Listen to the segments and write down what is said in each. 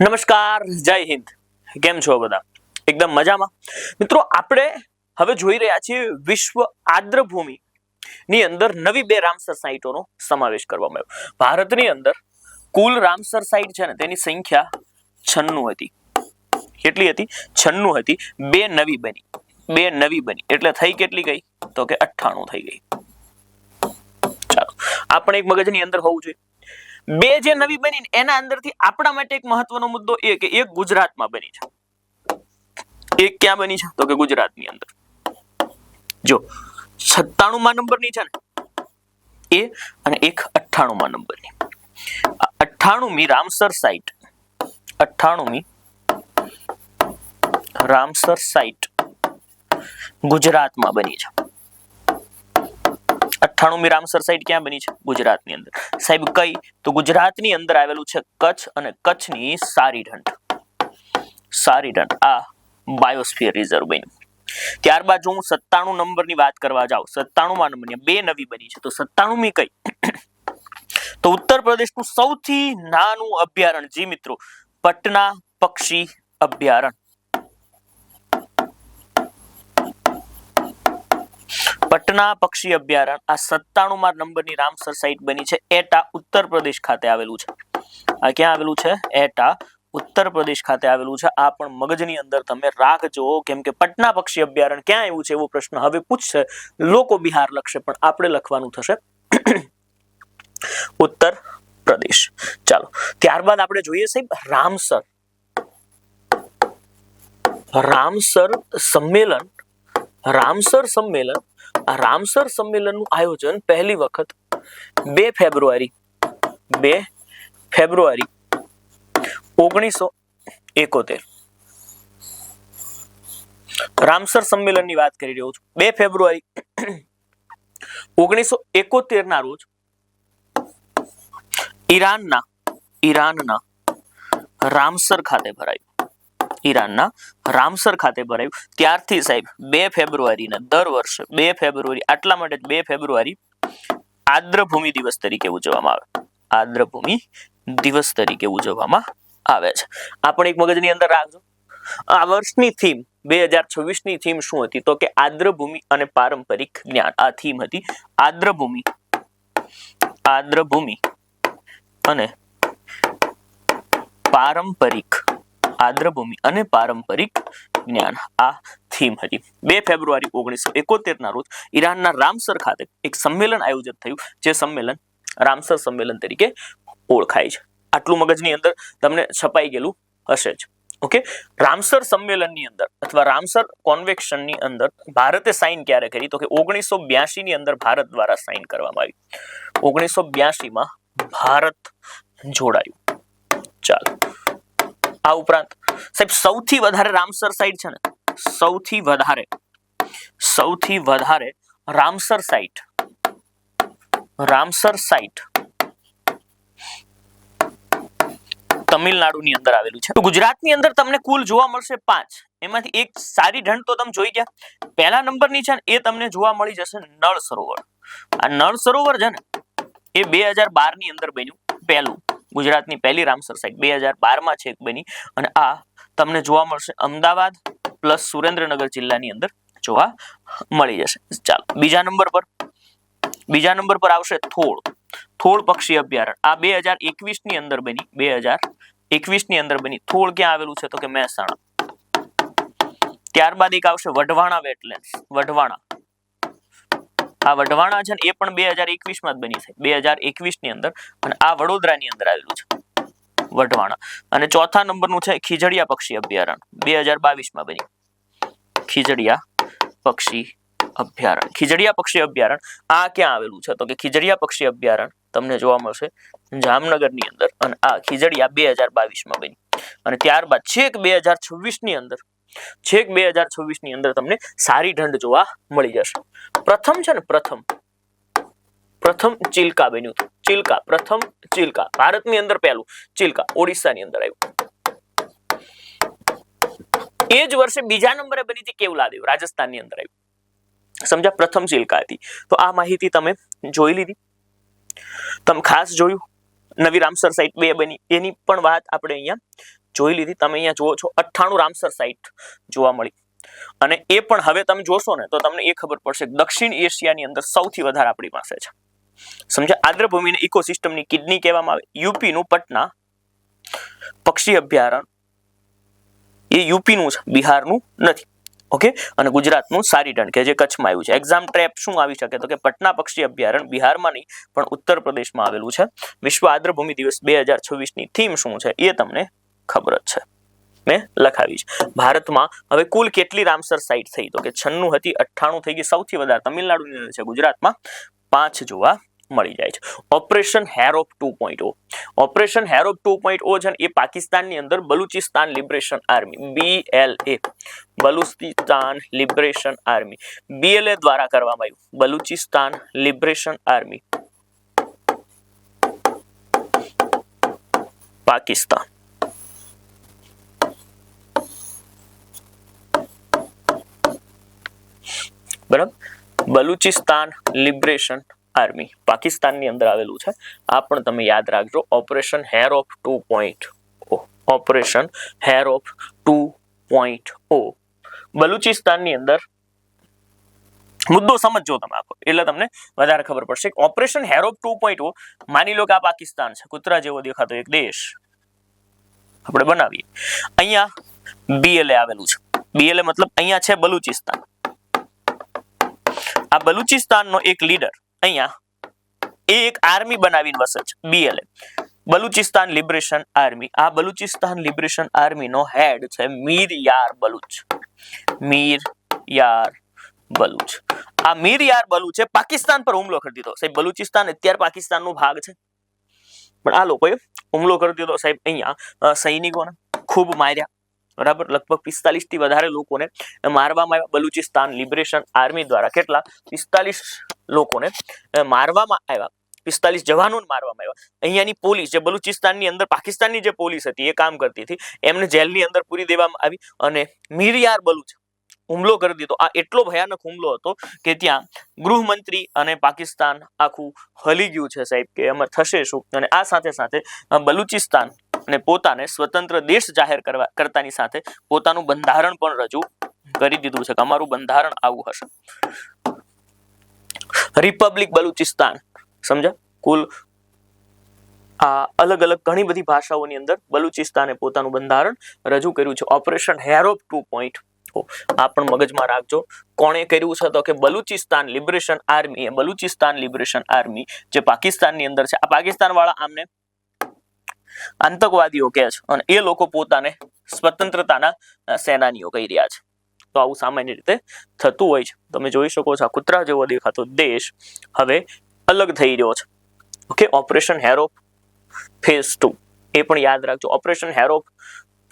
નમસ્કાર, જય હિન્દ. કેમ છો બધા? એકદમ મજામાં. મિત્રો, આપણે હવે જોઈ રહ્યા છીએ વિશ્વ આદ્રભૂમિ ની અંદર નવી બે રામસર સાઇટોનો સમાવેશ કરવામાં આવ્યો. ભારતની અંદર કુલ રામસર સાઇટ છે ને તેની સંખ્યા 96 હતી. કેટલી હતી? 96 હતી. બે નવી બની એટલે થઈ કેટલી ગઈ? તો કે 98 થઈ ગઈ. ચાલો, આ પણ એક મગજની અંદર હોવું જોઈએ. બે જે નવી બની એના અંદરથી આપણા માટે એક મહત્વનો મુદ્દો એ કે એક ગુજરાતમાં બની છે. એક ક્યાં બની છે? તો કે ગુજરાતની અંદર. જો 97માં નંબરની છે ને એ અને એક 98માં નંબરની. 98મી રામસર સાઇટ 98મી રામસર સાઇટ ગુજરાતમાં બની છે. 98મી રામસર સાઇટ ક્યાં બની છે? ગુજરાતની અંદર. સાહેબ કઈ? તો ગુજરાતની અંદર આવેલું છે કચ્છ અને કચ્છની સારીઢંઢ. આ બાયોસ્ફિયર રિઝર્વ બન્યું. ત્યારબાદ જો હું 97 નંબરની વાત કરવા જાઉં, 97માં નંબરની બે નવી બની છે. તો 97મી કઈ? તો ઉત્તર પ્રદેશનું સૌથી નાનું અભયારણ્ય, જી મિત્રો, પટના પક્ષી અભયારણ્ય. પટના પક્ષી અભયારણ્ય આ 97માં નંબરની રામસર સાઇટ બની છે. એટા ઉત્તર પ્રદેશ ખાતે આવેલું છે. આ ક્યાં આવેલું છે? એટા ઉત્તર પ્રદેશ ખાતે આવેલું છે. આ પણ મગજની અંદર તમે રાખજો, કેમ કે પટના પક્ષી અભયારણ્ય ક્યાં આવ્યું છે એવો પ્રશ્ન હવે પૂછશે. લોકો બિહાર લખશે પણ આપણે લખવાનું થશે ઉત્તર પ્રદેશ. ચાલો, ત્યારબાદ આપણે જોઈએ સાહેબ રામસર સંમેલન. રામસર સંમેલનનું આયોજન પહેલી વખત 2 ફેબ્રુઆરી 1971. રામસર સંમેલનની વાત કરી રહ્યો છું. 2 ફેબ્રુઆરી 1971 ના રોજ ઈરાનના રામસર ખાતે ભરાયું. ત્યારથી સાહેબ 2 ફેબ્રુઆરીના દર વર્ષે 2 ફેબ્રુઆરી, આટલા માટે 2 ફેબ્રુઆરી આદ્રભૂમિ દિવસ તરીકે ઉજવવામાં આવે. આદ્રભૂમિ દિવસ તરીકે ઉજવવામાં આવે છે. આ પણ એક મગજની અંદર રાખજો. આ વર્ષની થીમ 2026ની થીમ શું હતી? તો કે આદ્રભૂમિ અને પારંપરિક જ્ઞાન. આ થીમ હતી આદ્રભૂમિ અને પારંપરિક જ્ઞાન. આ થીમ હતી. 2 ફેબ્રુઆરી 1971 ના રોજ ઈરાનના રામસર ખાતે એક સંમેલન આયોજિત થયું, જે સંમેલન રામસર સંમેલન તરીકે ઓળખાય છે. આટલું મગજની અંદર તમને છપાઈ ગયેલું હશે જ. ઓકે, રામસર સંમેલનની અંદર અથવા રામસર કોન્વેક્શનની અંદર ભારતે સાઇન ક્યારે કરી? તો કે 1982 ની અંદર ભારત દ્વારા સાઇન કરવામાં આવી. 1982માં ભારત જોડાયું. ચાલો, આ ઉપરાંત સાહેબ સૌથી વધારે રામસર સાઇટ છે ને, સૌથી વધારે રામસર સાઇટ તમિલનાડુની અંદર આવેલું છે. તો ગુજરાતની અંદર તમને કુલ જોવા મળશે 5. એમાંથી એક સારીઢંઢ તો તમે જોઈ ગયા. પહેલા નંબરની છે ને એ તમને જોવા મળી જશે નળ સરોવર. આ નળ સરોવર છે ને એ 2012 ની અંદર બન્યું. પહેલું ગુજરાતની પહેલી રામસર સાઇટ 2012માં છે બની, અને આ તમને જોવા મળશે અમદાવાદ પ્લસ સુરેન્દ્રનગર જિલ્લાની અંદર જોવા મળી જશે. ચાલો, બીજા નંબર પર આવશે થોળ પક્ષી અભયારણ્ય. આ 2021ની અંદર બની. 2021ની અંદર બની. થોળ ક્યાં આવેલું છે? તો કે મહેસાણા. ત્યારબાદ એક આવશે વઢવાણા વેટલેન્ડ્સ. આ વઢવાણા છે ને એ પણ 2021માં જ બની છે. 2021ની અંદર, અને આ વડોદરાની અંદર આવેલું છે વઢવાણા. અને ચોથા નંબરનું છે ખીજડીયા પક્ષી અભયારણ્ય. 2022માં બની ખીજડીયા પક્ષી અભયારણ્ય. આ ક્યાં આવેલું છે? તો કે ખીજડીયા પક્ષી અભયારણ્ય તમને જોવા મળશે જામનગરની અંદર, અને આ ખીજડીયા 2022માં બની. અને ત્યારબાદ છેક 2026ની અંદર તમને સારીઢંઢ જોવા મળી જશે. પ્રથમ છે ને પ્રથમ ચિલ્કા બન્યું હતું. પ્રથમ ચિલ્કા ભારતની અંદર પહેલું ચિલ્કા ઓડિશાની અંદર આવ્યું. એ જ વર્ષે બીજા નંબરે બની હતી કેવલાદેવ, રાજસ્થાનની અંદર આવ્યું. સમજ્યા? પ્રથમ ચિલ્કા હતી. તો આ માહિતી તમે જોઈ લીધી. તમે ખાસ જોયું નવી રામસર સાઇટ 2 બની, એની પણ વાત આપણે અહીંયા જોઈ લીધી. તમે અહીંયા જુઓ છો 98 રામસર સાઇટ જોવા મળી. અને એ પણ હવે તમે જોશો ને તો તમને એ ખબર પડશે કે દક્ષિણ એશિયાની અંદર સૌથી વધારે આપણી પાસે છે. સમજ્યા? આદ્રભૂમિને ઇકોસિસ્ટમની કિડની કહેવામાં આવે. યુપી નું પટના પક્ષી અભયારણ્ય એ યુપી નું છે, બિહારનું નથી. ઓકે, અને ગુજરાતનું સારીટણ કે જે કચ્છમાં આવ્યું છે. એક્ઝામ ટ્રેપ શું આવી શકે તો કે પટના પક્ષી અભયારણ્ય બિહારમાં નહીં પણ ઉત્તર પ્રદેશમાં આવેલું છે. વિશ્વ આદ્રભૂમિ દિવસ 2026 ની થીમ શું છે એ તમને ખબર જ છે, મેં લખાવી છે. ભારતમાં હવે કુલ કેટલી રામસર સાઇટ થઈ તો કે 96 હતી, 98 થઈ ગઈ. સૌથી વધારે તમિલનાડુની અંદર છે, ગુજરાતમાં 5 જોવા મળી જાય છે. ઓપરેશન હેરોપ 2.0. ઓપરેશન હેરોપ 2.0 છે એ પાકિસ્તાનની અંદર Balochistan liberation army BLA Balochistan liberation army BLA દ્વારા કરવામાં આવ્યું. Balochistan liberation army Pakistan. બરાબર, બલુચિસ્તાન લિબરેશન આર્મી પાકિસ્તાનની અંદર આવેલું છે. આ પણ તમે યાદ રાખજો. ઓપરેશન હેરોપ 2.0. ઓપરેશન હેરોપ 2.0 બલુચિસ્તાનની અંદર મુદ્દો સમજો તમે આખો એટલે તમને વધારે ખબર પડશે. ઓપરેશન હેરોપ 2.0 માની લો કે આ પાકિસ્તાન છે, કૂતરા જેવો દેખાતો એક દેશ આપણે બનાવીએ. અહીંયા BLA આવેલું છે. BLA મતલબ અહીંયા છે બલુચિસ્તાન. આ બલુચિસ્તાનનો એક લીડર અહીંયા એક આર્મી બનાવીને વસે છે, BLA બલુચિસ્તાન લિબરેશન આર્મી. આ બલુચિસ્તાન લિબરેશન આર્મીનો હેડ છે મીર યાર બલુચ. મીર યાર બલુચ. આ મીર યાર બલુચે પાકિસ્તાન પર હુમલો કરી દીધો. સાહેબ બલુચિસ્તાન અત્યારે પાકિસ્તાનનો ભાગ છે પણ આ લોકોએ હુમલો કરી દીધો. સાહેબ અહીંયા સૈનિકોને ખૂબ માર્યા. બરાબર, લગભગ 45 થી વધારે લોકોને મારવામાં આવ્યા બલુચિસ્તાન લિબરેશન આર્મી દ્વારા. કેટલા? 45 લોકોને મારવામાં આવ્યા. 45 જવાનોને મારવામાં આવ્યા. અહીંયાની પોલીસ જે બલુચિસ્તાનની અંદર પાકિસ્તાનની જે પોલીસ હતી એ કામ કરતી હતી, એમને જેલની અંદર પૂરી દેવામાં આવી અને મીર યાર બલુચ હુમલો કરી દીધો. આ એટલો ભયાનક હુમલો હતો કે ત્યાં ગૃહમંત્રી અને પાકિસ્તાન આખું હલી ગયું છે સાહેબ કે એમાં થશે શું. અને આ સાથે સાથે બલુચિસ્તાન અને પોતાને સ્વતંત્ર દેશ જાહેર કરતાની સાથે પોતાનું બંધારણ પણ રજૂ કરી દીધું છે કે અમારું બંધારણ આવું હશે. રિપબ્લિક બલુચિસ્તાન. સમજા? કુલ આ અલગ અલગ ઘણી બધી ભાષાઓની અંદર બલુચિસ્તાને પોતાનું બંધારણ રજૂ કર્યું છે. ઓપરેશન હેરોપ 2.0 આ પણ મગજમાં રાખજો. કોણે કર્યું છે તો કે Balochistan liberation army. Balochistan liberation army જે પાકિસ્તાનની અંદર છે. આ પાકિસ્તાન વાળા આમને આતંકવાદીઓ કહે છે અને એ લોકો પોતાને સ્વતંત્રતાના સેનાનીઓ કહી રહ્યા છે. તો આવું સામાન્ય રીતે થતું હોય છે. તમે જોઈ શકો છો આ કૂતરા જેવો દેખાતો દેશ હવે અલગ થઈ રહ્યો છે. ઓકે, ઓપરેશન હેરોપ ફેઝ 2 એ પણ યાદ રાખજો. ઓપરેશન હેરોપ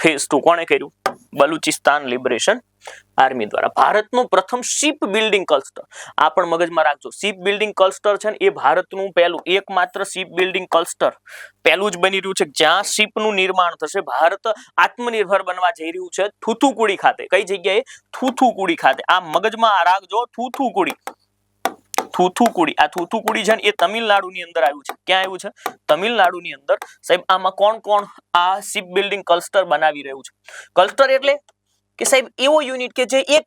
ફેઝ 2 કોણે કર્યું? બલુચિસ્તાન લિબરેશન આર્મી દ્વારા. ભારતનું પ્રથમ શિપ બિલ્ડિંગ ક્લસ્ટર. આ પણ મગજમાં રાખજો. શિપ બિલ્ડિંગ ક્લસ્ટર છે ને એ ભારતનું પહેલું એકમાત્ર શિપ બિલ્ડિંગ ક્લસ્ટર પહેલું જ બની રહ્યું છે જ્યાં શિપનું નિર્માણ થશે. ભારત આત્મનિર્ભર બનવા જઈ રહ્યું છે થૂથુકુડી ખાતે. કઈ જગ્યાએ? થૂથુકુડી ખાતે. આ મગજમાં રાખજો, થૂથુકુડી. થૂથુકુડી. આ થૂથુકુડી છે ને એ તમિલનાડુની અંદર આવ્યું છે. ક્યાં આવ્યું છે? તમિલનાડુની અંદર. સાહેબ આમાં કોણ કોણ આ શિપ બિલ્ડિંગ ક્લસ્ટર બનાવી રહ્યું છે? ક્લસ્ટર એટલે કે સાહેબ એવો યુનિટ કે જે એક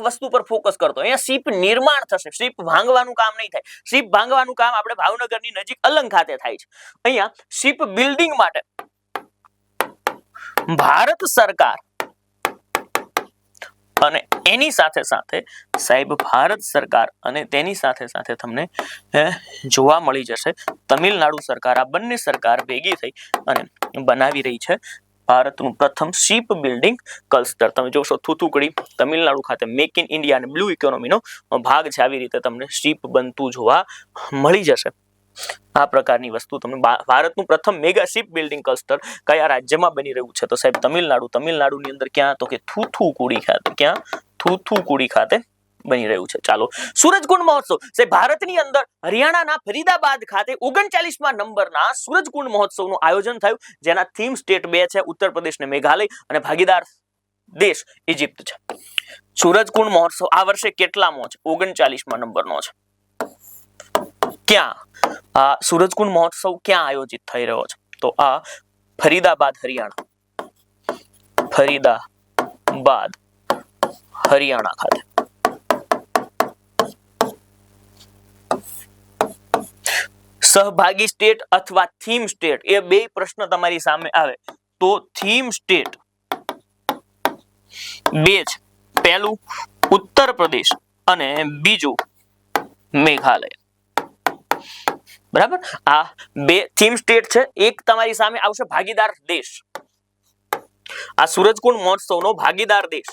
વસ્તુ પર ફોકસ કરતો. અહીંયા શિપ નિર્માણ થશે. શિપ ભાંગવાનું કામ નહીં થાય. શિપ ભાંગવાનું કામ આપણે ભાવનગરની નજીક અલંગ ખાતે થાય છે. અહીંયા શિપ બિલ્ડિંગ માટે ભારત સરકાર અને એની સાથે સાથે સાહેબ ભારત સરકાર અને તેની સાથે સાથે તમને જોવા મળી જશે તમિલનાડુ સરકાર. આ બંને સરકાર ભેગી થઈ અને બનાવી રહી છે ભારતનું પ્રથમ શિપ બિલ્ડિંગ ક્લસ્ટર. તમે જોશો થૂથુકડી તમિલનાડુ ખાતે મેક ઇન ઇન્ડિયા અને બ્લુ ઇકોનોમીનો ભાગ છે. આવી રીતે તમને શિપ બનતું જોવા મળી જશે. આ પ્રકારની વસ્તુ તમને ભારતનું પ્રથમ મેગા શિપ બિલ્ડિંગ ક્લસ્ટર કયા રાજ્યમાં બની રહ્યું છે તો સાહેબ તમિલનાડુ. તમિલનાડુની અંદર ક્યાં તો કે થૂથુકુડી ખાતે. ક્યાં? થૂથુકુડી ખાતે બની રહ્યું છે. ચાલો, સૂરજકુંડ મહોત્સવ. સાહેબ ભારતની અંદર હરિયાણાના ફરીદાબાદ ખાતે 39મા નંબરના સૂરજકુંડ મહોત્સવનું આયોજન થયું જેના થીમ સ્ટેટ 2 છે, ઉત્તર પ્રદેશ ને મેઘાલય અને ભાગીદાર દેશ ઇજિપ્ત છે. સૂરજકુંડ મહોત્સવ આ વર્ષે કેટલામો છે? 39મા નંબરનો છે. ક્યાં? આ સૂરજકુંડ મહોત્સવ ક્યાં આયોજિત થઈ રહ્યો છે? તો આ ફરીદાબાદ હરિયાણા. ફરીદાબાદ હરિયાણા ખાતે. સહભાગી સ્ટેટ અથવા થીમ સ્ટેટ એ બે પ્રશ્ન તમારી સામે આવે તો થીમ સ્ટેટ બે છે. પહેલું ઉત્તર પ્રદેશ અને બીજું મેઘાલય. બરાબર, આ બે થીમ સ્ટેટ છે. એક તમારી સામે આવશે ભાગીદાર દેશ. આ સૂરજકુંડ મહોત્સવનો ભાગીદાર દેશ.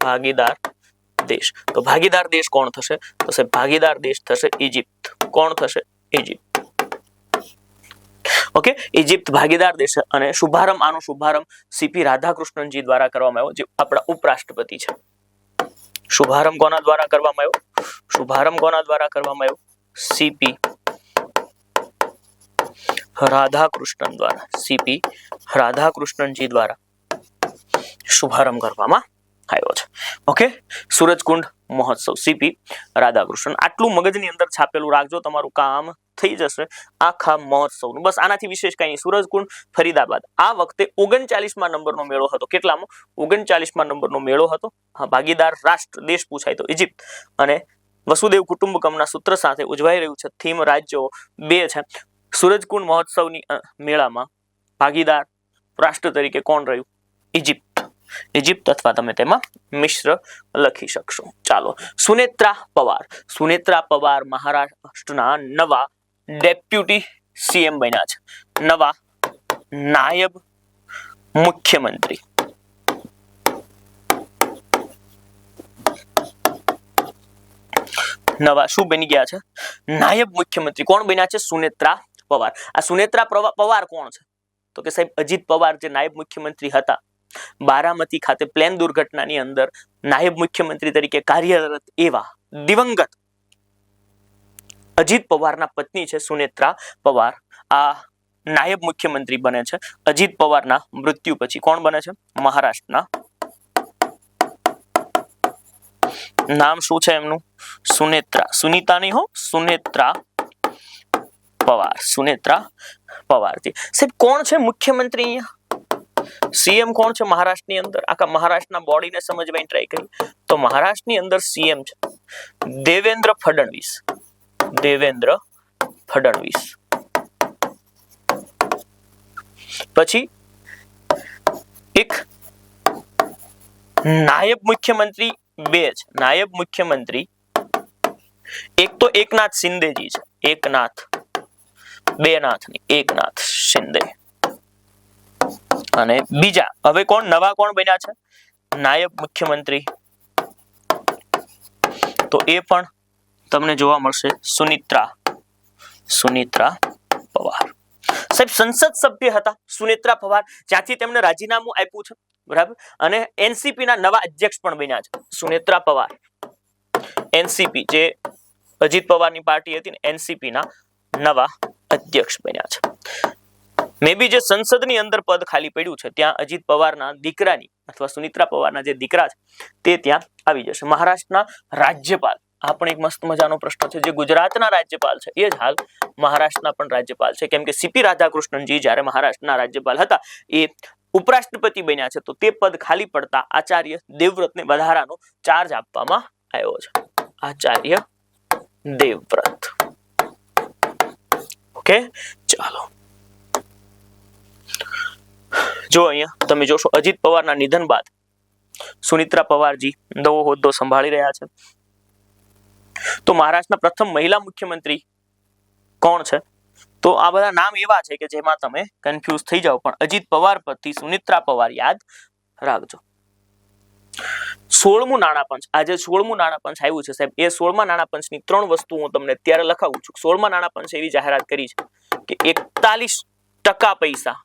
ભાગીદાર દેશ. તો ભાગીદાર દેશ કોણ થશે? તો ભાગીદાર દેશ થશે ઇજિપ્ત. કોણ થશે? ઇજિપ્ત. ઓકે, ઇજિપ્ત ભાગીદાર દેશ અને આનો શુભારંભ સીપી રાધાકૃષ્ણનજી દ્વારા કરવામાં આવ્યો, જે આપણા ઉપરાષ્ટ્રપતિ છે. શુભારંભ કોના દ્વારા કરવામાં આવ્યો? શુભારંભ કોના દ્વારા કરવામાં આવ્યો? સીપી રાધાકૃષ્ણન દ્વારા. સીપી રાધાકૃષ્ણનજી દ્વારા શુભારંભ કરવામાં આવ્યો છે. ઓકે, સૂરજકુંડ મહોત્સવ સીપી રાધાકૃષ્ણન. આટલું મગજની અંદર છાપેલું રાખજો, તમારું કામ થઈ જશે આખા મહોત્સવનું. બસ આનાથી વિશેષ કઈ નહીં. સૂરજકુંડ ફરીદાબાદ આ વખતે 39મા નંબરનો મેળો હતો. કેટલામો? 39મા નંબરનો મેળો હતો. હા, ભાગીદાર રાષ્ટ્ર દેશ પૂછાય તો ઇજિપ્ત અને વસુદેવ કુટુંબકમના સૂત્ર સાથે ઉજવાઈ રહ્યું છે. થીમ રાજ્યો બે છે. સૂરજકુંડ મહોત્સવની મેળામાં ભાગીદાર રાષ્ટ્ર તરીકે કોણ રહ્યું? ઇજિપ્ત. ઇજિપ્ત અથવા તમે તેમાં મિશ્ર લખી શકશો. ચાલો, સુનેત્રા પવાર. સુનેત્રા પવાર મહારાષ્ટ્રના નવા ડેપ્યુટી સીએમ બન્યા છે. નવા નાયબ મુખ્યમંત્રી. નવા શું બની ગયા છે? નાયબ મુખ્યમંત્રી. કોણ બન્યા છે? સુનેત્રા પવાર. આ સુનેત્રા પવાર કોણ છે? તો કે સાહેબ અજીત પવાર જે નાયબ મુખ્યમંત્રી હતા, બારામતી ખાતે પ્લેન દુર્ઘટનાની અંદર નાયબ મુખ્યમંત્રી તરીકે કાર્યરત એવા દિવંગત અજીત પવારના પત્ની છે સુનેત્રા પવાર. આ નાયબ મુખ્યમંત્રી બને છે અજીત પવારના મૃત્યુ પછી. કોણ બને છે? મહારાષ્ટ્રના. નામ શું છે એમનું? સુનેત્રા. સુનીતા નહીં હો, સુનેત્રા પવાર. સુનેત્રા પવારજી. સાહેબ કોણ છે મુખ્યમંત્રી અહીંયા? સીએમ કોણ છે મહારાષ્ટ્રની અંદર? આખા મહારાષ્ટ્રના બોડીને સમજવાની ટ્રાય કરી તો મહારાષ્ટ્રની અંદર સીએમ છે દેવેન્દ્ર ફડણવીસ. દેવેન્દ્ર ફડણવીસ. પછી એક નાયબ મુખ્યમંત્રી બે છે. નાયબ મુખ્યમંત્રી એક તો એકનાથ શિંદેજી છે. એકનાથ, બે નાથ નહીં, એકનાથ શિંદે. અને બીજા હવે કોણ નવા કોણ બન્યા છે નાયબ મુખ્યમંત્રી? તો એ પણ તમને જોવા મળશે સુનેત્રા પવાર. સાહેબ સંસદ સભ્ય હતા સુનેત્રા પવાર, જ્યાંથી તેમને રાજીનામું આપ્યું છે. બરાબર, અને એનસીપી ના નવા અધ્યક્ષ પણ બન્યા છે સુનેત્રા પવાર. એનસીપી જે અજીત પવારની પાર્ટી હતી ને, એનસીપી ના નવા અધ્યક્ષ બન્યા છે. મે બી જે સંસદની અંદર પદ ખાલી પડ્યું છે ત્યાં અજીત પવારના દીકરાની અથવા સુનેત્રા પવારના જે દીકરા છે તે ત્યાં આવી જશે. મહારાષ્ટ્રના રાજ્યપાલ. આ પણ એક મસ્ત મજાનો પ્રશ્ન છે. જે ગુજરાતના રાજ્યપાલ છે એ જ હાલ મહારાષ્ટ્રના પણ રાજ્યપાલ છે, કેમ કે સીપી રાધાકૃષ્ણનજી જ્યારે મહારાષ્ટ્રના રાજ્યપાલ હતા એ ઉપરાષ્ટ્રપતિ બન્યા છે, તો તે પદ ખાલી પડતા આચાર્ય દેવવ્રતને વધારાનો ચાર્જ આપવામાં આવ્યો છે. આચાર્ય દેવવ્રત. ઓકે, ચાલો જો અહીંયા તમે જોશો અજીત પવારના નિધન બાદ સુનેત્રા પવારજી નવો હોદ્દો સંભાળી રહ્યા છે. તો મહારાષ્ટ્રના પ્રથમ મહિલા મુખ્યમંત્રી કોણ છે? તો આ બધા નામ એવા છે કે જેમાં તમે કન્ફ્યુઝ થઈ જાઓ, પણ અજીત પવાર પરથી સુનેત્રા પવાર યાદ રાખજો. 16મું નાણાં પંચ. આજે 16મું નાણાં પંચ આવ્યું છે સાહેબ. એ 16મા નાણાં પંચની 3 વસ્તુ હું તમને અત્યારે લખાવું છું. 16મા નાણાં પંચે એવી જાહેરાત કરી છે કે 41% પૈસા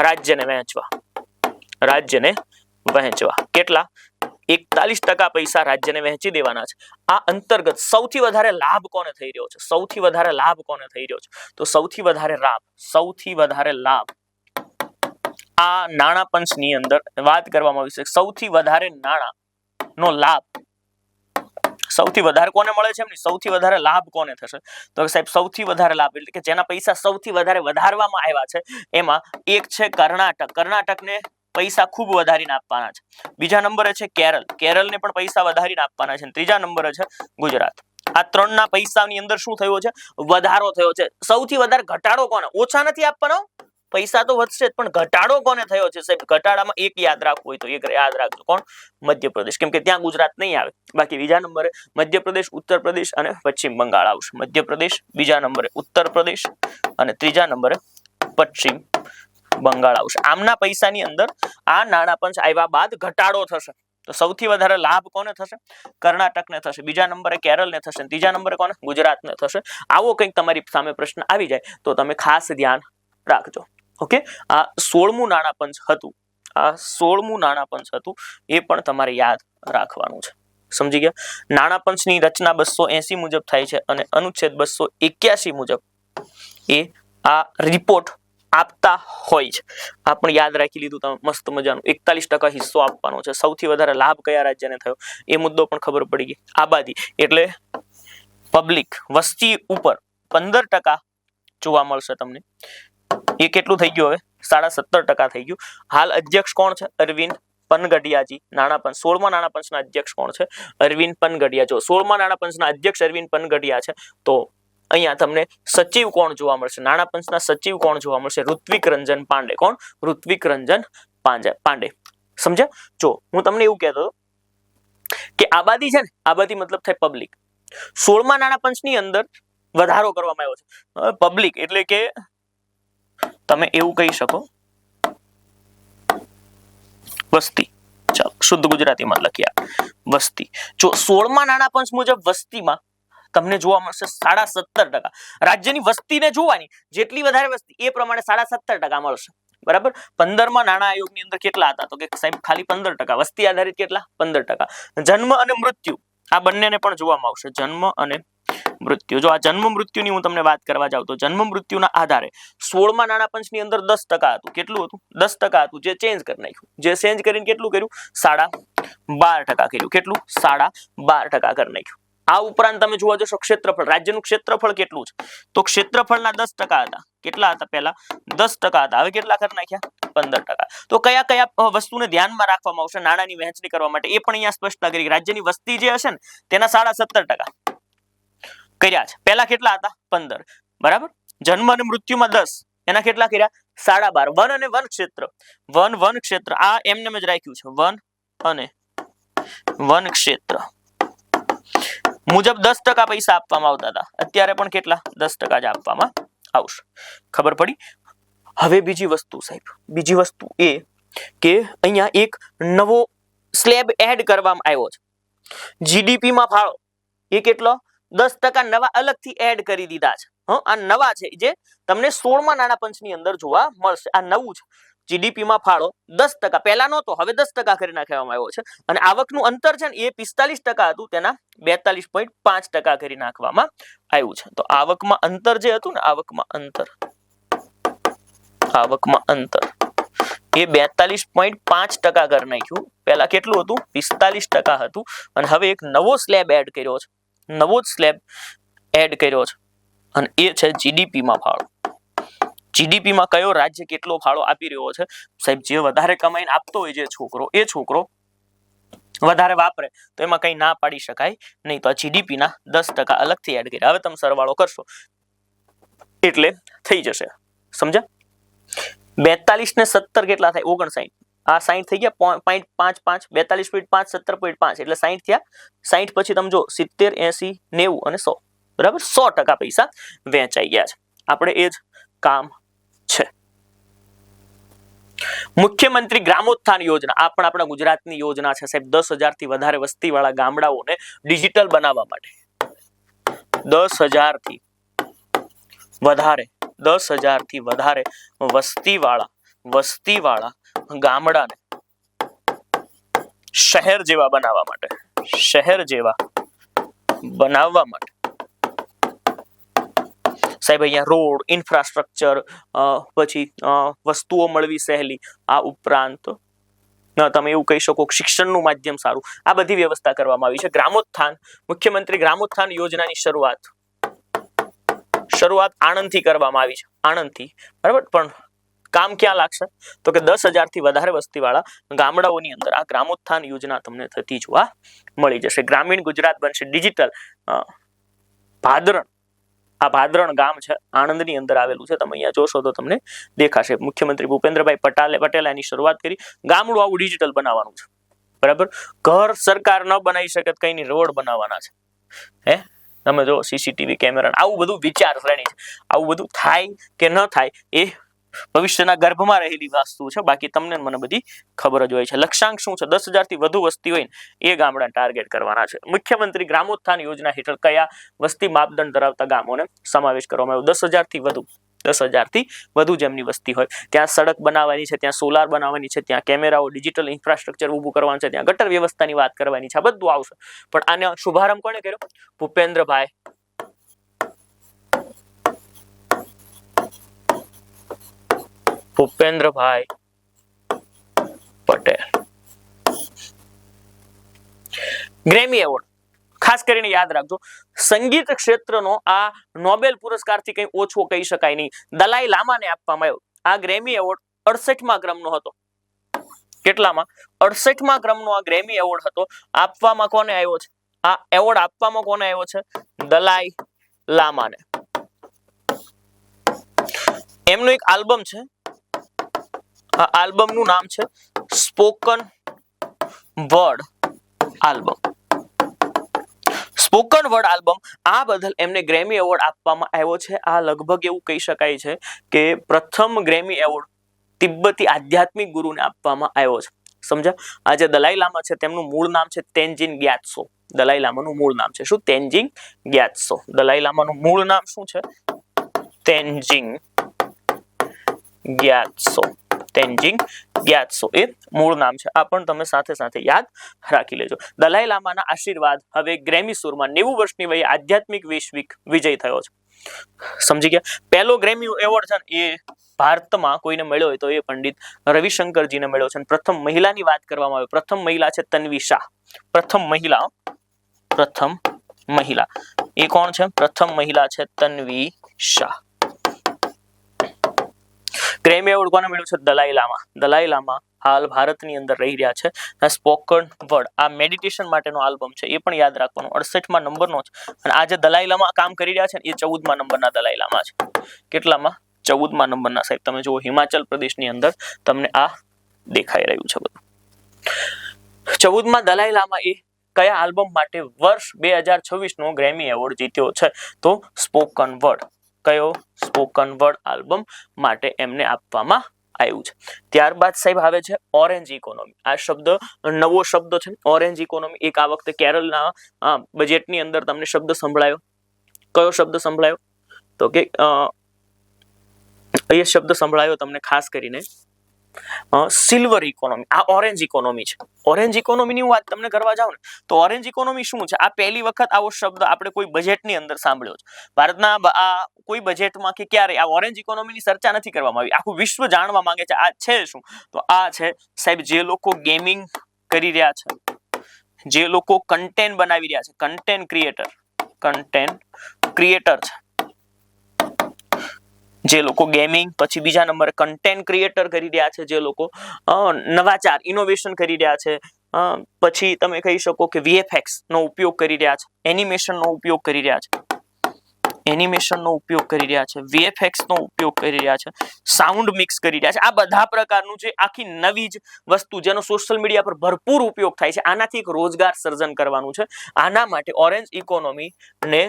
રાજ્યને વહેંચવા. કેટલા? 41% પૈસા રાજ્યને વહેંચી દેવાના છે. આ અંતર્ગત સૌથી વધારે લાભ કોને થઈ રહ્યો છે? સૌથી વધારે લાભ કોને થઈ રહ્યો છે? તો સૌથી વધારે લાભ આ નાણાં પંચની અંદર વાત કરવામાં આવી છે. સૌથી વધારે નાણાંનો લાભ સૌથી વધારે કોને મળે છે? એમની સૌથી વધારે લાભ કોને થશે? તો સાહેબ સૌથી વધારે લાભ એટલે કે જેના પૈસા સૌથી વધારે વધારવામાં આવ્યા છે એમાં એક છે કર્ણાટક. કર્ણાટકને પૈસા ખૂબ વધારીને આપવાના છે. બીજા નંબરે છે કેરળ, કેરળને પણ પૈસા વધારીને આપવાના છે. ત્રીજા નંબરે છે ગુજરાત. આ ત્રણના પૈસાની અંદર શું થયો છે? વધારો થયો છે. સૌથી વધારે ઘટાડો કોને? ઓછા નથી આપવાનો, પૈસા તો વધશે પણ ઘટાડો કોને થયો છે સાહેબ? ઘટાડામાં એક યાદ રાખવું હોય તો એક યાદ રાખજો, કોણ? મધ્યપ્રદેશ, કેમ કે ત્યાં ગુજરાત નહીં આવે. બાકી બીજા નંબરે મધ્યપ્રદેશ, ઉત્તર પ્રદેશ અને પશ્ચિમ બંગાળ આવશે. મધ્યપ્રદેશ, બીજા નંબરે ઉત્તર પ્રદેશ અને ત્રીજા નંબરે પશ્ચિમ બંગાળ આવશે. આમના પૈસાની અંદર આ નાણાં પંચ આવ્યા બાદ ઘટાડો થશે. તો સૌથી વધારે લાભ કોને થશે? કર્ણાટકને થશે. બીજા નંબરે કેરળને થશે. ત્રીજા નંબરે કોને? ગુજરાતને થશે. આવો કંઈક તમારી સામે પ્રશ્ન આવી જાય તો તમે ખાસ ધ્યાન રાખજો. ઓકે, આ 16મું નાણાં પંચ હતું. આ 16મું નાણાં પંચ હતું, એ પણ તમારે યાદ રાખવાનું છે. સમજી ગયા? નાણાં પંચની રચના 280 મુજબ થાય છે અને અનુચ્છેદ 281 મુજબ એ આ રિપોર્ટ આપતા હોય છે. આ પણ યાદ રાખી લીધું તમે, મસ્ત મજાનું. 41% હિસ્સો આપવાનો છે. સૌથી વધારે લાભ કયા રાજ્યને થયો એ મુદ્દો પણ ખબર પડી ગઈ. આબાદી એટલે પબ્લિક, વસ્તી ઉપર 15% જોવા મળશે તમને. એ કેટલું થઈ ગયું? હવે 17.5% થઈ ગયું. હાલ અધ્યક્ષ કોણ છે? અરવિંદ પનગડિયાજી. નાણાં પંચ 16મા નાણાં પંચના અધ્યક્ષ કોણ છે? અરવિંદ પનગડિયા. જો 16મા નાણાં પંચના અધ્યક્ષ અરવિંદ પનગડિયા છે તો અહીંયા તમને સચિવ કોણ જોવા મળશે? નાણાં પંચના સચિવ કોણ જોવા મળશે? ઋત્વિક રંજન પાંડે. કોણ? ઋત્વિક રંજન પાંડે. સમજ્યા? જો હું તમને એવું કહેતો કે આબાદી છે ને, આબાદી મતલબ થાય પબ્લિક. 16મા નાણાં પંચની અંદર વધારો કરવામાં આવ્યો છે. પબ્લિક એટલે કે તમે એવું કહી શકો વસ્તી. ચાલો શુદ્ધ ગુજરાતીમાં લખ્યા વસ્તી. જો 16મા નાણાં પંચ મુજબ વસ્તીમાં તમને જોવા મળશે 17.5%. રાજ્યની વસ્તીને જોવાની, જેટલી વધારે વસ્તી એ પ્રમાણે 17.5% મળશે. બરાબર. 15મા નાણાં આયોગની અંદર કેટલા હતા? તો કે સાહેબ ખાલી 15%. વસ્તી આધારિત કેટલા? 15%. જન્મ અને મૃત્યુ આ બંનેને પણ જોવામાં આવશે. જન્મ અને મૃત્યુ. જો આ જન્મ મૃત્યુની હું તમને વાત કરવા જાઉં તો જન્મ મૃત્યુના આધારે 16મા નાણાં પંચની અંદર 10% હતું. કેટલું હતું? 10% હતું. જે ચેન્જ કરી નાખ્યું. જે ચેન્જ કરીને કેટલું કર્યું? 12.5% કર્યું. કેટલું? 12.5% કરી નાખ્યું. આ ઉપરાંત તમે જોવા જશો ક્ષેત્રફળ. રાજ્યનું ક્ષેત્રફળ કેટલું છે? તો ક્ષેત્રફળના 10% હતા. કેટલા હતા? પહેલા 10% હતા. હવે કેટલા કરી નાખ્યા? 15%. તો કયા કયા વસ્તુને ધ્યાનમાં રાખવામાં આવશે નાણાંની વહેંચણી કરવા માટે એ પણ અહીંયા સ્પષ્ટતા કરી. રાજ્યની વસ્તી જે હશે ને તેના 17.5% કર્યા છે. પહેલા કેટલા હતા? 15. બરાબર. જન્મ અને મૃત્યુમાં 10, એના કેટલા કર્યા? 12.5. વન અને વન ક્ષેત્ર, વન ક્ષેત્ર આ એમને જ રાખ્યું છે. વન અને વન ક્ષેત્ર મુજબ 10% પૈસા આપવામાં આવતા હતા. અત્યારે પણ કેટલા? 10% જ આપવામાં આવશે. ખબર પડી? હવે બીજી વસ્તુ સાહેબ, બીજી વસ્તુ એ કે અહીંયા એક નવો સ્લેબ એડ કરવામાં આવ્યો છે. જીડીપી માં ફાળો એ કેટલો? 10% નવા અલગથી એડ કરી દીધા છે. આ નવા છે જે તમને 16મા નાણાં પંચની અંદર જોવા મળશે. આ નવું છે. જીડીપી માં ફાળો 10%. પહેલા નહોતો, હવે 10% કરી નાખવામાં આવ્યો છે. અને આવકનું અંતર છે ને એ 45% હતું, તેના 42.5% કરી નાખવામાં આવ્યું છે. તો આવકમાં અંતર જે હતું ને, આવકમાં અંતર એ 42.5% કરી નાખ્યું. પહેલા કેટલું હતું? 45% હતું. અને હવે એક નવો સ્લેબ એડ કર્યો છે. નવો જ સ્લેબ એડ કર્યો છે અને એ છે જીડીપી માં ફાળો. જીડીપી માં કયો રાજ્ય કેટલો ફાળો આપી રહ્યો છે? સાહેબ જે વધારે કમાઈને આપતો હોય જે છોકરો, એ છોકરો વધારે વાપરે તો એમાં કઈ ના પાડી શકાય નહીં. તો આ જીડીપી ના 10% અલગથી એડ કર્યા. હવે તમે સરવાળો કરશો એટલે થઈ જશે. સમજ્યા? 42 ને 17 કેટલા થાય? 59. આ 60 થઈ ગયા 0.55. 42.5 17.5 એટલે 60 થયા. 60 પછી તમે જો 70 80 90 અને 100. બરાબર. 100% પૈસા વહેંચાઈ ગયા છે. આપણે એ જ કામ છે. મુખ્યમંત્રી ગ્રામોત્થાન યોજના આ પણ આપણા ગુજરાતની યોજના છે સાહેબ. 10,000 થી વધારે વસ્તીવાળા ગામડાઓને ડિજિટલ બનાવવા માટે 10,000 થી વધારે વસ્તીવાળા ગામડાને શહેર જેવા બનાવવા માટે સાહેબ અહીંયા રોડ, ઇન્ફ્રાસ્ટ્રક્ચર, પછી વસ્તુઓ મળવી સહેલી, આ ઉપરાંત તમે એવું કહી શકો શિક્ષણનું માધ્યમ સારું, આ બધી વ્યવસ્થા કરવામાં આવી છે. ગ્રામોત્થાન, મુખ્યમંત્રી ગ્રામોત્થાન યોજનાની શરૂઆત આણંદથી કરવામાં આવી છે. આણંદથી. બરાબર. પણ કામ ક્યાં લાગશે તો કે 10,000 થી વધારે વસ્તીવાળા ગામડાઓની અંદર આ ગ્રામોત્થાન યોજના તમને થતી જોવા મળી જશે. ગ્રામીણ ગુજરાત બનશે ડિજિટલ. ભાદરણ, આ ભાદરણ ગામ છે આણંદની અંદર આવેલું છે. તમે અહીંયા જોશો તો તમને દેખાશે. મુખ્યમંત્રી ભૂપેન્દ્રભાઈ પટેલે એની શરૂઆત કરી. ગામડું આવું ડિજિટલ બનાવવાનું છે, બરાબર. ઘર સરકાર ન બનાવી શકે તો કઈની રોડ બનાવવાના છે. હે, તમે જો સીસીટીવી કેમેરા, આવું બધું વિચાર શ્રેણી છે. આવું બધું થાય કે ન થાય એ ભવિષ્યના ગર્ભમાં રહેલી વસ્તુ છે. બાકી તમને મને બધી ખબર જ હોય છે. લક્ષ્યાંક શું છે? 10,000 થી વધુ વસ્તી હોય ને એ ગામડા ટાર્ગેટ કરવાના છે. મુખ્યમંત્રી ગ્રામોત્થાન યોજના હેઠળ કયા વસ્તી માપદંડ ધરાવતા ગામોને સમાવેશ કરવામાં આવ્યો? 10,000 થી વધુ. 10,000 થી વધુ જેમની વસ્તી હોય ત્યાં સડક બનાવવાની છે, ત્યાં સોલાર બનાવવાની છે, ત્યાં કેમેરાઓ, ડિજિટલ ઇન્ફ્રાસ્ટ્રક્ચર ઊભું કરવાનું છે, ત્યાં ગટર વ્યવસ્થાની વાત કરવાની છે. આ બધું આવશે. પણ આનો શુભારંભ કોણે કર્યો? ભૂપેન્દ્રભાઈ પટેલ. ગ્રેમી એવોર્ડ ખાસ કરીને યાદ રાખજો, સંગીત ક્ષેત્રનો આ નોબેલ પુરસ્કારથી કંઈ ઓછો કહી શકાય નહીં. દલાઈ લામાને આપવામાં આવ્યો. આ ગ્રેમી એવોર્ડ 68મા ક્રમનો હતો. કેટલામાં? 68મા ક્રમનો આ ગ્રેમી એવોર્ડ હતો. આપવામાં કોને આવ્યો છે? આ એવોર્ડ આપવામાં કોને આવ્યો છે? દલાઈ લામાને. એમનું એક આલ્બમ છે, આ આલ્બમનું નામ છે spoken word album. Spoken word album. આ બદલ એમને ગ્રેમી એવોર્ડ આપવામાં આવ્યો છે. આ લગભગ એવું કહી શકાય છે કે પ્રથમ ગ્રેમી એવોર્ડ તિબ્બતી આધ્યાત્મિક ગુરુને આપવામાં આવ્યો છે. સમજ્યા? આ જે દલાઈ લામા છે તેમનું મૂળ નામ છે તેન્જિન ગ્યાત્સો. દલાઈ લામાનું મૂળ નામ છે શું? તેન્જિન ગ્યાત્સો. દલાઈ લામાનું મૂળ નામ શું છે? તેન્જિન ગ્યાત્સો. તેન્જિન ગ્યાત્સો એ મૂળ નામ છે. આ પણ તમે સાથે સાથે યાદ રાખી લેજો. દલાઈ લામાના આશીર્વાદ હવે ગ્રેમી સુરમાં 90 વર્ષની વયે આધ્યાત્મિક વૈશ્વિક વિજય થયો છે. સમજી ગયા? પહેલો ગ્રેમી એવોર્ડ છે ને એ ભારતમાં કોઈને મળ્યો હોય તો એ પંડિત રવિશંકરજીને મળ્યો છે. પ્રથમ મહિલાની વાત કરવામાં આવે. પ્રથમ મહિલા છે તન્વી શાહ. પ્રથમ મહિલા એ કોણ છે? પ્રથમ મહિલા છે તન્વી શાહ. ગ્રેમી એવોર્ડ કોને મળ્યું છે? દલાઈ લામા. દલાઈ લામા હાલ ભારતની અંદર રહી રહ્યા છે. સ્પોકન વર્ડ આ મેડિટેશન માટેનો આલ્બમ છે એ પણ યાદ રાખવાનું. 68મા નંબરનો છે. અને આ જે દલાઈ લામા કામ કરી રહ્યા છે એ 14મા નંબરના દલાઈ લામા છે. કેટલામાં? 14મા નંબરના સાહેબ. તમે જુઓ હિમાચલ પ્રદેશની અંદર તમને આ દેખાઈ રહ્યું છે બધું. 14મા દલાઈ લામા એ કયા આલ્બમ માટે વર્ષ 2026 નો ગ્રેમી એવોર્ડ જીત્યો છે? તો સ્પોકન વર્ડ. કયો? સ્પોકન વર્ડ આલ્બમ માટે એમને આપવામાં આવ્યું છે. ત્યારબાદ સાહેબ આવે છે ઓરેન્જ ઇકોનોમી. આ શબ્દ નવો શબ્દ છે. ઓરેન્જ ઇકોનોમી એક આ વખતે કેરળના બજેટની અંદર તમને શબ્દ સંભળાયો. કયો શબ્દ સંભળાયો? તો કે એ શબ્દ સંભળાયો તમને ખાસ કરીને સિલ્વર ઇકોનોમી. આ ઓરેન્જ ઇકોનોમી છે. ઓરેન્જ ઇકોનોમીની હું વાત તમને કરવા જાઉં ને તો ઓરેન્જ ઇકોનોમી શું છે? આ પહેલી વખત આવો શબ્દ આપણે કોઈ બજેટની અંદર સાંભળ્યો છે. ભારતના આ કોઈ બજેટમાં કે ક્યારે આ ઓરેન્જ ઇકોનોમીની ચર્ચા નથી કરવામાં આવી. આખું વિશ્વ જાણવા માંગે છે આ છે શું? તો આ છે સાહેબ જે લોકો ગેમિંગ કરી રહ્યા છે, જે લોકો કન્ટેન્ટ બનાવી રહ્યા છે, કન્ટેન્ટ ક્રિએટર છે. જે લોકો ગેમિંગ, પછી બીજા નંબરે કન્ટેન્ટ ક્રિએટર કરી રહ્યા છે, જે લોકો નવાચાર ઇનોવેશન કરી રહ્યા છે, પછી તમે કહી શકો કે VFX નો ઉપયોગ કરી રહ્યા છે, એનિમેશન નો ઉપયોગ કરી રહ્યા છે, VFX નો ઉપયોગ કરી રહ્યા છે, સાઉન્ડ મિક્સ કરી રહ્યા છે. આ બધા પ્રકારનું જે આખી નવી જ વસ્તુ જેનો સોશિયલ મીડિયા પર ભરપૂર ઉપયોગ થાય છે, આનાથી એક રોજગાર સર્જન કરવાનું છે. આના માટે ઓરેન્જ ઇકોનોમી ને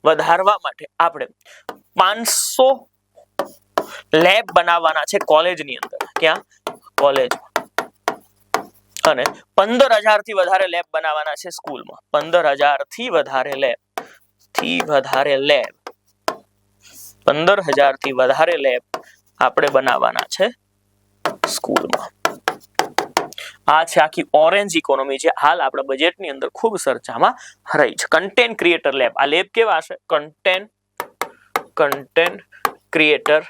વધારવા માટે આપણે 500 લેબ બનાવવાના છે કોલેજની અંદર. ક્યાં? કોલેજમાં. અને 15,000 થી વધારે લેબ બનાવવાના છે સ્કૂલમાં. 15,000 થી વધારે લેબ. 15,000 થી વધારે લેબ આપણે બનાવવાના છે સ્કૂલમાં. આ છે આખી ઓરેન્જ ઇકોનોમી છે. હાલ આપણા બજેટની અંદર ખૂબ ચર્ચામાં રહી છે. Content creator lab. આ લેબ કેવા હશે? Content creator.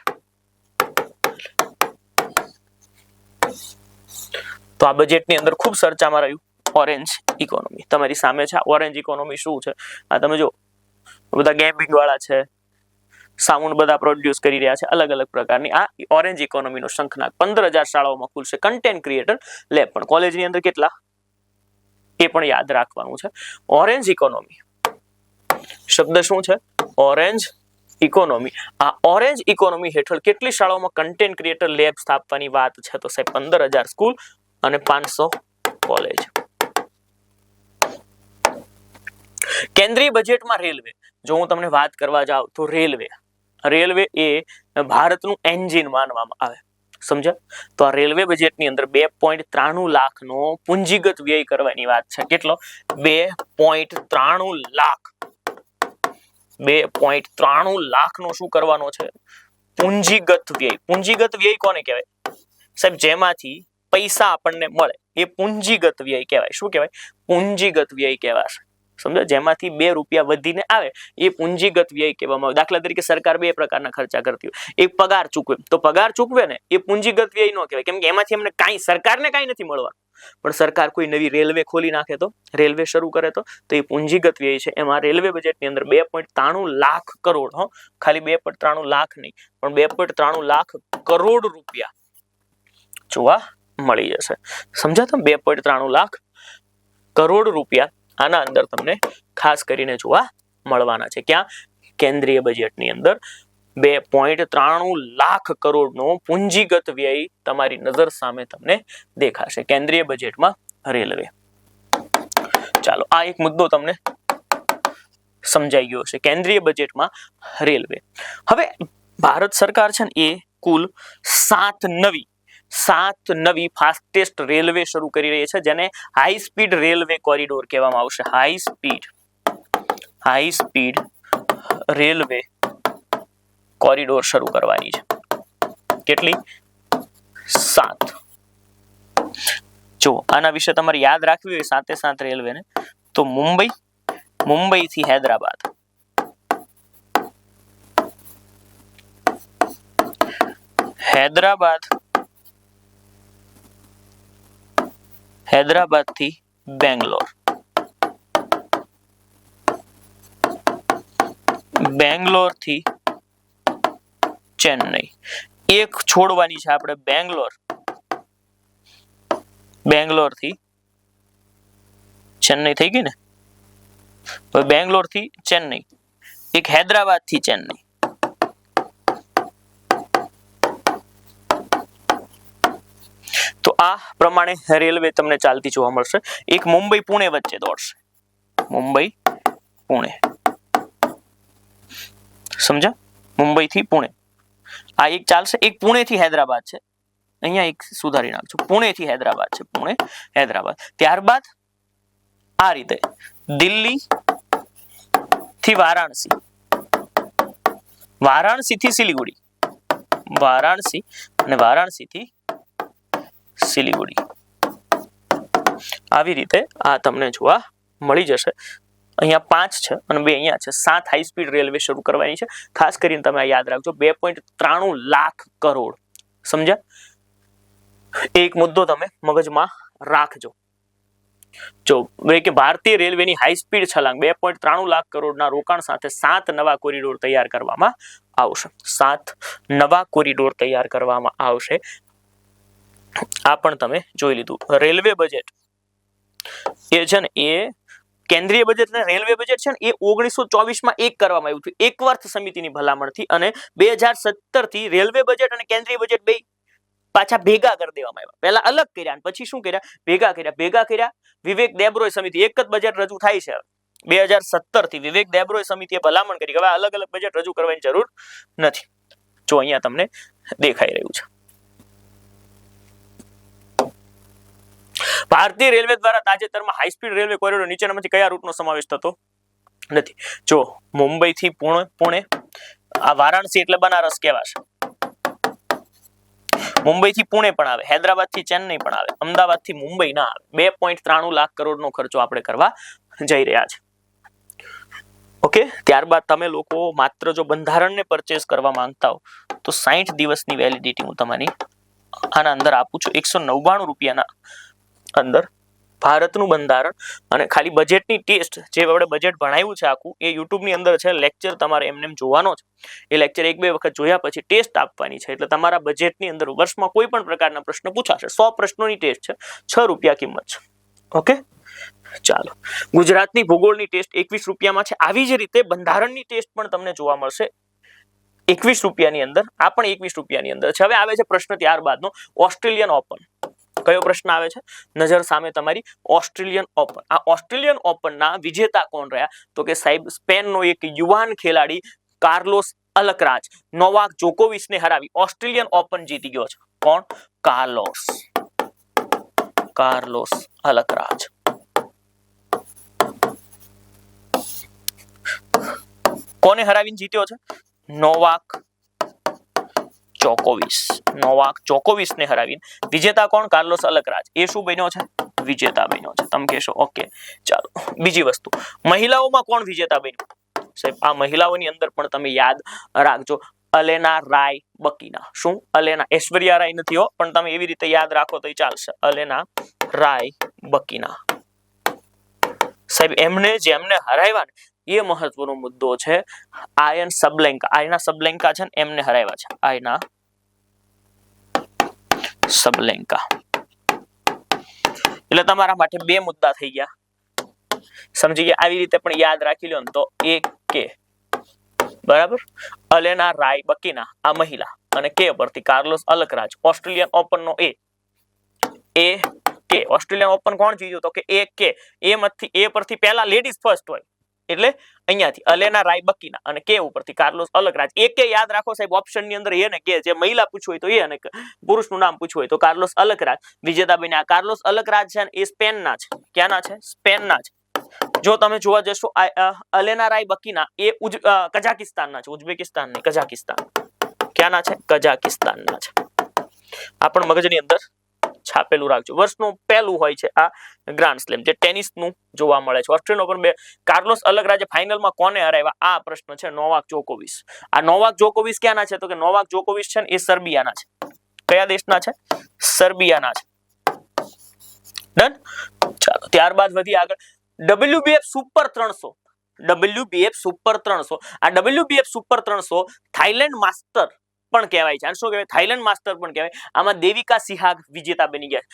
તો આ બજેટની અંદર ખૂબ ચર્ચામાં રહ્યું ઓરેન્જ ઇકોનોમી. તમારી સામે છે ઓરેન્જ ઇકોનોમી શું છે? આ તમે જો બધા ગેમિંગ વાળા છે, સાઉન્ડ બધા પ્રોડ્યુસ કરી રહ્યા છે અલગ અલગ પ્રકારની. આ ઓરેન્જ ઇકોનોમીનો શંખનાદ. 15,000 શાળાઓમાં ખુલશે કન્ટેન્ટ ક્રિએટર લેબ. પણ કોલેજની અંદર કેટલા એ પણ યાદ રાખવાનું છે. ઓરેન્જ ઇકોનોમી શબ્દ શું છે? Orange economy. આ ઓરેન્જ ઇકોનોમી હેઠળ કેટલી શાળાઓમાં કન્ટેન્ટ ક્રિએટર લેબ સ્થાપવાની વાત છે? તો સાહેબ 15,000 સ્કૂલ અને 500 કોલેજ. કેન્દ્રીય બજેટમાં રેલવે. જો હું તમને વાત કરવા જાઉં તો રેલવે એ ભારતનું એન્જિન માનવામાં આવે. સમજ્યા? તો આ રેલવે બજેટની અંદર 2.93 લાખનો પૂંજીગત વ્યય કરવાની વાત છે. કેટલો? 2.93 લાખ. 2.93 લાખનો શું કરવાનો છે? પૂંજીગત વ્યય. પૂંજીગત વ્યય કોને કહેવાય? સાહેબ જેમાંથી પૈસા આપણને મળે એ પૂંજીગત વ્યય કહેવાય. શું કહેવાય? પૂંજીગત વ્યય કહેવાય. સમજો? જેમાંથી 2 રૂપિયા વધીને આવે એ પૂંજીગત વ્યય કહેવામાં આવે. દાખલા તરીકે સરકાર 2 પ્રકારના ખર્ચા કરતી હોય. એક પગાર ચૂકવે, તો પગાર ચૂકવે ને એ પૂંજીગત વ્યય ન કહેવાય, કેમ કે એમાંથી અમને સરકારને કાંઈ નથી મળવાનું. પણ સરકાર કોઈ નવી રેલવે ખોલી નાખે તો, રેલવે શરૂ કરે તો એ પૂંજીગત વ્યય છે. એમાં રેલવે બજેટની અંદર 2.93 લાખ કરોડ, ખાલી 2.93 લાખ નહીં પણ 2.93 લાખ કરોડ રૂપિયા જોવા મળી જશે. સમજ્યા તમે? 2.93 લાખ કરોડ રૂપિયા આના અંદર તમને ખાસ કરીને જોવા મળવાના છે. ક્યાં? કેન્દ્રીય બજેટની અંદર 2.93 લાખ કરોડનો પૂંજીગત વ્યય તમારી નજર સામે તમને દેખાશે કેન્દ્રીય બજેટમાં રેલવે. ચાલો, આ એક મુદ્દો તમને સમજાઈ ગયો છે કેન્દ્રીય બજેટમાં રેલવે. હવે ભારત સરકાર છે ને એ કુલ 7 નવી ફાસ્ટેસ્ટ રેલવે શરૂ કરી રહી છે, જેને હાઈ સ્પીડ રેલવે કોરિડોર કહેવામાં આવશે. હાઈ સ્પીડ રેલવે કોરિડોર શરૂ કરવાની છે. કેટલી? 7. જો આના વિશે તમારે યાદ રાખવી હોય 7 રેલવે ને, તો મુંબઈ થી હૈદરાબાદ, હૈદરાબાદ થી બેંગ્લોર, બેંગ્લોર થી ચેન્નઈ. એક છોડવાની છે આપણે બેંગ્લોર થી ચેન્નઈ થઈ ગઈ ને, તો બેંગ્લોર થી ચેન્નઈ. એક હૈદરાબાદ થી ચેન્નઈ. તો આ પ્રમાણે રેલવે તમને ચાલતી જોવા મળશે. એક મુંબઈ પુણે વચ્ચે દોડશે. મુંબઈ પુણે. સમજ્યા? મુંબઈ થી પુણે આ એક ચાલશે. એક પુણે થી હૈદરાબાદ છે. અહીંયા એક સુધારી નાખજો. પુણે થી હૈદરાબાદ છે. પુણે હૈદરાબાદ. ત્યારબાદ આ રીતે દિલ્હી થી વારાણસી, વારાણસી થી સિલિગુડી, વારાણસી અને વારાણસી થી સિલિગુડી. આવી રીતે આ તમને જોવા મળી જશે. અહીંયા 5 છે અને 2 અહીંયા છે. 7 હાઈ સ્પીડ રેલવે શરૂ કરવાની છે. ખાસ કરીને તમે યાદ રાખજો 2.93 લાખ કરોડ. સમજ્યા? એક મુદ્દો તમે મગજમાં રાખજો. જો કે ભારતીય રેલવેની હાઈ સ્પીડ છલાંગ 2.93 લાખ કરોડના રોકાણ સાથે 7 નવા કોરિડોર તૈયાર કરવામાં આવશે. 7 નવા કોરિડોર તૈયાર કરવામાં આવશે. આ પણ તમે જોઈ લીધું. રેલવે બજેટ એ છે ને એ કેન્દ્રીય બજેટ અને રેલવે બજેટ છે ને એ 1924માં એક કરવામાં આવ્યું હતું એકવર્થ સમિતિની ભલામણથી, અને 2017 થી રેલવે બજેટ અને કેન્દ્રીય બજેટ બે પાછા ભેગા કરી દેવામાં આવ્યા. પહેલા અલગ કર્યા અને પછી શું કર્યા? ભેગા કર્યા. વિવેક દેબરોય સમિતિ, એક જ બજેટ રજૂ થાય છે. 2017 થી વિવેક દેબરોય સમિતિએ ભલામણ કરી કે હવે અલગ અલગ બજેટ રજૂ કરવાની જરૂર નથી. જો અહીંયા તમને દેખાઈ રહ્યું છે. ભારતીય રેલવે દ્વારા તાજેતરમાં હાઈ સ્પીડ રેલવે કોરિડોર નીચેનામાંથી કયા રૂટનો સમાવેશ થતો નથી? જો મુંબઈ થી પુણે, આ વારાણસી એટલે બનારસ કહેવાશે. મુંબઈ થી પુણે પણ આવે, હૈદરાબાદ થી ચેન્નઈ પણ આવે, અમદાવાદ થી મુંબઈ ના આવે. 2.93 લાખ કરોડનો ખર્ચો આપણે કરવા જઈ રહ્યા છે. ઓકે, ત્યારબાદ તમે લોકો માત્ર જો બંધારણને પરચેસ કરવા માંગતા હો તો 60 દિવસની વેલિડિટી હું તમારી આના અંદર આપું છું. 199 રૂપિયાના અંદર ભારતનું બંધારણ અને ખાલી બજેટની ટેસ્ટ જે આપણે બજેટ ભણાવ્યું છે આખું એ યુટ્યુબની અંદર છે. લેક્ચર તમારે એમને જોવાનો છે. એ લેક્ચર 1-2 વખત જોયા પછી ટેસ્ટ આપવાની છે. એટલે તમારા બજેટની અંદર વર્ષમાં કોઈ પણ પ્રકારના પ્રશ્ન પૂછાશે. 100 પ્રશ્નોની ટેસ્ટ છે. 6 રૂપિયા કિંમત છે. ઓકે, ચાલો. ગુજરાતની ભૂગોળની ટેસ્ટ 21 રૂપિયામાં છે. આવી જ રીતે બંધારણની ટેસ્ટ પણ તમને જોવા મળશે 21 રૂપિયાની અંદર. આ પણ 21 રૂપિયાની અંદર છે. હવે આવે છે પ્રશ્ન ત્યારબાદનો ઓસ્ટ્રેલિયન ઓપન. કયો પ્રશ્ન આવે છે? નજર સામે તમારી ઓસ્ટ્રેલિયન ઓપન. આ ઓસ્ટ્રેલિયન ઓપનના વિજેતા કોણ રહ્યા? તો કે સાહેબ સ્પેનનો એક યુવાન ખેલાડી કાર્લોસ અલકરાજ નોવાક જોકોવિચને હરાવી ઓસ્ટ્રેલિયન ઓપન જીતી ગયો છે. કોણ? કાર્લોસ અલકરાજ. કોને હરાવીને જીત્યો છે? નોવાક જોકોવિચને હરાવીને. વિજેતા કોણ? કાર્લોસ અલકરાજ. એ શું બન્યો છે? વિજેતા બન્યો છે. તમે કહેશો ઓકે, ચાલો. બીજી વસ્તુ, મહિલાઓમાં કોણ વિજેતા બન્યું? સાહેબ આ મહિલાઓની અંદર પણ તમે યાદ રાખજો, અલેના રાય બકીના. શું? અલેના, ઐશ્વર્યા રાય નથી હો, પણ તમે એવી રીતે યાદ રાખો તો ચાલશે. અલેના રાય બકીના. સાહેબ જેમને હરાવ્યા એ મહત્વનો મુદ્દો છે. આયના સબલેન્કા છે ને એમને હરાવ્યા છે. આયના સબલેન્કા. એટલે તમારા માટે 2 મુદ્દા થઈ ગયા. સમજી ગયા? આવી રીતે પણ યાદ રાખી લો ને તો એક કે બરાબર. અલેના રાય બકીના આ મહિલા અને કે પરથી કાર્લોસ અલકરાજ ઓસ્ટ્રેલિયન ઓપન નો એ કે ઓસ્ટ્રેલિયન ઓપન કોણ જીત્યું? તો કે એ કે એ પરથી પહેલા લેડીઝ ફર્સ્ટ હોય એટલે અહીંયાથી અલેના રાય બકીના અને કે ઉપરથી કાર્લોસ અલકરાજ. એક કે યાદ રાખો સાહેબ, ઓપ્શન ની અંદર એ ને કે જે મહિલા પૂછવું હોય તો એ અને પુરુષનું નામ પૂછવું હોય તો કાર્લોસ અલકરાજ વિજેતા બન્યા. કાર્લોસ અલકરાજ છે એ સ્પેનના છે. ક્યાંના છે? સ્પેનના છે. જો તમે જોવા જશો અલેના રાય બકીના એ કઝાકિસ્તાનના છે. ઉઝબેકિસ્તાન નહીં, કઝાકિસ્તાન. ક્યાંના છે? કઝાકિસ્તાનના છે. આ પણ મગજની અંદર છાપેલું રાખજો. વર્ષનું પહેલું હોય છે આ ગ્રાન્ડ સ્લેમ જે ટેનિસનું જોવા મળે છે. ઓસ્ટ્રેલિયન ઓપન કાર્લોસ અલકરાજે ફાઇનલમાં કોને હરાવ્યા? આ પ્રશ્ન છે. નોવાક જોકોવિચ. આ નોવાક જોકોવિચ ક્યાંના છે? તો કે નોવાક જોકોવિચ છે ને એ સર્બિયાના છે. કયા દેશના છે? સર્બિયાના છે. ડન. ચાલો ત્યારબાદ વધી આગળ. WBF super 300. આ WBF સુપર 300 થાઈલેન્ડ માસ્ટર પણ કહેવાય છે. આને શું કહેવાય? થાઈલેન્ડ માસ્ટર પણ કહેવાય. આમાં દેવિકા સિહાગ વિજેતા બની ગયા.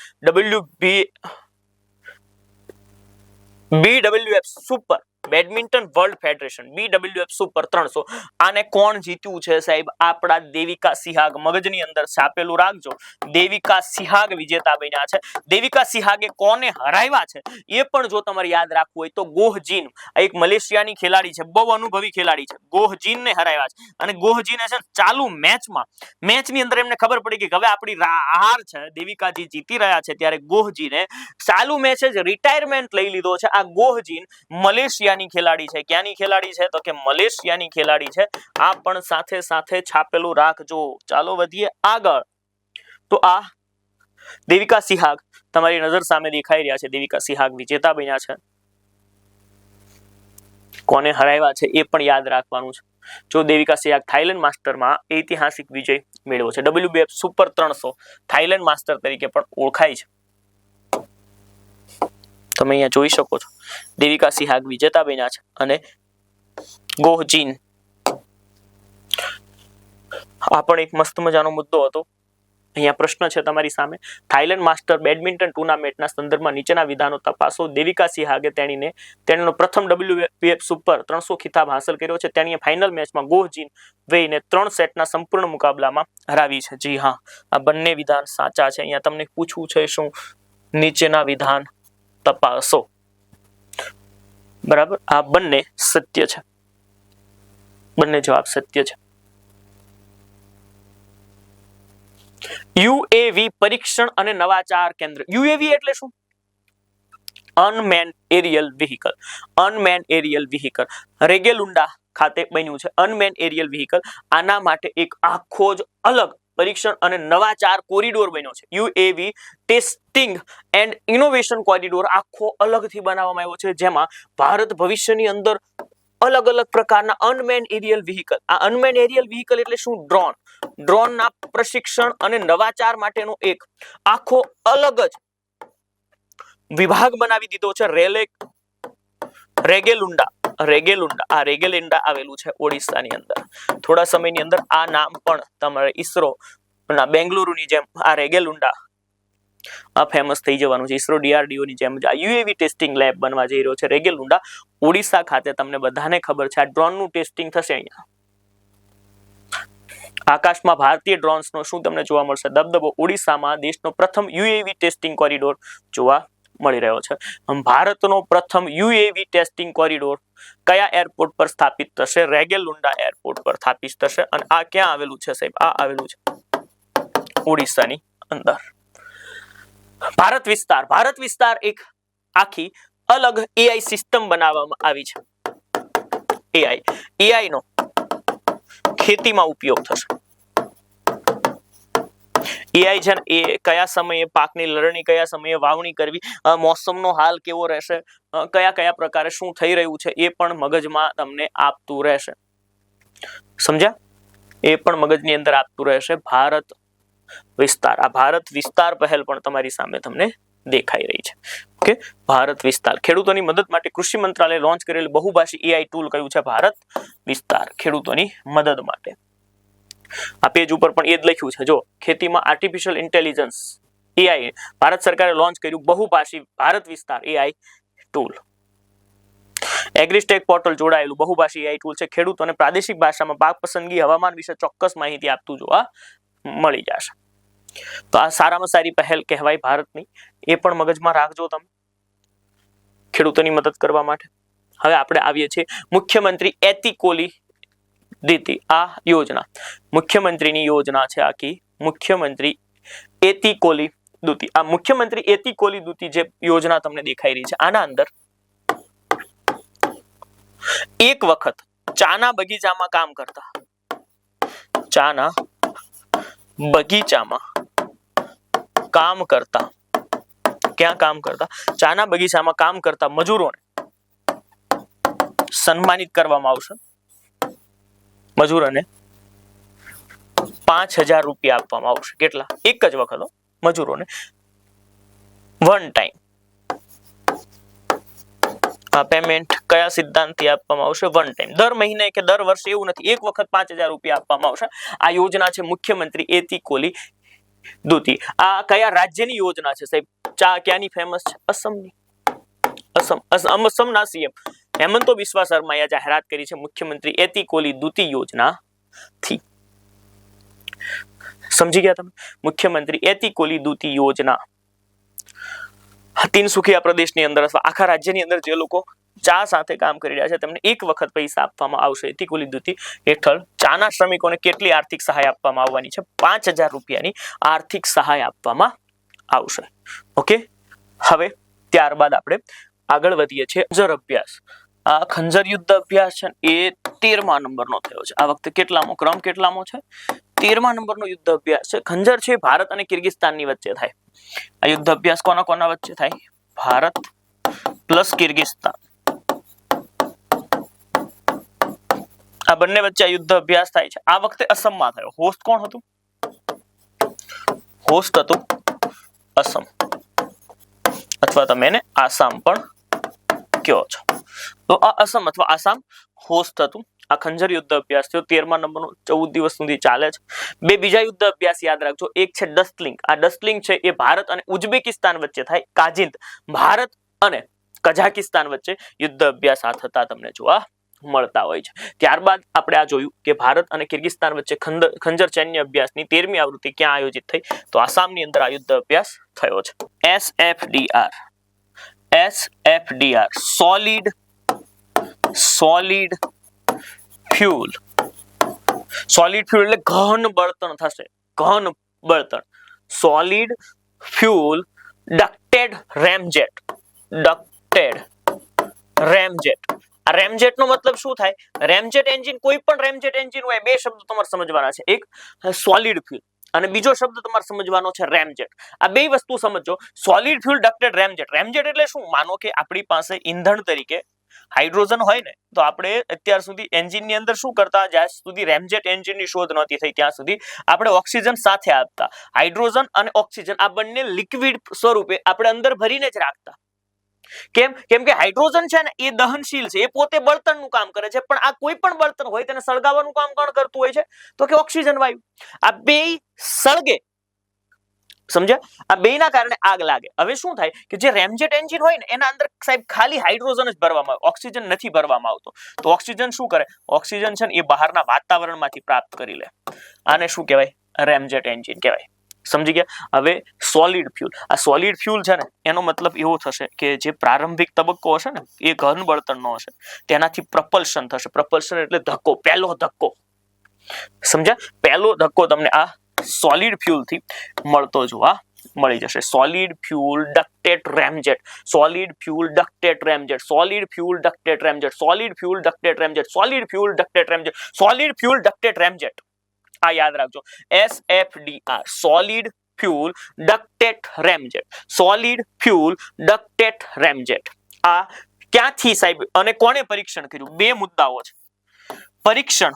BWF super badminton world federation BWF super 300 આને કોણ જીત્યું છે સાહેબ? આપણા દેવિકા સિહાગ. મગજની અંદર છાપેલું રાખજો. દેવિકા સિહાગ વિજેતા બન્યા છે. દેવિકા સિહાગે કોને હરાવ્યા છે એ પણ જો તમારે યાદ રાખવું હોય તો ગોહજીન, એક મલેશિયાની ખેલાડી છે, બહુ અનુભવી ખેલાડી છે. ગોહજીનને હરાવ્યા છે અને ગોહજીને છે ચાલુ મેચની અંદર એમને ખબર પડી કે હવે આપણી હાર છે, દેવિકાજી જીતી રહ્યા છે, ત્યારે ગોહજીને ચાલુ મેચ જ રિટાયરમેન્ટ લઈ લીધો છે. આ ગોહજીન મલેશિયાની ખેલાડી છે. ક્યાંની ખેલાડી છે? તો કે મલેશિયાની ખેલાડી છે. આ પણ સાથે સાથે છાપેલું રાખજો. ચાલો વધીએ આગળ. તો આ દેવિકા સિહાગ તમારી નજર સામે દેખાઈ રહ્યા છે. દેવિકા સિહાગ વિજેતા બન્યા છે. કોને હરાવ્યા છે એ પણ યાદ રાખવાનું છે. જો દેવિકા સિહાગ થાઈલેન્ડ માસ્ટરમાં ઐતિહાસિક વિજય મેળવ્યો છે. WBF સુપર 300 થાઈલેન્ડ માસ્ટર તરીકે પણ ઓળખાય છે. તમે અહીંયા જોઈ શકો છો દેવિકા સિહાગ વિજેતા બન્યા છે અને ગોહજીન. આ પણ એક મસ્ત મજાનો મુદ્દો હતો. અહીંયા પ્રશ્ન છે તમારી સામે. થાઈલેન્ડ માસ્ટર બેડમિન્ટન ટુર્નામેન્ટના સંદર્ભમાં નીચેના વિધાનો તપાસો. દેવિકા સિહાગે તેણીનો પ્રથમ WBF સુપર 300 ખિતાબ હાંસલ કર્યો છે. તેણીએ ફાઇનલ મેચમાં ગોહજીન વેઈને 3 સેટના સંપૂર્ણ મુકાબલામાં હરાવી છે. જી હા, આ બંને વિધાન સાચા છે. અહીંયા તમને પૂછવું છે શું? નીચેના વિધાન તપાસો. બરાબર, આ બંને સત્ય છે. બંને જવાબ સત્ય છે. યુએવી પરીક્ષણ અને નવાચાર કેન્દ્ર. યુએવી એટલે શું? અનમેન એરિયલ વ્હીકલ. અનમેન એરિયલ વ્હીકલ રેગેલુન્ડા ખાતે બન્યું છે. અનમેન એરિયલ વ્હીકલ. આના માટે એક આખો જ અલગ પરીક્ષણ અને નવાચાર કોરિડોર બન્યો છે. UAV testing and innovation corridor આખો અલગથી બનાવવામાં આવ્યો છે, જેમાં ભારત ભવિષ્યની અંદર અલગ અલગ પ્રકારના અનમેન એરિયલ વ્હીકલ. આ અનમેન એરિયલ વ્હીકલ એટલે શું? ડ્રોનના પ્રશિક્ષણ અને નવાચાર માટેનો એક આખો અલગ જ વિભાગ બનાવી દીધો છે રેગેલુંડા. આ રેગેલુંડા આવેલું છે ઓડિશાની અંદર. થોડા સમયની અંદર આ નામ પણ તમારે ઈસરો ના બેંગલુરુની જેમ આ રેગેલુંડા આ ફેમસ થઈ જવાનું છે. ઈસરો DRDO ની જેમ આ યુએવી ટેસ્ટિંગ લેબ બનવા જઈ રહ્યો છે રેગેલુંડા ઓડિશા ખાતે. તમને બધાને ખબર છે આ ડ્રોન નું ટેસ્ટિંગ થશે અહીંયા. આકાશમાં ભારતીય ડ્રોન્સ નો શું તમને જોવા મળશે દબદબો. ઓડિશામાં દેશનો પ્રથમ યુએવી ટેસ્ટિંગ કોરિડોર જોવા મળી રહ્યો છે. ભારતનો પ્રથમ યુએવી ટેસ્ટિંગ કોરિડોર કયા એરપોર્ટ પર સ્થાપિત થશે? રેગેલુંડા એરપોર્ટ પર સ્થાપિત થશે. અને આ ક્યાં આવેલું છે સાહેબ? આ આવેલું છે ઓડિશાની અંદર. ભારત વિસ્તાર એક આખી અલગ એઆઈ સિસ્ટમ બનાવવામાં આવી છે. એઆઈ નો ખેતીમાં ઉપયોગ થશે. એઆઈ છે ને એ કયા સમયે પાકની લણણી, કયા સમયે વાવણી કરવી, મોસમનો હાલ કેવો રહેશે, કયા પ્રકારે શું થઈ રહ્યું છે એ પણ મગજમાં તમને આપતું રહેશે. સમજ્યા? એ પણ મગજની અંદર આપતું રહેશે. ભારત વિસ્તાર. આ ભારત વિસ્તાર પહેલ પણ તમારી સામે તમને દેખાઈ રહી છે. ઓકે, ભારત વિસ્તાર. ખેડૂતોની મદદ માટે કૃષિ મંત્રાલય લોન્ચ કરેલ બહુભાષી એઆઈ ટૂલ કયું છે? ભારત વિસ્તાર. ખેડૂતોની મદદ માટે. આ પેજ ઉપર પણ એ જ લખ્યું છે. જો ખેતીમાં આર્ટિફિશિયલ ઇન્ટેલિજન્સ એઆઈ ભારત સરકારે લોન્ચ કર્યું બહુભાષી ભારત વિસ્તાર એઆઈ ટૂલ. એગ્રીસ્ટેક પોર્ટલ જોડાયેલું બહુભાષી એઆઈ ટૂલ છે. ખેડૂતોને પ્રાદેશિક ભાષામાં પાક પસંદગી, હવામાન વિશે ચોક્કસ માહિતી આપતું જોવા મળી જશે. તો આ સારામાં સારી પહેલ કહેવાય ભારતની. એ પણ મગજમાં રાખજો તમે ખેડૂતોની મદદ કરવા માટે. હવે આપણે આવીએ છીએ મુખ્યમંત્રી એતિકોલી દીતી. આ યોજના મુખ્યમંત્રીની યોજના છે આખી. મુખ્યમંત્રી એતિકોલી દૂતી. આ મુખ્યમંત્રી એતિકોલી દૂતી જે યોજના તમને દેખાઈ રહી છે આના અંદર એક વખત ચાના બગીચામાં કામ કરતા ચાના બગીચામાં કામ કરતા મજૂરોને સન્માનિત કરવામાં આવશે. મજૂરોને 5,000 રૂપિયા આપવામાં આવશે. કેટલા? એક જ વખત મજૂરોને વન ટાઈમ. આ પેમેન્ટ કયા સિદ્ધાંતથી આપવામાં આવશે? One time. દર મહિને કે દર વર્ષે એવું નથી, એક વખત 5,000 રૂપિયા આપવામાં આવશે. આ યોજના છે મુખ્યમંત્રી એતિકોલી દૂતી. આ કયા રાજ્યની યોજના છે સાહેબ? ચા ક્યાંની ફેમસ છે? અસમની. અસમના સીએમ હેમંતો બિસ્વા શર્માએ જાહેરાત કરી છે મુખ્યમંત્રી એતિકોલી દૂતી યોજના થી. સમજી ગયા તમે? મુખ્યમંત્રી એતિકોલી દૂતી યોજના તિનસુકિયા પ્રદેશની અંદર અથવા આખા રાજ્યની અંદર જે લોકો ચા સાથે કામ કરી રહ્યા છે તેમને એક વખત પૈસા આપવામાં આવશે. એતિકોલી દૂતી હેઠળ ચાના શ્રમિકોને કેટલી આર્થિક સહાય આપવામાં આવવાની છે? 5,000 રૂપિયાની આર્થિક સહાય આપવામાં આવશે. ઓકે, હવે ત્યારબાદ આપણે આગળ વધીએ છીએ. ખંજર અભ્યાસ. આ ખંજર યુદ્ધ અભ્યાસ છે એ 13મા નંબરનો થયો છે. આ વખતે કેટલામો ક્રમ કેટલામો છે? 13મા નંબરનો યુદ્ધ અભ્યાસ છે. ખંજર છે ભારત અને કિર્ગિસ્તાનની વચ્ચે થાય. આ યુદ્ધ અભ્યાસ કોના વચ્ચે થાય? ભારત પ્લસ કિર્ગિસ્તાન. આ બંને વચ્ચે યુદ્ધ અભ્યાસ થાય છે. આ વખતે અસમમાં થયો. હોસ્ટ કોણ હતું? હોસ્ટ હતું અસમ, અથવા તમે એને આસામ પણ કહો છો. તો આ અસમ અથવા આસામ હોસ્ટ હતું. આ ખંજર યુદ્ધ અભ્યાસ થયો 13મા નંબરનો. 14 દિવસ સુધી ચાલે છે. બે બીજા યુદ્ધ અભ્યાસ યાદ રાખજો. એક છે ડસ્ટલિંગ. આ ડસ્ટલિંગ છે એ ભારત અને ઉઝબેકિસ્તાન વચ્ચે થાય. કાજિંદ ભારત અને કઝાકિસ્તાન વચ્ચે યુદ્ધ અભ્યાસ આ થતા તમને જોવા મળતા હોય છે. ત્યારબાદ આપણે આ જોયું કે ભારત અને કિર્ગિસ્તાન વચ્ચે ખંજર સૈન્ય અભ્યાસની 13મી આવૃત્તિ ક્યાં આયોજિત થઈ? તો આસામની અંદર આ યુદ્ધ અભ્યાસ થયો છે. SFDR solid fuel. Solid fuel એટલે ઘન બળતણ થશે. ઘન બળતણ. Solid fuel ducted ramjet. આ રેમજેટ નો મતલબ શું થાય? રેમજેટ એન્જિન, કોઈ પણ રેમજેટ એન્જિન હોય, બે શબ્દ તમારે સમજવાના છે. એક સોલિડ ફ્યુલ અને બીજો શબ્દ તમારે સમજવાનો છે રેમજેટ. આ બે વસ્તુ સમજો. Solid fuel ducted ramjet. Ramjet એટલે શું? માનો કે આપણી પાસે ઈંધણ તરીકે હાઇડ્રોજન હોય ને, તો આપણે અત્યાર સુધી એન્જિનની અંદર શું કરતા? જ્યાં સુધી રેમજેટ એન્જિનની શોધ નહોતી થઈ ત્યાં સુધી આપણે ઓક્સિજન સાથે આપતા. હાઇડ્રોજન અને ઓક્સિજન આ બંને લિક્વિડ સ્વરૂપે આપણે અંદર ભરીને જ રાખતા. કેમ કેમ કે હાઇડ્રોજન છે ને એ દહનશીલ છે, એ પોતે બળતણનું કામ કરે છે, પણ આ કોઈ પણ બળતણ હોય તેને સળગાવવાનું કામ કોણ કરતું હોય છે? તો કે ઓક્સિજન વાયુ. આ બે સળગે, સમજ્યા? આ બેના કારણે આગ લાગે. હવે શું થાય કે જે રેમજેટ એન્જિન હોય ને એના અંદર સાહેબ ખાલી હાઇડ્રોજન જ ભરવામાં આવે, ઓક્સિજન નથી ભરવામાં આવતો. તો ઓક્સિજન શું કરે? ઓક્સિજન છે ને એ બહારના વાતાવરણમાંથી પ્રાપ્ત કરી લે. આને શું કહેવાય? રેમજેટ એન્જિન કહેવાય. સમજી ગયા? હવે સોલિડ ફ્યુલ, આ સોલિડ ફ્યુલ છે ને એનો મતલબ એવો થશે કે જે પ્રારંભિક તબક્કો હશે ને એ ઘન બળતણનો હશે, તેનાથી પ્રપલ્શન થશે. પ્રપલ્શન એટલે ધક્કો, પહેલો ધક્કો. સમજ્યા? પહેલો ધક્કો તમને આ સોલિડ ફ્યુલ થી મળતો જોવા મળી જશે. Solid fuel ducted ramjet, solid fuel ducted ramjet, solid fuel ducted ramjet, solid fuel ducted ramjet, solid fuel ducted ramjet, solid fuel ducted ramjet. આ યાદ રાખજો, SFDR, solid fuel ducted ramjet, solid fuel ducted ramjet. આ ક્યાંથી સાહેબ અને કોણે પરીક્ષણ કર્યું? બે મુદ્દાઓ છે. પરીક્ષણ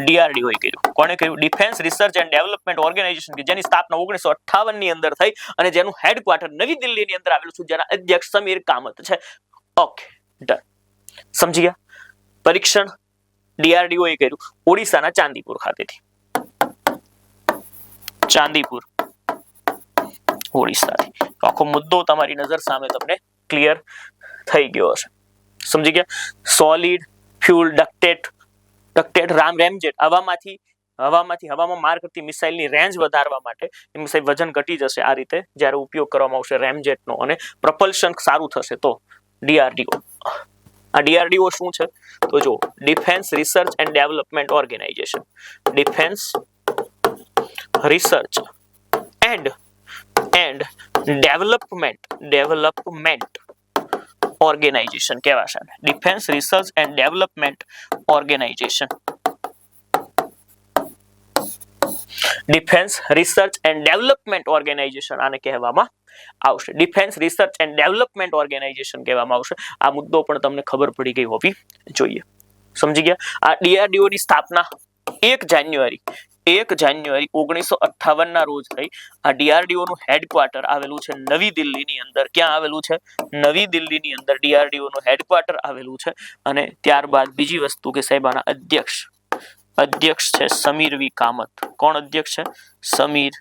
DRDO એ કર્યું. કોણે કર્યું? Defence research and development organisation, જેની સ્થાપના 1958 ની અંદર થઈ અને જેનું હેડક્વાર્ટર નવી દિલ્હીની અંદર આવેલું છે, જેના અધ્યક્ષ સમીર કામત છે. Okay, done. સમજી ગયા? પરીક્ષણ DRDO એ કર્યું ઓડિશાના ચાંદીપુર ખાતેથી. ચાંદીપુર, ઓડિશાથી. આખો મુદ્દો તમારી નજર સામે તમને ક્લિયર થઈ ગયો હશે. સમજી ગયા? સોલિડ ફ્યુલ ડક્ટેટ રેમજેટ, હવામાં માર કરતી મિસાઇલની રેન્જ વધારવા માટે એનું સાહેબ વજન ઘટી જશે આ રીતે જ્યારે ઉપયોગ કરવામાં આવશે રેમજેટનો, અને પ્રપલ્શન સારું થશે તો DRDO. આ DRDO શું છે? તો જો defence research and development organisation, defence research and development organisation કહેવાશે. Defence research and development organisation, defence research and development organisation આને કહેવામાં આવશે. Defence research and development organisation કહેવામાં આવશે. આ મુદ્દો પણ તમને ખબર પડી ગઈ હોવી જોઈએ. સમજી ગયા? આ DRDO ની સ્થાપના 1 જાન્યુઆરી 1958 ના રોજ થઈ. આ DRDO નું હેડક્વાર્ટર આવેલું છે નવી દિલ્હીની અંદર. ક્યાં આવેલું છે? નવી દિલ્હીની અંદર DRDO નું હેડક્વાર્ટર આવેલું છે. અને ત્યારબાદ બીજી વસ્તુ કે સાહેબ આના અધ્યક્ષ છે સમીર વી કામત. કોણ અધ્યક્ષ છે? સમીર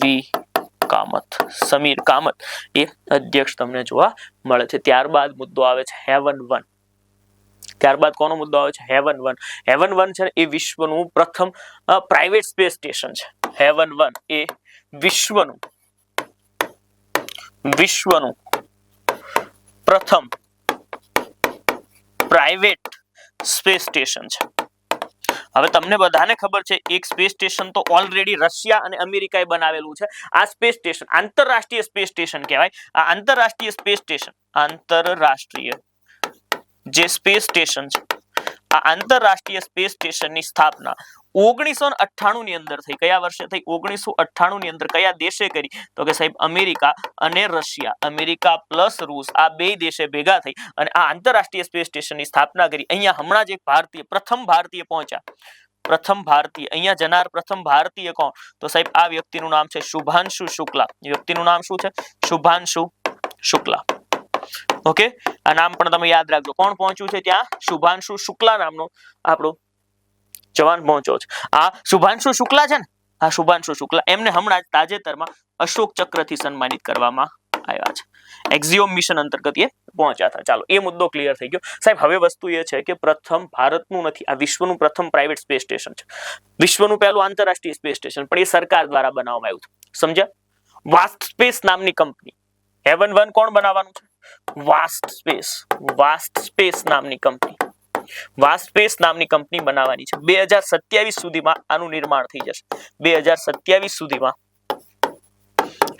વી કામત. સમીર કામત એ અધ્યક્ષ તમને જોવા મળે છે. ત્યારબાદ મુદ્દો આવે છે હેવન 1. ત્યારબાદ કોનો મુદ્દો આવે છે? હેવન 1. હેવન 1 છે એ વિશ્વનું પ્રથમ પ્રાઇવેટ સ્પેસ સ્ટેશન છે. હેવન 1 એ વિશ્વનું પ્રથમ પ્રાઇવેટ સ્પેસ સ્ટેશન છે. હવે તમને બધાને ખબર છે એક સ્પેસ સ્ટેશન તો ઓલરેડી રશિયા અને અમેરિકાએ બનાવેલું છે. આ સ્પેસ સ્ટેશન આંતરરાષ્ટ્રીય સ્પેસ સ્ટેશન કહેવાય. આ આંતરરાષ્ટ્રીય સ્પેસ સ્ટેશન, આંતરરાષ્ટ્રીય જે સ્પેસ સ્ટેશન છે, આ આંતરરાષ્ટ્રીય સ્પેસ સ્ટેશનની સ્થાપના 1998 ની અંદર થઈ. કયા વર્ષે થઈ? 1998 ની અંદર. કયા દેશે કરી? તો કે સાહેબ અમેરિકા અને રશિયા, અમેરિકા પ્લસ રૂસ, આ બે દેશે ભેગા થઈ અને આ આંતરરાષ્ટ્રીય સ્પેસ સ્ટેશનની સ્થાપના કરી. અહીંયા હમણાં જ એક પ્રથમ ભારતીય પહોંચ્યા. અહીંયા જનાર પ્રથમ ભારતીય કોણ? તો સાહેબ આ વ્યક્તિનું નામ છે શુભાંશુ શુક્લા. વ્યક્તિનું નામ શું છે? શુભાંશુ શુક્લા. ઓકે, આ નામ પણ તમે યાદ રાખજો. કોણ પહોંચ્યું છે ત્યાં? શુભાંશુ શુક્લા નામનો આપણો જવાન પહોંચ્યો છે. આ શુભાંશુ શુક્લા છે ને, આ શુભાંશુ શુક્લા, એમને હમણાં જ તાજેતરમાં અશોક ચક્રથી સન્માનિત કરવામાં આવ્યા છે. એક્ઝિયોમ મિશન અંતર્ગત એ પહોંચ્યા હતા. ચાલો, એ મુદ્દો ક્લિયર થઈ ગયો. સાહેબ હવે વસ્તુ એ છે કે પ્રથમ ભારતનું નથી, આ વિશ્વનું પ્રથમ પ્રાઇવેટ સ્પેસ સ્ટેશન છે. વિશ્વનું પહેલું આંતરરાષ્ટ્રીય સ્પેસ સ્ટેશન, પણ એ સરકાર દ્વારા બનાવવામાં આવ્યું છે. સમજ્યા? વાસ્ટ સ્પેસ નામની કંપની. હેવન 1 કોણ બનાવવાનું છે? વાસ્ટ સ્પેસ નામની કંપની. વાસ્ટ સ્પેસ નામની કંપની બનાવવાની છે. 2027 સુધીમાં આનું નિર્માણ થઈ જશે. 2027 સુધીમાં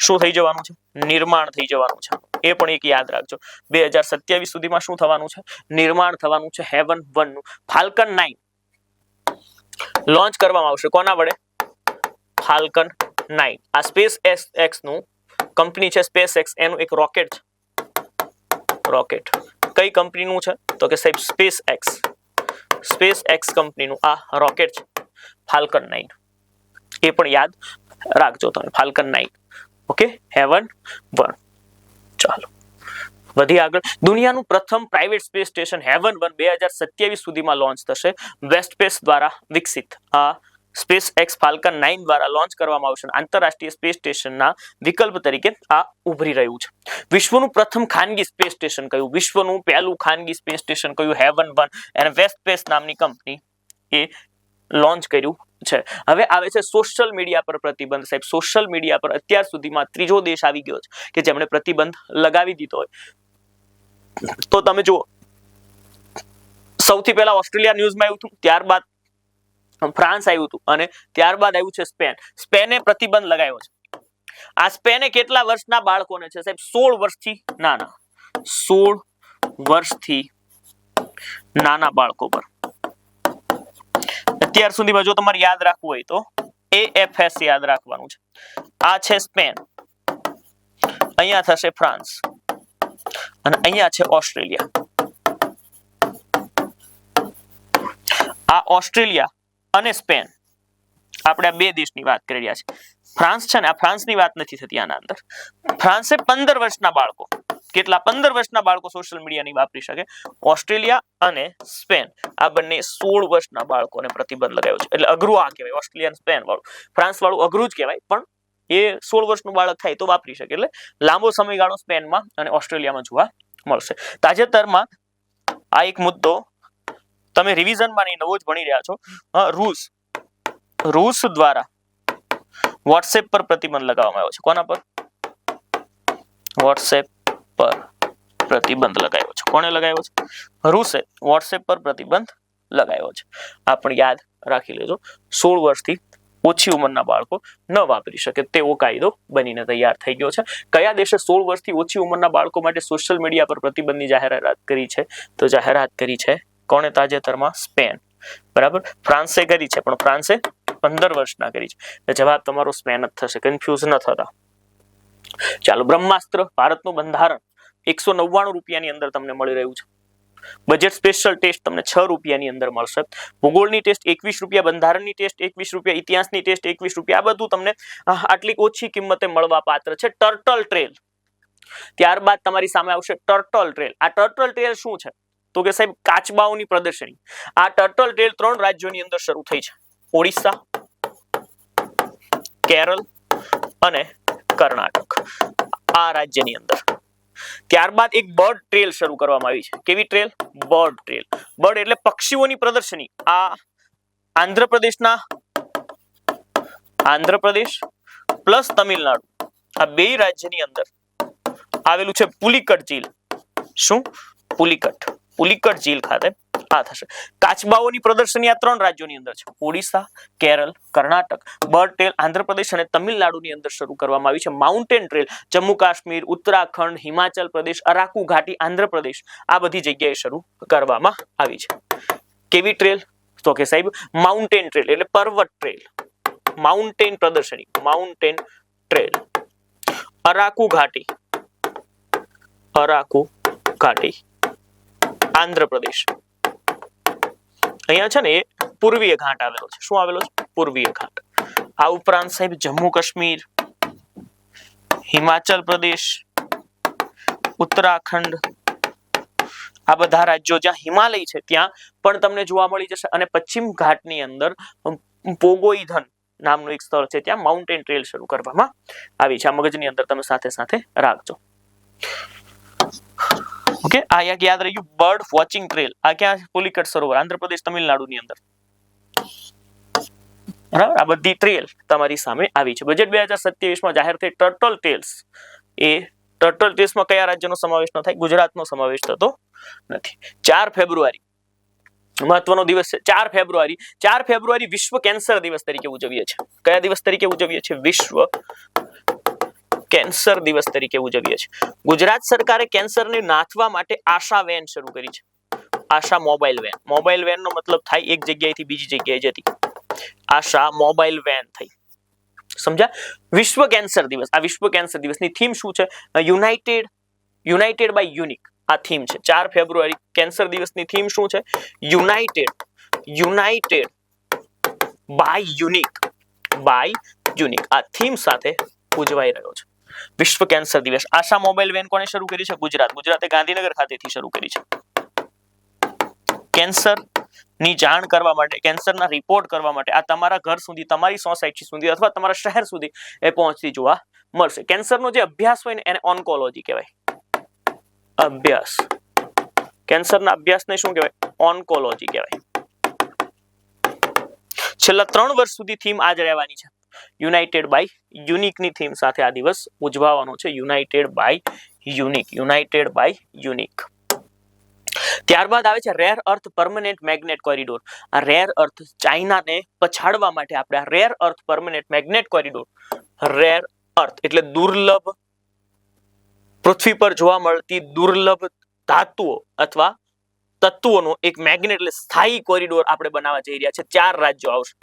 શું થઈ જવાનું છે? નિર્માણ થઈ જવાનું છે. એ પણ એક યાદ રાખજો. 2027 સુધીમાં શું થવાનું છે? નિર્માણ થવાનું છે હેવન 1 નું. ફાલ્કન 9 લોન્ચ કરવામાં આવશે. કોના વડે? ફાલ્કન 9. આ સ્પેસ એક્સ નું કંપની છે સ્પેસ એક્સ, એનું એક રોકેટ છે. રોકેટ કઈ કંપનીનું છે? તો કે સાહેબ સ્પેસ એક્સ કંપનીનું આ રોકેટ છે ફાલ્કન 9. એ પણ યાદ રાખજો તમે, ફાલ્કન 9. Okay, heaven 1. ચાલો વધી આગળ. દુનિયાનું પ્રથમ પ્રાઇવેટ સ્પેસ સ્ટેશન હેવન 1 2027 સુધીમાં લોન્ચ થશે. વેસ્ટ સ્પેસ દ્વારા વિકસિત આ સ્પેસ એક્સ ફાલ્કન 9 દ્વારા લોન્ચ કરવામાં આવશે. આંતરરાષ્ટ્રીય સ્પેસ સ્ટેશનના વિકલ્પ તરીકે આ ઉભરી રહ્યું છે. વિશ્વનું પ્રથમ ખાનગી સ્પેસ સ્ટેશન કયું? વિશ્વનું પહેલું ખાનગી સ્પેસ સ્ટેશન કયું? હેવન 1 અને વેસ્ટ સ્પેસ નામની કંપની એ લોન્ચ કર્યું છે. હવે આવે છે સોશિયલ મીડિયા પર પ્રતિબંધ. સાહેબ સોશિયલ મીડિયા પર અત્યાર સુધીમાં ત્રીજો દેશ આવી ગયો છે કે જેમણે પ્રતિબંધ લગાવી દીધો હોય. તો તમે જુઓ, સૌથી પહેલા ઓસ્ટ્રેલિયા ન્યૂઝમાં આવ્યું હતું, ત્યારબાદ ફ્રાન્સ આવ્યું હતું અને ત્યારબાદ આવ્યું છે સ્પેન. સ્પેને પ્રતિબંધ લગાવ્યો છે. આ સ્પેને કેટલા વર્ષના બાળકોને છે સાહેબ? 16 વર્ષથી નાના. 16 વર્ષથી નાના બાળકો પર. અત્યાર સુધીમાં જો તમારે યાદ રાખવું હોય તો AFS યાદ રાખવાનું છે. આ છે સ્પેન, અહીંયા થશે ફ્રાન્સ અને અહીંયા છે ઓસ્ટ્રેલિયા. આ ઓસ્ટ્રેલિયા અને સ્પેન આપણે આ બે દેશની વાત કરી રહ્યા છે. ફ્રાન્સ છે ને, આ ફ્રાન્સની વાત નથી થતી આના અંદર. ફ્રાન્સે 15 વર્ષના બાળકો, કેટલા 15 વર્ષના બાળકો સોશિયલ મીડિયા નહીં વાપરી શકે. ઓસ્ટ્રેલિયા અને સ્પેન આ બંને 16 વર્ષના બાળકોને પ્રતિબંધ લગાવ્યો છે. એટલે અઘરું આ કહેવાય, ઓસ્ટ્રેલિયા અને સ્પેન વાળું. ફ્રાન્સ વાળું અઘરું જ કહેવાય, પણ એ 16 વર્ષનું બાળક થાય તો વાપરી શકે. એટલે લાંબો સમયગાળો સ્પેનમાં અને ઓસ્ટ્રેલિયામાં જોવા મળશે. તાજેતરમાં આ એક મુદ્દો તમે રિવિઝનમાં નહીં, નવો જ ભણી રહ્યા છો. રૂસ દ્વારા વોટ્સએપ પર પ્રતિબંધ લગાવવામાં આવ્યો છે. કોના પર? વોટ્સએપ પર પ્રતિબંધ લગાવ્યો છે. કોણે લગાવ્યો છે? રૂસે વોટ્સએપ પર પ્રતિબંધ લગાવ્યો છે. આ પણ યાદ રાખી લેજો. 16 વર્ષથી ઓછી ઉંમરના બાળકો ન વાપરી શકે તેવો કાયદો બનીને તૈયાર થઈ ગયો છે. કયા દેશે 16 વર્ષથી ઓછી ઉંમરના બાળકો માટે સોશિયલ મીડિયા પર પ્રતિબંધની જાહેરાત કરી છે? તો જાહેરાત કરી છે કોણે તાજેતરમાં? સ્પેન. બરાબર. ફ્રાન્સે કરી છે, પણ ફ્રાન્સે 15 વર્ષના કરી છે. જવાબ તમારો સ્પેન જ થશે. કન્ફ્યુઝ ન થતા. ચાલો, બ્રહ્માસ્ત્ર ભારતનું બંધારણ 199 રૂપિયાની અંદર તમને મળી રહ્યું છે. બજેટ સ્પેશિયલ ટેસ્ટ તમને 6 રૂપિયાની અંદર મળશે. ભૂગોળની ટેસ્ટ 21 રૂપિયા, બંધારણની ટેસ્ટ 21 રૂપિયા, ઇતિહાસની ટેસ્ટ 21 રૂપિયા. આ બધું તમને આટલી ઓછી કિંમતે મળવા પાત્ર છે. ટર્ટલ ટ્રેલ, ત્યારબાદ તમારી સામે આવશે ટર્ટલ ટ્રેલ. આ ટર્ટલ ટ્રેલ શું છે? તો કે સાહેબ કાચબાઓની પ્રદર્શની. આ ટર્ટલ ટ્રેલ 3 રાજ્યોની અંદર શરૂ થઈ છે. ઓડિશા, કેરળ અને કર્ણાટક. આ રાજ્યની અંદર. ત્યારબાદ એક બર્ડ ટ્રેલ શરૂ કરવામાં આવી છે. કેવી ટ્રેલ? Bird trail. બર્ડ એટલે પક્ષીઓની પ્રદર્શની. આ આંધ્રપ્રદેશ પ્લસ તમિલનાડુ, આ બે રાજ્યની અંદર આવેલું છે પુલિકટ ઝીલ. શું? પુલિકટ ઝીલ ખાતે આ થશે. કાચબાઓની પ્રદર્શની આ 3 રાજ્યોની અંદર છે. ઓડિશા, કેરળ, કર્ણાટક. બર્ડ ટ્રેલ આંધ્રપ્રદેશ અને તમિલનાડુની અંદર શરૂ કરવામાં આવી છે. માઉન્ટેન ટ્રેલ જમ્મુ કાશ્મીર, ઉત્તરાખંડ, હિમાચલ પ્રદેશ, અરાકુ ઘાટી, આંધ્રપ્રદેશ આ બધી જગ્યાએ શરૂ કરવામાં આવી છે. કેવી ટ્રેલ? તો કે સાહેબ માઉન્ટેન ટ્રેલ એટલે પર્વત ટ્રેલ. માઉન્ટેન પ્રદર્શની, માઉન્ટેન ટ્રેલ. અરાકુ ઘાટી આંધ્રપ્રદેશ. અહીંયા છે ને એ પૂર્વીય ઘાટ આવેલો છે. શું આવેલો છે? પૂર્વીય ઘાટ. આ ઉપરાંત સાહેબ જમ્મુ કાશ્મીર, હિમાચલ પ્રદેશ, ઉત્તરાખંડ આ બધા રાજ્યો જ્યાં હિમાલય છે ત્યાં પણ તમને જોવા મળી જશે. અને પશ્ચિમ ઘાટની અંદર પોગોઈધન નામનું એક સ્થળ છે, ત્યાં માઉન્ટેન ટ્રેલ શરૂ કરવામાં આવી છે. આ મગજની અંદર તમે સાથે સાથે રાખજો. ઓકે, આ યાદ રહ્યું. બર્ડ વોચિંગ ટ્રેલ આ ક્યાં? પુલિકટ સરોવર, આંધ્રપ્રદેશ, તમિલનાડુની અંદર. બરાબર. આ બધી ટ્રેલ તમારી સામે આવી છે. બજેટ 2027 માં જાહેર થઈ ટર્ટલ ટેલ્સ. એ ટર્ટલ ટેલ્સમાં કયા રાજ્યનો સમાવેશ ન થાય? ગુજરાતનો સમાવેશ થતો નથી. 4 ફેબ્રુઆરી મહત્વનો દિવસ છે. 4 ફેબ્રુઆરી વિશ્વ કેન્સર દિવસ તરીકે ઉજવીએ છીએ. કયા દિવસ તરીકે ઉજવીએ છીએ? વિશ્વ કેન્સર દિવસ તરીકે ઉજવીએ છીએ. ગુજરાત સરકારે કેન્સરને નાથવા માટે આશા વેન શરૂ કરી છે. આશા મોબાઈલ વેન. મોબાઈલ વેન નો મતલબ થાય એક જગ્યાએથી બીજી જગ્યાએ જતી. આશા મોબાઈલ વેન થઈ. સમજ્યા? વિશ્વ કેન્સર દિવસ. આ વિશ્વ કેન્સર દિવસની થીમ શું છે? United by unique. આ થીમ છે. 4 ફેબ્રુઆરી કેન્સર દિવસની થીમ શું છે? United by unique. આ થીમ સાથે ઉજવાઈ રહ્યો છે. વિશ્વ કેન્સર દિવસ. આશા મોબાઈલ વેન કોણે શરૂ કરી છે? ગુજરાત. ગુજરાતે ગાંધીનગર ખાતેથી શરૂ કરી છે. કેન્સર ની જાણ કરવા માટે, કેન્સરના રિપોર્ટ કરવા માટે આ તમારા ઘર સુધી, તમારી સોસાયટી સુધી અથવા તમારા શહેર સુધી એ પહોંચતી જોવા મળશે. કેન્સરનો જે અભ્યાસ હોય ને એને ઓન્કોલોજી કહેવાય. અભ્યાસ, કેન્સરના અભ્યાસને શું કહેવાય? ઓન્કોલોજી કહેવાય. છેલ્લા 3 વર્ષ સુધી થીમ આ જ રહેવાની છે. યુનાઇટેડ બાય યુનિકની થીમ સાથે આ દિવસ ઉજવવાનો છે. United by unique, united by unique. ત્યારબાદ આવે છે rare earth permanent magnet corridor. આ રેર અર્થ, ચાઇનાને પછાડવા માટે આપણે આ rare earth permanent magnet corridor, rare earth એટલે દુર્લભ, પૃથ્વી પર જોવા મળતી દુર્લભ ધાતુઓ અથવા તત્વોનો એક મેગ્નેટ એટલે સ્થાયી કોરિડોર આપણે બનાવવા જઈ રહ્યા છે. 4 રાજ્યો આવશે: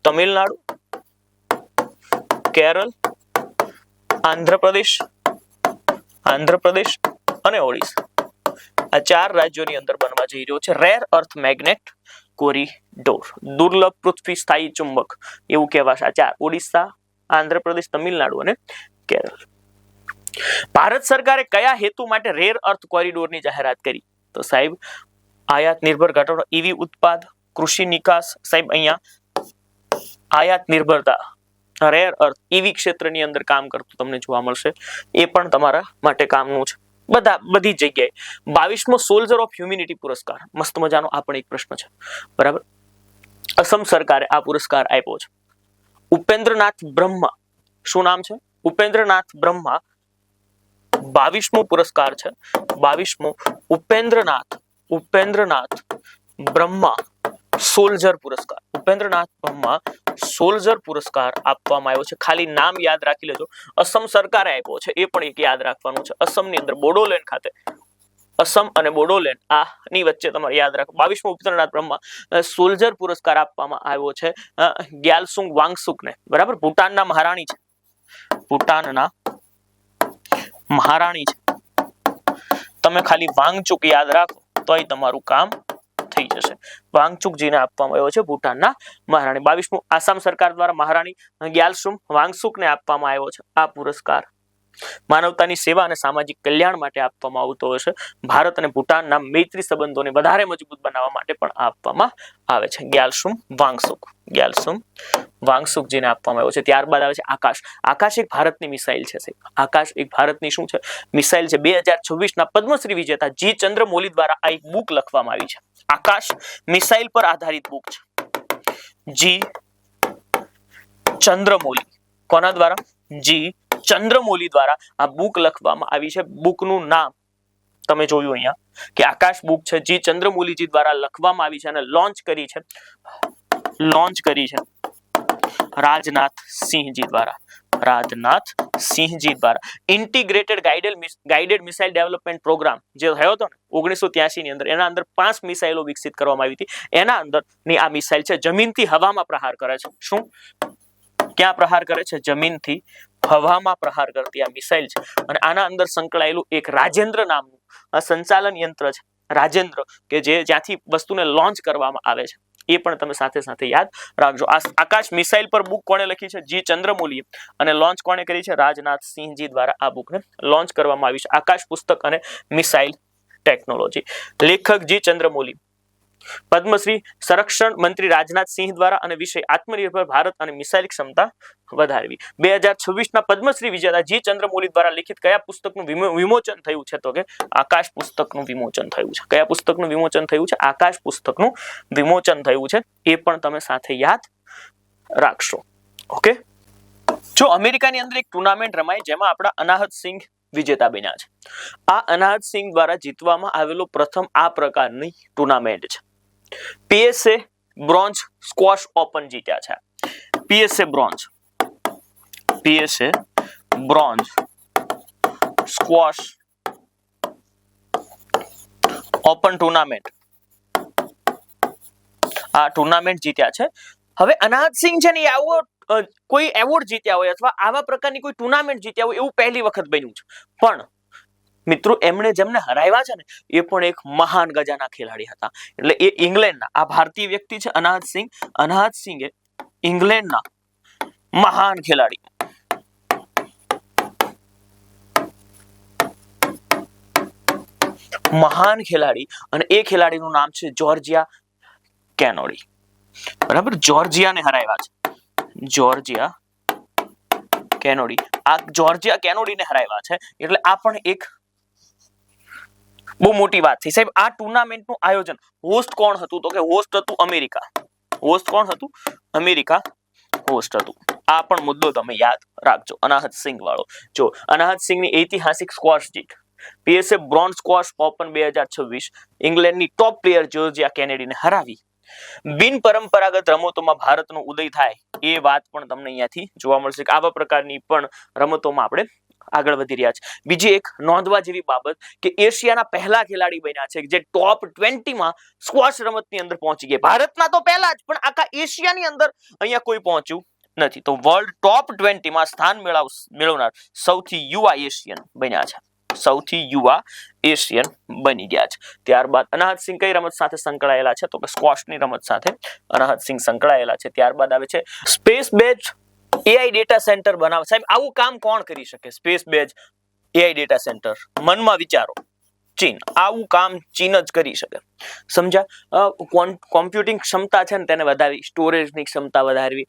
તમિલનાડુ, કેરળ, આંધ્રપ્રદેશ અને ઓડિશા. આ 4 રાજ્યોની અંદર બનવા જઈ રહ્યો છે રેર અર્થ મેગ્નેટ કોરિડોર. દુર્લભ પૃથ્વી સ્થાયી ચુંબક એવું કહેવાશે આ 4: ઓડિશા, આંધ્રપ્રદેશ, તમિલનાડુ અને કેરળ. ભારત સરકારે કયા હેતુ માટે રેર અર્થ કોરિડોરની જાહેરાત કરી? તો સાહેબ આયાત નિર્ભર ઘટાડો, ઈવી ઉત્પાદ, કૃષિ નિકાસ. સાહેબ અહીંયા આયાત નિર્ભરતા, રેર અર્થ, ઈવી ક્ષેત્રની અંદર કામ કરતું તમને જોવા મળશે. એ પણ તમારા માટે કામનું છે બધી જગ્યાએ. 22મો સોલ્જર ઓફ હ્યુમેનિટી પુરસ્કાર, મસ્ત મજાનો આ પણ એક પ્રશ્ન છે. બરાબર. અસમ સરકારે આ પુરસ્કાર આપ્યો છે. ઉપેન્દ્રનાથ બ્રહ્મા, શું નામ છે? ઉપેન્દ્રનાથ બ્રહ્મા. 22મો પુરસ્કાર છે. 22મો ઉપેન્દ્રનાથ બ્રહ્મા સોલ્જર પુરસ્કાર. ઉપેન્દ્રનાથ બ્રહ્મા સોલ્જર પુરસ્કાર આપવામાં આવ્યો છે. ખાલી નામ યાદ રાખી લેજો. અસમ સરકારે આપ્યો છે, એ પણ એક યાદ રાખવાનું છે. અસમની અંદર બોડોલેન્ડ ખાતે, અસમ અને બોડોલેન્ડ આની વચ્ચે તમારે યાદ રાખો. 22મો ઉપેન્દ્રનાથ બ્રહ્મા સોલ્જર પુરસ્કાર આપવામાં આવ્યો છે ગ્યાલસુંગ વાંગસુકને. બરાબર. ભૂટાનના મહારાણી છે. ભૂટાનના મહારાણી છે. તમે ખાલી વાંગચુક યાદ રાખો તોય તમારું કામ થઈ જશે. વાંગચુકજીને આપવામાં આવ્યો છે, ભૂટાનના મહારાણી. 22મો આસામ સરકાર દ્વારા મહારાણી ગ્યાલસુમ વાંગસુકને આપવામાં આવ્યો છે આ પુરસ્કાર. માનવતાની સેવા અને સામાજિક કલ્યાણ માટે આપવામાં આવતો હોય છે. ભારત અને ભૂટાનના મૈત્રી સંબંધોને વધારે મજબૂત બનાવવા માટે પણ આપવામાં આવે છે. ગ્યાલસુમ વાંગસુકજીને આપવામાં આવ્યો છે. ત્યારબાદ આવે છે આકાશ. આકાશ એક ભારતની મિસાઇલ છે. આકાશ એક ભારતની શું છે? મિસાઇલ છે. 2026ના પદ્મશ્રી વિજેતા જી ચંદ્રમૌલી દ્વારા આ એક બુક લખવામાં આવી છે. આકાશ મિસાઇલ પર આધારિત બુક છે. જી ચંદ્રમૌલી, કોના દ્વારા? જી ચંદ્રમૌલી દ્વારા આ બુક લખવામાં આવી છે. બુકનું નામ તમે જોયું અહીંયા કે આકાશ બુક છે, જી ચંદ્રમૌલીજી દ્વારા લખવામાં આવી છે અને લોન્ચ કરી છે રાજનાથ સિંહજી દ્વારા. Integrated guided missile development programme જે થયો હતો ને 1983 ની અંદર, એના અંદર 5 મિસાઇલો વિકસિત કરવામાં આવી હતી. એના અંદરની આ મિસાઇલ છે. જમીનથી હવામાં પ્રહાર કરે છે. શું? ક્યાં પ્રહાર કરે છે? જમીનથી હવામાં પ્રહાર કરતી આ મિસાઇલ છે. અને આના અંદર સંકળાયેલું એક રાજેન્દ્ર નામનું સંચાલન યંત્ર છે. રાજેન્દ્ર કે જે જ્યાંથી વસ્તુને લોન્ચ કરવામાં આવે છે, એ પણ તમે સાથે સાથે યાદ રાખજો. આ આકાશ મિસાઇલ પર બુક કોણે લખી છે? જી ચંદ્રમૌલીએ. અને લોન્ચ કોણે કરી છે? રાજનાથ સિંહજી દ્વારા આ બુકને લોન્ચ કરવામાં આવી છે. આકાશ પુસ્તક અને મિસાઇલ ટેકનોલોજી. લેખક જી ચંદ્રમૌલી. પદ્મશ્રી સંરક્ષણ મંત્રી રાજનાથ સિંહ દ્વારા અને વિષય આત્મનિર્ભર ભારત અને મિસાઇલ ક્ષમતા વધારવી. 2026ના પદ્મશ્રી વિજેતા જી ચંદ્રમૌલી દ્વારા લિખિત કયા પુસ્તકનું વિમોચન થયું છે? તો કે આકાશ પુસ્તકનું વિમોચન થયું છે. કયા પુસ્તકનું વિમોચન થયું છે? આકાશ પુસ્તકનું વિમોચન થયું છે. એ પણ તમે સાથે યાદ રાખશો. ઓકે. જો અમેરિકાની અંદર એક ટુર્નામેન્ટ રમાય જેમાં આપણા અનાહત સિંહ વિજેતા બન્યા છે. આ અનાહત સિંહ દ્વારા જીતવામાં આવેલો પ્રથમ આ પ્રકારની ટુર્નામેન્ટ છે. પીએસએ બ્રોન્ઝ સ્ક્વોશ ઓપન જીત્યા છે. PSA bronze squash open tournament, આ ટુર્નામેન્ટ જીત્યા છે. હવે અનાહત સિંહ છે ને આવો કોઈ એવોર્ડ જીત્યા હોય અથવા આવા પ્રકારની કોઈ ટુર્નામેન્ટ જીત્યા હોય એવું પહેલી વખત બન્યું છે. પણ મિત્રો એમણે જેમને હરાવ્યા છે ને એ પણ એક મહાન ગજાના ખેલાડી હતા. એટલે એ ઇંગ્લેન્ડના, આ ભારતીય વ્યક્તિ છે અનાહત સિંહ એ ઇંગ્લેન્ડના મહાન ખેલાડી મહાન ખેલાડી, અને એ ખેલાડીનું નામ છે જોર્જિયા કેનોડી. બરાબર, જોર્જિયાને હરાવ્યા છે. જોર્જિયા કેનોડી, આ જોર્જિયા કેનોડીને હરાવ્યા છે. એટલે આ પણ એક બહુ મોટી વાત છે સાહેબ. આ ટુર્નામેન્ટનું આયોજન હોસ્ટ કોણ હતું? તો કે હોસ્ટ હતું અમેરિકા. હોસ્ટ કોણ હતું? અમેરિકા હોસ્ટ હતું. આ પણ મુદ્દો તમે યાદ રાખજો, અનાહત સિંહ વાળો. જો અનાહત સિંહની ઐતિહાસિક સ્ક્વોશ જીત, પીએસએ બ્રોન્ઝ સ્ક્વોશ ઓપન 2026, ઇંગ્લેન્ડની ટોપ પ્લેયર જોર્જિયા કેનેડીને હરાવી, બિન પરંપરાગત રમતોમાં ભારતનો ઉદય થાય, એ વાત પણ તમને અહીંયાથી જોવા મળશે કે આવા પ્રકારની પણ રમતોમાં આપણે આગળ વધી રહ્યા છે. બીજી એક નોંધવા જેવી બાબત કે એશિયાના પહેલા ખેલાડી બન્યા છે જે ટોપ 20 માં સ્ક્વોશ રમતની અંદર પહોંચી ગયા. ભારતના તો પહેલા જ, પણ આખા એશિયાની અંદર અહીંયા કોઈ પહોંચ્યું નથી. તો વર્લ્ડ ટોપ 20 માં સ્થાન મેળવનાર સૌથી યુવા એશિયન બન્યા છે. સૌથી યુવા એશિયન બની ગયા છે. ત્યારબાદ અનાહત સિંહ કઈ રમત સાથે સંકળાયેલા છે? તો કે સ્ક્વોશની રમત સાથે અનાહત સિંહ સંકળાયેલા છે. ત્યારબાદ આવે છે space base AI data centre બનાવ. સાહેબ આવું કામ કોણ કરી શકે? Space base AI data centre, મનમાં વિચારો, ચીન. આવું કામ ચીન જ કરી શકે. સમજ્યા? કોમ્પ્યુટિંગ ક્ષમતા છે ને તેને વધારવી, સ્ટોરેજની ક્ષમતા વધારવી,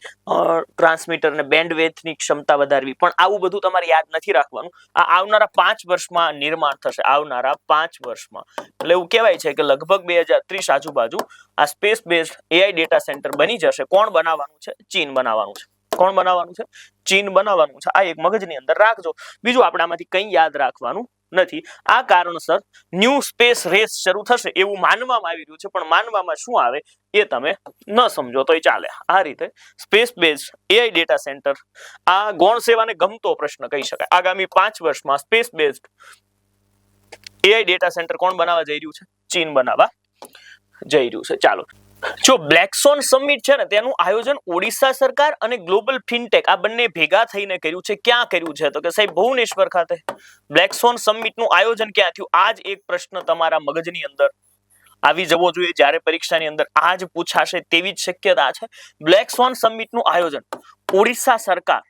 ટ્રાન્સમીટર ને બેન્ડવિડ્થની ક્ષમતા વધારવી. પણ આવું બધું તમારે યાદ નથી રાખવાનું. આ આવનારા 5 વર્ષમાં નિર્માણ થશે. આવનારા 5 વર્ષમાં. એટલે એવું કહેવાય છે કે લગભગ 2030 આજુબાજુ આ space base AI data centre બની જશે. કોણ બનાવવાનું છે? ચીન બનાવવાનું છે. કોણ બનાવવાનું છે? ચીન બનાવવાનું છે. આ એક મગજની અંદર રાખજો. બીજું આપણે આમાંથી કંઈ યાદ રાખવાનું નથી. આ કારણસર ન્યૂ સ્પેસ રેસ શરૂ થશે એવું માનવામાં આવી રહ્યું છે, પણ માનવામાં શું આવે એ તમે ન સમજો તોય ચાલે. આ રીતે space base AI data centre આ ગૌણ સેવાને ગમતો પ્રશ્ન કહી શકાય. આગામી 5 વર્ષમાં space based AI data centre કોણ બનાવવા જઈ રહ્યું છે? ચીન બનાવવા જઈ રહ્યું છે. ચાલો, જો બ્લેકસોન સમિટ છે ને તેનું આયોજન ઓડિશા સરકાર અને ગ્લોબલ ફિનટેક આ બંને ભેગા થઈને કર્યું છે. ક્યાં કર્યું છે? તો કે સાહેબ ભુવનેશ્વર ખાતે. બ્લેકસોન સમિટનું આયોજન ક્યાં થયું? આ જ એક પ્રશ્ન તમારા મગજની અંદર આવી જવો જોઈએ જ્યારે પરીક્ષાની અંદર આ જ પૂછાશે તેવી જ શક્યતા છે. બ્લેકસોન સમિટનું આયોજન ઓડિશા સરકાર,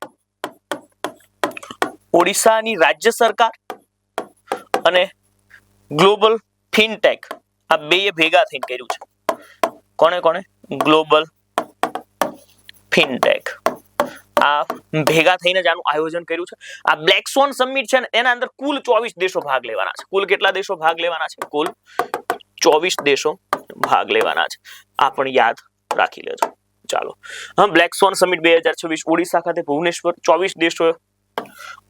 ઓડિશાની રાજ્ય સરકાર અને ગ્લોબલ ફિનટેક આ બેય ભેગા થઈને કર્યું છે. કોને કોને? ગ્લોબલ ફિનટેક આ ભેગા થઈને જ આનું આયોજન કર્યું છે. આ બ્લેકસોન સમિટ છે ને એના અંદર કુલ 24 દેશો ભાગ લેવાના છે. કુલ કેટલા દેશો ભાગ લેવાના છે? કુલ 24 દેશો ભાગ લેવાના છે. આ પણ યાદ રાખી લેજો. ચાલો, બ્લેકસોન સમિટ 2026 ઓડિશા ખાતે ભુવનેશ્વર, 24 દેશો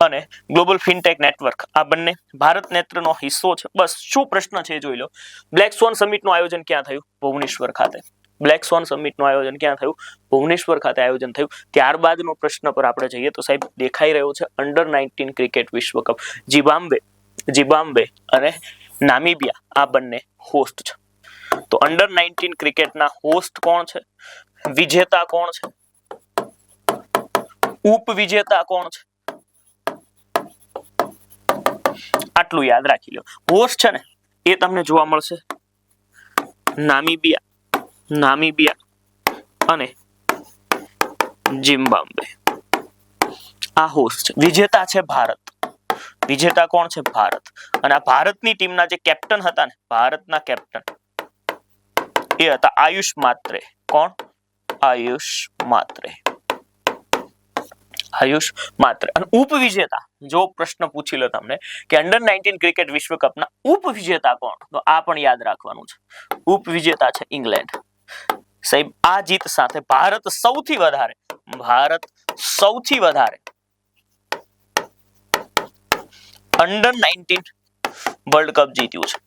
અને ગ્લોબલ ફિનટેક નેટવર્ક આ બંને ભારત નેત્રનો હિસ્સો છે. બસ શું પ્રશ્ન છે જોઈ લો. બ્લેકસોન સમિટનું આયોજન ક્યાં થયું? ભુવનેશ્વર ખાતે. બ્લેકસોન સમિટનું આયોજન ક્યાં થયું? ભુવનેશ્વર ખાતે આયોજન થયું. ત્યારબાદનો પ્રશ્ન પર આપણે જઈએ તો સાહેબ દેખાઈ રહ્યો છે અંડર-19 ક્રિકેટ વિશ્વ કપ. ઝિમ્બાબ્વે અને નામીબિયા આ બંને હોસ્ટ છે. તો અંડર-19 ક્રિકેટના હોસ્ટ કોણ છે? વિજેતા કોણ છે? ઉપવિજેતા કોણ છે? આટલું યાદ રાખી લો. હોસ્ટ છે ને એ તમને જોવા મળશે નામીબિયા અને ઝિમ્બાબ્વે. આ હોસ્ટ છે. વિજેતા છે ભારત. વિજેતા કોણ છે? ભારત. અને આ ભારતની ટીમના જે કેપ્ટન હતા ને, ભારતના કેપ્ટન એ હતા આયુષ માત્રે. કોણ? આયુષ માત્રે. અને ઉપવિજેતા, જો પ્રશ્ન પૂછી લો તમને કે અંડર-19 ક્રિકેટ વિશ્વ કપના ઉપવિજેતા કોણ, તો આ પણ યાદ રાખવાનું છે. ઉપવિજેતા છે ઇંગ્લેન્ડ. સાહેબ આ જીત સાથે ભારત સૌથી વધારે અંડર-19 વર્લ્ડ કપ જીત્યું છે.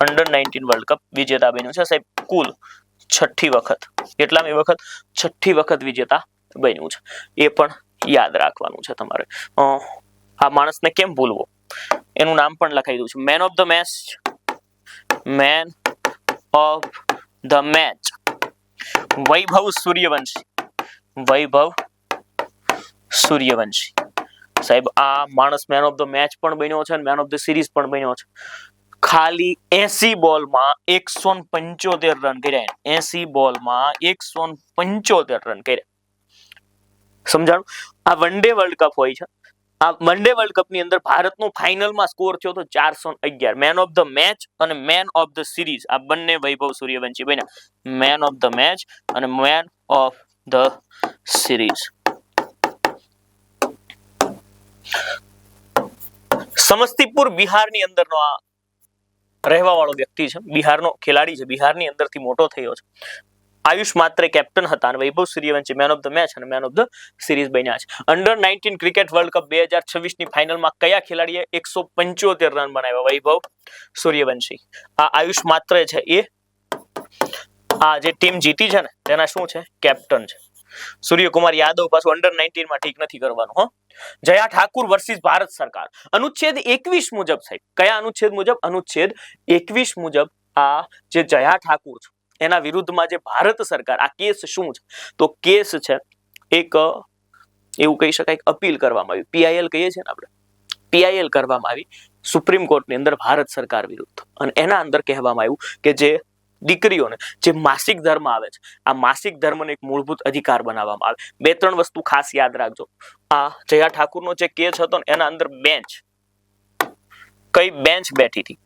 અંડર-19 વર્લ્ડ કપ વિજેતા બન્યું છે સાહેબ. કુલ 6ઠી વખત. કેટલામી વખત? 6ઠી વખત વિજેતા બન્યું છે. એ પણ યાદ રાખવાનું છે તમારે. આ માણસને કેમ ભૂલવો? એનું નામ પણ લખાઈ દઉં છું. મેન ઓફ ધ મેચ વૈભવ સૂર્યવંશી. સાહેબ આ માણસ મેન ઓફ ધ મેચ પણ બન્યો છે અને મેન ઓફ ધ સિરીઝ પણ બન્યો છે. ખાલી 80 બોલમાં 175 રન કર્યા. 80 બોલમાં 175 રન કર્યા. સમજાણું? આ વન ડે વર્લ્ડ કપ હોય છે. આ વન ડે વર્લ્ડ કપ ની અંદર ભારતનો ફાઇનલમાં સ્કોર થયો તો 411. મેન ઓફ ધ મેચ અને મેન ઓફ ધ સિરીઝ આ બંને વૈભવ સૂર્યવંશી બન્યા. મેન ઓફ ધ મેચ અને man of the series. Samastipur બિહારની અંદરનો આ રહેવા વાળો વ્યક્તિ છે, બિહારનો ખેલાડી છે, બિહારની અંદરથી મોટો થયો છે. આયુષ માત્રે કેપ્ટન હતા અને Vaibhav Suryavanshi man of the match અને મેન ઓફ ધ સિરીઝ બન્યા છે. અંડર 19 ક્રિકેટ વર્લ્ડ કપ 2026 ની ફાઇનલમાં કયા ખેલાડીએ 175 રન બનાવ્યા? વૈભવ સૂર્યવંશી. આ આયુષ માત્રે છે એ આ જે ટીમ જીતી છે ને તેના શું છે? કેપ્ટન છે. સૂર્યકુમાર યાદવ પાછું અંડર 19 માં ઠીક નથી કરવાનું હો. જયા ઠાકુર વર્સિસ ભારત સરકાર. અનુચ્છેદ 21 મુજબ સાહેબ, કયા અનુચ્છેદ મુજબ? અનુચ્છેદ 21 મુજબ આ જે જયા ઠાકુર છે એના વિરુદ્ધમાં જે ભારત સરકાર આ કેસ શું છે? તો કેસ છે એક એવું કહી શકાય અપીલ કરવામાં આવી, પીઆઈએલ કહીએ છીએ ને આપણે, પીઆઈએલ કરવામાં આવી સુપ્રીમ કોર્ટની અંદર ભારત સરકાર વિરુદ્ધ. અને એના અંદર કહેવામાં આવ્યું કે જે દીકરીઓને જે માસિક ધર્મ આવે છે આ માસિક ધર્મને એક મૂળભૂત અધિકાર બનાવવામાં આવે. 2-3 વસ્તુ ખાસ યાદ રાખજો. આ જયા ઠાકુરનો જે કેસ હતો ને એના અંદર બેન્ચ, કઈ બેન્ચ બેઠી હતી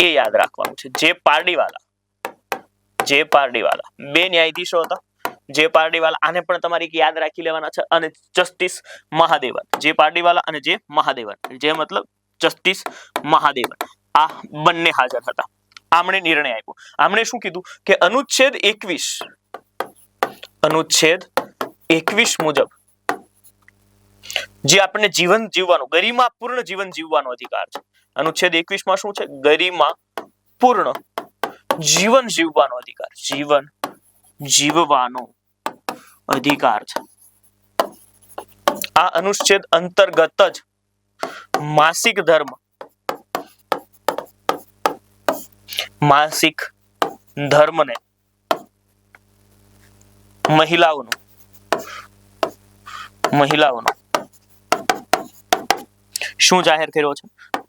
એ યાદ રાખવાનું છે. જે પારડીવાલા બે ન્યાયાધીશો હતા. જે પારડીવાલા, આને પણ તમારે યાદ રાખી લેવાના છે. અને જસ્ટિસ મહાદેવન, જે પારડીવાલા અને જે મહાદેવન, જે મતલબ જસ્ટિસ મહાદેવન, આ બંને હાજર હતા. આમણે નિર્ણય આપ્યો. આમણે શું કીધું કે અનુચ્છેદ 21 મુજબ જે આપણને જીવન જીવવાનો, ગરિમાપૂર્ણ જીવન જીવવાનો અધિકાર છે. અનુચ્છેદ 21 માં શું છે? ગરિમાપૂર્ણ જીવન જીવવાનો અધિકાર, જીવન જીવવાનો અધિકાર છે. આ અનુચ્છેદ અંતર્ગત જ માસિક ધર્મને મહિલાઓનો શું જાહેર કર્યો છે?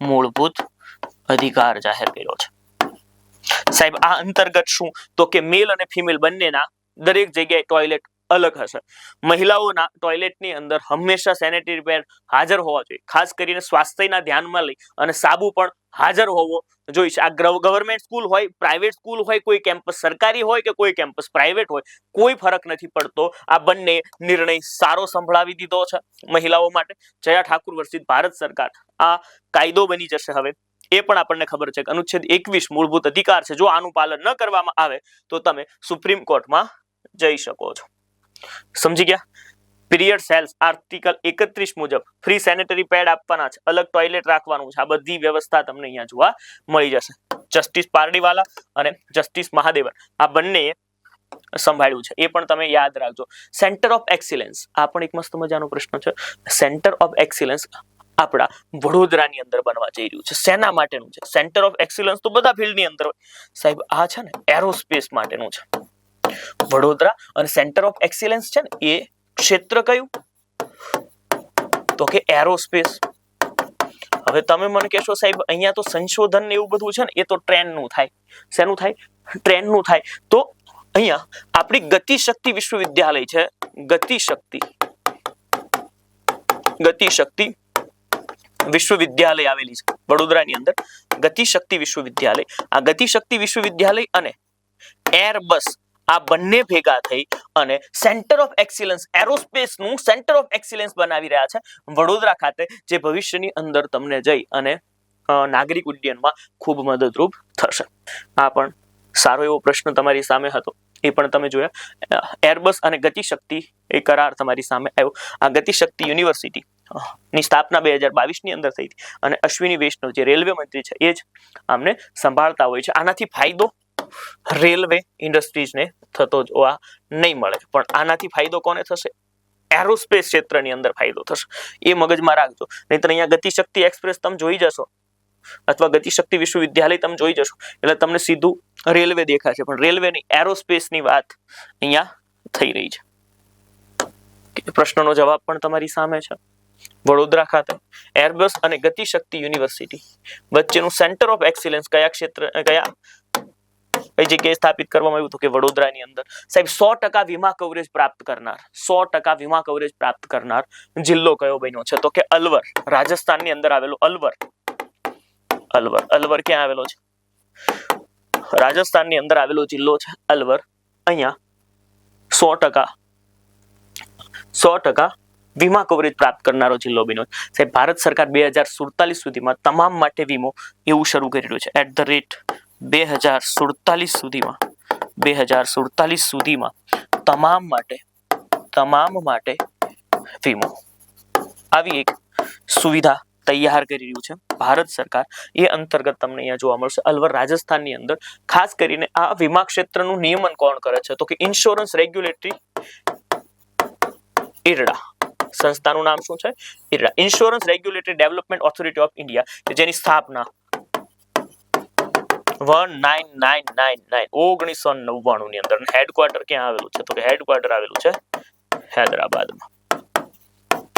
મૂળભૂત અધિકાર જાહેર કર્યો છે. સાહેબ આ અંતર્ગત શું? તો કે મેલ અને ફિમેલ બંનેના દરેક જગ્યાએ ટોયલેટ અલગ હશે. મહિલાઓના ટોયલેટની અંદર હંમેશા સેનેટરી પેડ હાજર હોવા જોઈએ. ખાસ કરીને સ્વાસ્થ્યના ધ્યાનમાં લઈ અને સાબુ પણ હાજર હોવો જોઈએ. આ ગવર્મેન્ટ સ્કૂલ હોય, પ્રાઇવેટ સ્કૂલ હોય, કોઈ કેમ્પસ સરકારી હોય કે કોઈ કેમ્પસ પ્રાઇવેટ હોય, કોઈ ફરક નથી પડતો. આ બંને નિર્ણય સારો સંભળાવી દીધો છે મહિલાઓ માટે. જયા ઠાકુર વર્સિસ ભારત સરકાર આ કાયદો બની જશે હવે. એ પણ આપણને ખબર છે કે અનુચ્છેદ 21 મૂળભૂત અધિકાર છે. જો આનું પાલન ન કરવામાં આવે તો તમે સુપ્રીમ કોર્ટમાં જઈ શકો છો. સમજી ગયા? પીરિયડ સેલ્સ આર્ટિકલ 31 મુજબ ફ્રી સેનેટરી પેડ આપવાના છે, અલગ ટોયલેટ રાખવાનું છે. આ બધી વ્યવસ્થા તમને અહીંયા જોવા મળી જશે. જસ્ટિસ પારડીવાલા અને જસ્ટિસ મહાદેવન આ બંને સંભાળ્યું છે, એ પણ તમે યાદ રાખજો. સેન્ટર ઓફ એક્સિલન્સ આ પણ એક મસ્ત મજાનો પ્રશ્ન છે. સેન્ટર ઓફ એક્સિલન્સ આપણા વડોદરાની અંદર બનવા જઈ રહ્યું છે. શેના માટેનું છે? સેન્ટર ઓફ એક્સિલન્સ તો બધા ફિલ્ડની અંદર હોય સાહેબ. આ છે ને એરોસ્પેસ માટેનું છે વડોદરા. અને સેન્ટર ઓફ એક્સિલન્સ છે ને એ ક્ષેત્ર કયું? તો કે એરોસ્પેસ. હવે તમે મને કહેશો સાહેબ અહીંયા તો સંશોધન ને એવું બધું છે ને એ તો ટ્રેનનું થાય. શેનું થાય? ટ્રેનનું થાય. તો અહીંયા આપણી ગતિશક્તિ વિશ્વવિદ્યાલય છે. ગતિશક્તિ વિશ્વવિદ્યાલય આવેલી છે વડોદરાની અંદર. ગતિશક્તિ વિશ્વવિદ્યાલય. આ ગતિશક્તિ વિશ્વવિદ્યાલય અને એરબસ આ બંને ભેગા થઈ અને સેન્ટર ઓફ એક્સિલન્સ, એરોસ્પેસ નું સેન્ટર ઓફ એક્સિલન્સ બનાવી રહ્યા છે વડોદરા ખાતે, જે ભવિષ્યની અંદર તમને જઈ અને નાગરિક ઉડ્ડયનમાં ખૂબ મદદરૂપ થશે. આ પણ સારો એવો પ્રશ્ન તમારી સામે હતો, એ પણ તમે જોયા. એરબસ અને ગતિશક્તિ એ કરાર તમારી સામે આવ્યો. આ ગતિશક્તિ યુનિવર્સિટી ની સ્થાપના 2022 ની અંદર થઈ હતી અને અશ્વિની વૈષ્ણવ જે રેલવે મંત્રી છે એ જ આમને સંભાળતા હોય છે. આનાથી ફાયદો રેલવે ઇન્ડસ્ટ્રીઝને થતો જોવા નહીં મળે, પણ આનાથી ફાયદો કોને થશે? એરોસ્પેસ ક્ષેત્રની અંદર ફાયદો થશે. એ મગજમાં રાખજો. નહીતર અહીંયા ગતિશક્તિ એક્સપ્રેસ તમે જોઈ જશો અથવા ગતિશક્તિ વિશ્વવિદ્યાલય તમે જોઈ જશો એટલે તમને સીધું રેલવે દેખાશે, પણ રેલવેની એરોસ્પેસની વાત અહીંયા થઈ રહી છે. પ્રશ્નનો જવાબ પણ તમારી સામે છે. વડોદરા ખાતે એરબસ અને ગતિશક્તિ યુનિવર્સિટી વચ્ચેનું સેન્ટર ઓફ એક્સિલન્સ કયા કઈ જગ્યાએ સ્થાપિત કરવામાં આવ્યું? તો કે વડોદરાની અંદર. સાહેબ 100% વીમા કવરેજ પ્રાપ્ત કરનાર 100% વીમા કવરેજ પ્રાપ્ત કરનાર જિલ્લો કયો બન્યો છે? તો કે અલવર. રાજસ્થાનની અંદર આવેલો અલવર. અલવર ક્યાં આવેલો છે? રાજસ્થાનની અંદર આવેલો જિલ્લો છે અલવર. અહીંયા 100% વીમા કવરેજ પ્રાપ્ત કરનારો જિલ્લો બન્યો. સાહેબ ભારત સરકાર 2047 સુધીમાં તમામ માટે વીમો એવું શરૂ કરી રહ્યું છે. @2047 સુધીમાં તમામ માટે વીમો આવી એક સુવિધા તૈયાર કરી રહ્યું છે ભારત સરકાર. એ અંતર્ગત તમને અહીંયા જોવા મળશે અલવર રાજસ્થાનની અંદર. ખાસ કરીને આ વીમા ક્ષેત્રનું નિયમન કોણ કરે છે? તો કે ઇન્સ્યોરન્સ રેગ્યુલેટરી ઇરડા. સંસ્થાનું નામ શું છે? IRDA. Insurance regulatory development authority of India, કે જેની સ્થાપના 1999 ની અંદર. હેડક્વાર્ટર ક્યાં આવેલું છે? તો કે હેડક્વાર્ટર આવેલું છે હૈદરાબાદમાં.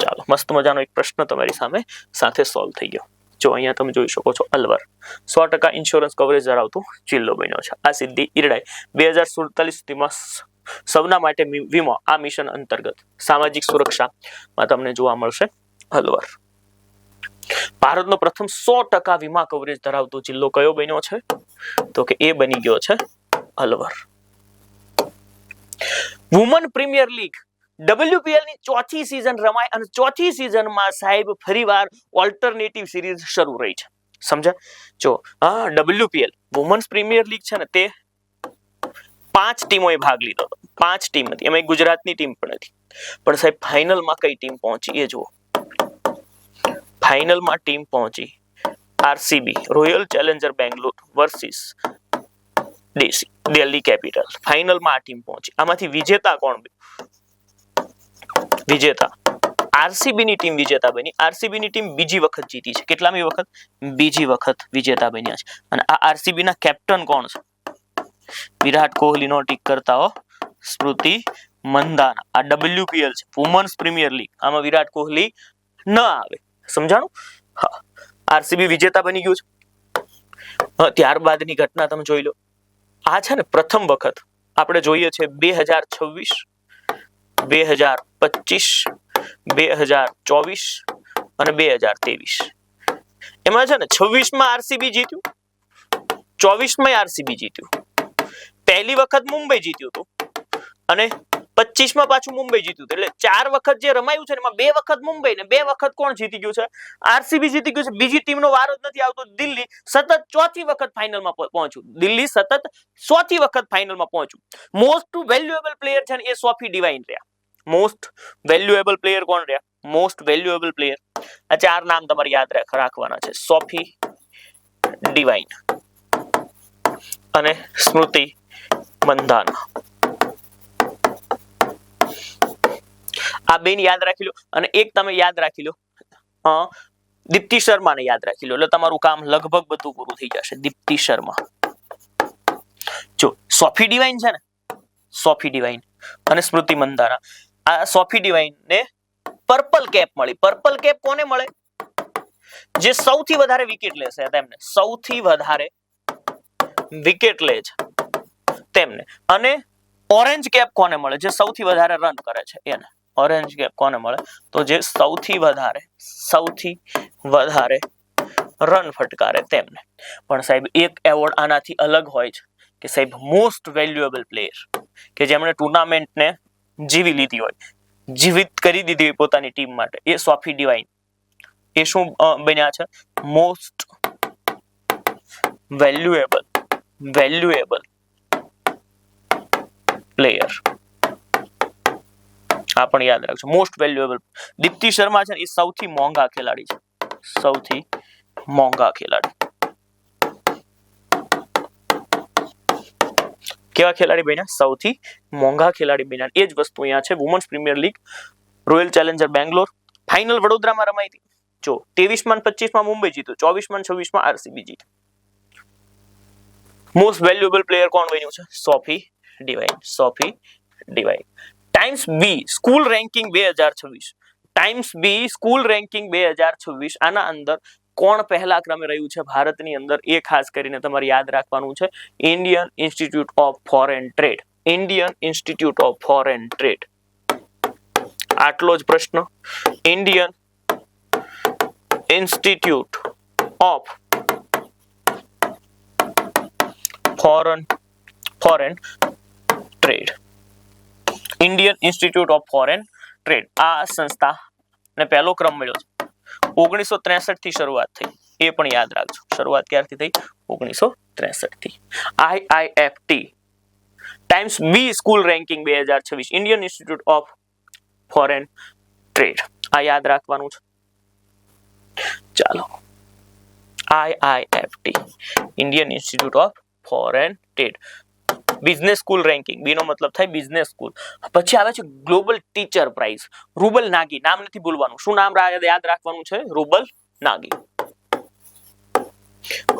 ચાલો, મસ્ત મજાનો એક પ્રશ્ન તમારી સામે સાથે સોલ્વ થઈ ગયો. જો અહીંયા તમે જોઈ શકો છો અલવર 100% ઇન્સ્યોરન્સ કવરેજ ધરાવતો જિલ્લો બન્યો છે. આ સિદ્ધિ ઇરડાએ 2047 સુધીમાં સૌના માટે વીમો આ મિશન અંતર્ગત સામાજિક સુરક્ષામાં તમને જોવા મળશે અલવર. ભારતનો પ્રથમ 100% વીમા કવરેજ ધરાવતો જિલ્લો કયો બન્યો છે? તો કે એ બની ગયો છે Alwar. Woman premier league WPL ની ચોથી સિઝન રમાય અને ચોથી સિઝનમાં સાહેબ ફરીવાર ઓલ્ટરનેટિવ સિરીઝ શરૂ રહી છે. સમજ્યા? જો WPL વુમન્સ પ્રીમિયર લીગ છે ને, તે 5 ટીમોએ ભાગ લીધો હતો. 5 ટીમ હતી, એમાં એક ગુજરાતની ટીમ પણ હતી. પણ સાહેબ ફાઇનલમાં કઈ ટીમ પહોંચી એ જુઓ. ફાઇનલમાં ટીમ પહોંચી RCB royal Challenger Bangalore versus Delhi capital. ફાઇનલમાં આ ટીમ પહોંચી. આમાંથી વિજેતા કોણ? વિજેતા RCB ની ટીમ વિજેતા બની. RCB ની ટીમ બીજી વખત જીતી છે. કેટલામી વખત? બીજી વખત વિજેતા બન્યા છે. અને આ RCB ના કેપ્ટન કોણ છે? વિરાટ કોહલી નો ટીક કરતા હો, સ્મૃતિ મંધાના. આ WPL છે, વુમન્સ પ્રીમિયર લીગ. આમાં વિરાટ કોહલી ન આવે. સમજાણું? હા, RCB વિજેતા બની ગયું છે. ત્યારબાદની ઘટના તમે જોઈ લો. આ છે ને પ્રથમ વખત આપણે જોઈએ છે 2026, 2025, 2024 અને 2023. એમાં છે ને 26માં RCB જીત્યું, 24માં RCB જીત્યું. પહેલી વખત મુંબઈ જીત્યું હતું અને 25માં પાછું મુંબઈ જીત્યું. એટલે 4 વખત જે રમાયું છે એમાં 2 વખત મુંબઈ ને 2 વખત કોણ જીતી ગયું છે? RCB જીતી ગયું છે. બીજી ટીમનો વારો જ નથી આવતો. દિલ્હી સતત ચોથી વખત ફાઇનલમાં પહોંચ્યું. દિલ્હી સતત ચોથી વખત ફાઇનલમાં પહોંચ્યું. મોસ્ટ વેલ્યુએબલ પ્લેયર છે ને એ સોફી ડિવાઇન રહ્યા. મોસ્ટ વેલ્યુએબલ પ્લેયર કોણ રહ્યા? મોસ્ટ વેલ્યુએબલ પ્લેયર આ 4 નામ તમારે યાદ રાખવાના છે. સોફી ડિવાઇન અને સ્મૃતિ મંધાના. આ બેન યાદ રાખી લો. અને એક તમે યાદ રાખી લો, દીપ્તિ શર્માને યાદ રાખી લો. એટલે તમારું કામ લગભગ બધું પૂરું થઈ જશે. દીપ્તિ શર્મા. જો સોફી ડિવાઇન છે ને, સોફી ડિવાઇન અને સ્મૃતિ મંધાના. આ સોફી ડિવાઇન ને પર્પલ કેપ મળી. પર્પલ કેપ કોને મળે? જે સૌથી વધારે વિકેટ લેશે તેમને. સૌથી વધારે વિકેટ લે છે તેમને. અને ઓરેન્જ કેપ કોને મળે? જે સૌથી વધારે રન કરે છે એને. ઓરેન્જ કેપ કોને મળે? તો જે સૌથી વધારે રન ફટકારે તેમને. પણ સાહેબ એક એવોર્ડ આનાથી અલગ હોય છે કે સાહેબ મોસ્ટ વેલ્યુએબલ પ્લેયર, કે જેમણે ટુર્નામેન્ટને જીવી લીધી હોય, જીવિત કરી દીધી હોય પોતાની ટીમ માટે, એ સોફી ડિવાઇન. એ શું બન્યા છે? Most valuable player. આ પણ યાદ રાખજો, મોસ્ટ વેલ્યુએબલ. દીપ્તિ શર્મા છે એ સૌથી મોંઘા ખેલાડી છે. સૌથી મોંઘા ખેલાડી. કેવા ખેલાડી બન્યા? સૌથી મોંઘા ખેલાડી બન્યા. એ જ વસ્તુ અહીંયા છે. Women's Premier League Royal Challenger Bangalore. Final વડોદરામાં રમાઈ હતી. જો 23માં 25માં મુંબઈ જીત્યું, 24માં 26માં RCB જીત્યું. મોસ્ટ વેલ્યુએબલ પ્લેયર કોણ બન્યું છે? Sophie Devine. Sophie Devine. Times B school ranking 2026. Times B school ranking 2026. આના અંદર કોણ પહેલા ક્રમે રહ્યું છે ભારતની અંદર એ ખાસ કરીને તમારે યાદ રાખવાનું છે. Indian institute of foreign trade. Indian institute of foreign trade. આટલો જ પ્રશ્ન. Indian institute of foreign trade. Indian institute of foreign trade આ સંસ્થાને પહેલો ક્રમ મળ્યો છે. 1963 થી શરૂઆત થઈ, એ પણ યાદ રાખજો. શરૂઆત ક્યારથી થઈ? 1963 થી. IIFT Times B school ranking 2026. Indian institute of foreign trade આ યાદ રાખવાનું છે. ચાલો, IIFT Indian institute of foreign trade. Business school ranking, B નો મતલબ થાય બિઝનેસ સ્કૂલ. પછી આવે છે global teacher prize. Rouble Nagi, નામ નથી ભૂલવાનું. શું નામ યાદ રાખવાનું છે? રૂબલ નાગી.